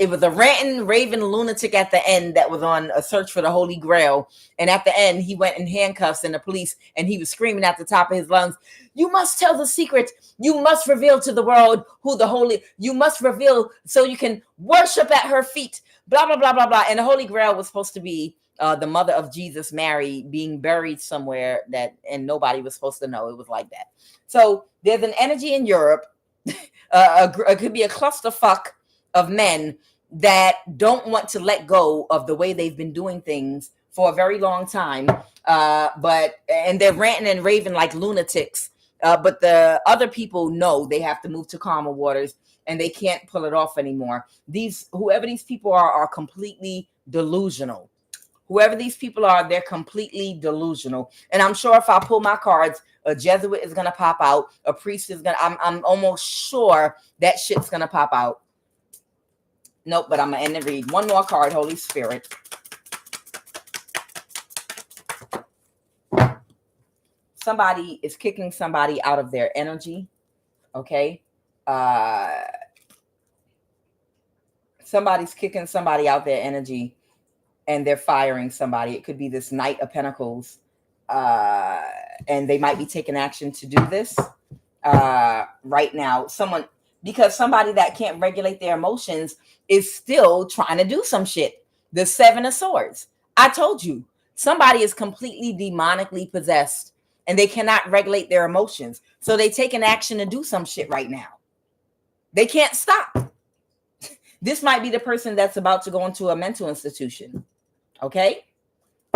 it was a ranting, raving lunatic at the end that was on a search for the Holy Grail. And at the end, he went in handcuffs and the police, and he was screaming at the top of his lungs, you must tell the secret. You must reveal to the world who the Holy, you must reveal so you can worship at her feet, blah, blah, blah, blah, blah. And the Holy Grail was supposed to be the mother of Jesus, Mary, being buried somewhere and nobody was supposed to know. It was like that. So there's an energy in Europe. It could be a clusterfuck of men that don't want to let go of the way they've been doing things for a very long time. And they're ranting and raving like lunatics. But the other people know they have to move to calmer waters and they can't pull it off anymore. Whoever these people are completely delusional. Whoever these people are, they're completely delusional. And I'm sure if I pull my cards, a Jesuit is going to pop out. A priest is going to, I'm almost sure that shit's going to pop out. Nope, but I'm going to end and read. One more card, Holy Spirit. Somebody is kicking somebody out of their energy. Okay. Somebody's kicking somebody out their energy and they're firing somebody. It could be this Knight of Pentacles. And they might be taking action to do this right now. Because somebody that can't regulate their emotions is still trying to do some shit. The Seven of Swords. I told you, somebody is completely demonically possessed and they cannot regulate their emotions. So they take an action to do some shit right now. They can't stop. This might be the person that's about to go into a mental institution. Okay?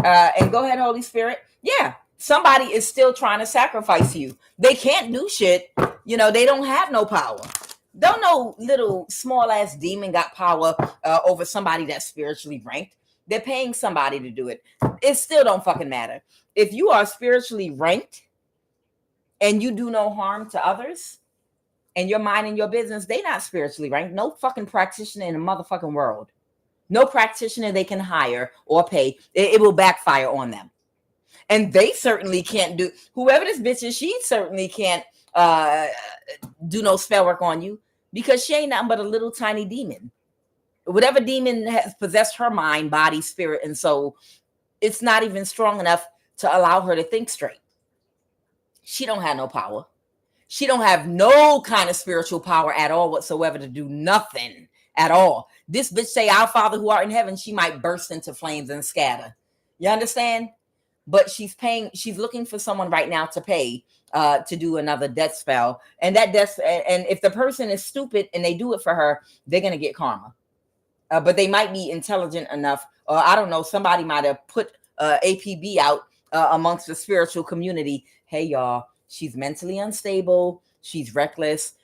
And go ahead, Holy Spirit. Yeah. Somebody is still trying to sacrifice you. They can't do shit. You know, they don't have no power. Don't no little small ass demon got power over somebody that's spiritually ranked. They're paying somebody to do it. It still don't fucking matter. If you are spiritually ranked and you do no harm to others and you're minding your business, they not spiritually ranked. No fucking practitioner in the motherfucking world. No practitioner they can hire or pay. It will backfire on them. And they certainly can't do, whoever this bitch is, she certainly can't do no spell work on you because she ain't nothing but a little tiny demon. Whatever demon has possessed her mind, body, spirit, and soul, it's not even strong enough to allow her to think straight. She don't have no power. She don't have no kind of spiritual power at all whatsoever to do nothing at all. This bitch say, our Father who art in heaven, she might burst into flames and scatter. You understand? But she's looking for someone right now to pay to do another death spell. And and if the person is stupid and they do it for her, they're going to get karma. But they might be intelligent enough. Or I don't know, somebody might have put APB out amongst the spiritual community. Hey, y'all, she's mentally unstable. She's reckless.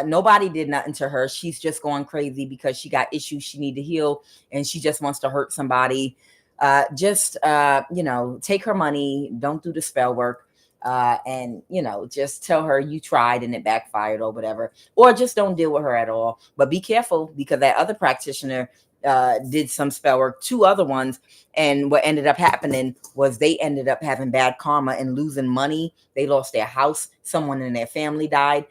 Nobody did nothing to her. She's just going crazy because she got issues she need to heal. And she just wants to hurt somebody. Take her money, don't do the spell work, and just tell her you tried and it backfired or whatever, or just don't deal with her at all. But be careful because that other practitioner did some spell work, 2 other ones, and what ended up happening was they ended up having bad karma and losing money. They lost their house. Someone in their family died.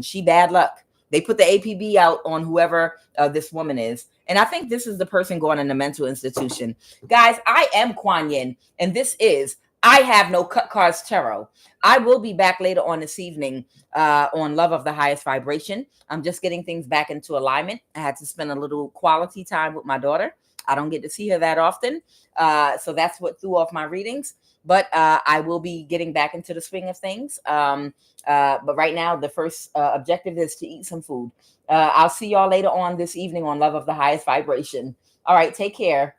She bad luck. They put the APB out on whoever this woman is. And I think this is the person going in a mental institution. Guys, I am Kuan Yin, and this is I Have No Cut Cards Tarot. I will be back later on this evening on Love of the Highest Vibration. I'm just getting things back into alignment. I had to spend a little quality time with my daughter. I don't get to see her that often. So that's what threw off my readings. But I will be getting back into the swing of things. But right now, the first objective is to eat some food. I'll see y'all later on this evening on Love of the Highest Vibration. All right, take care.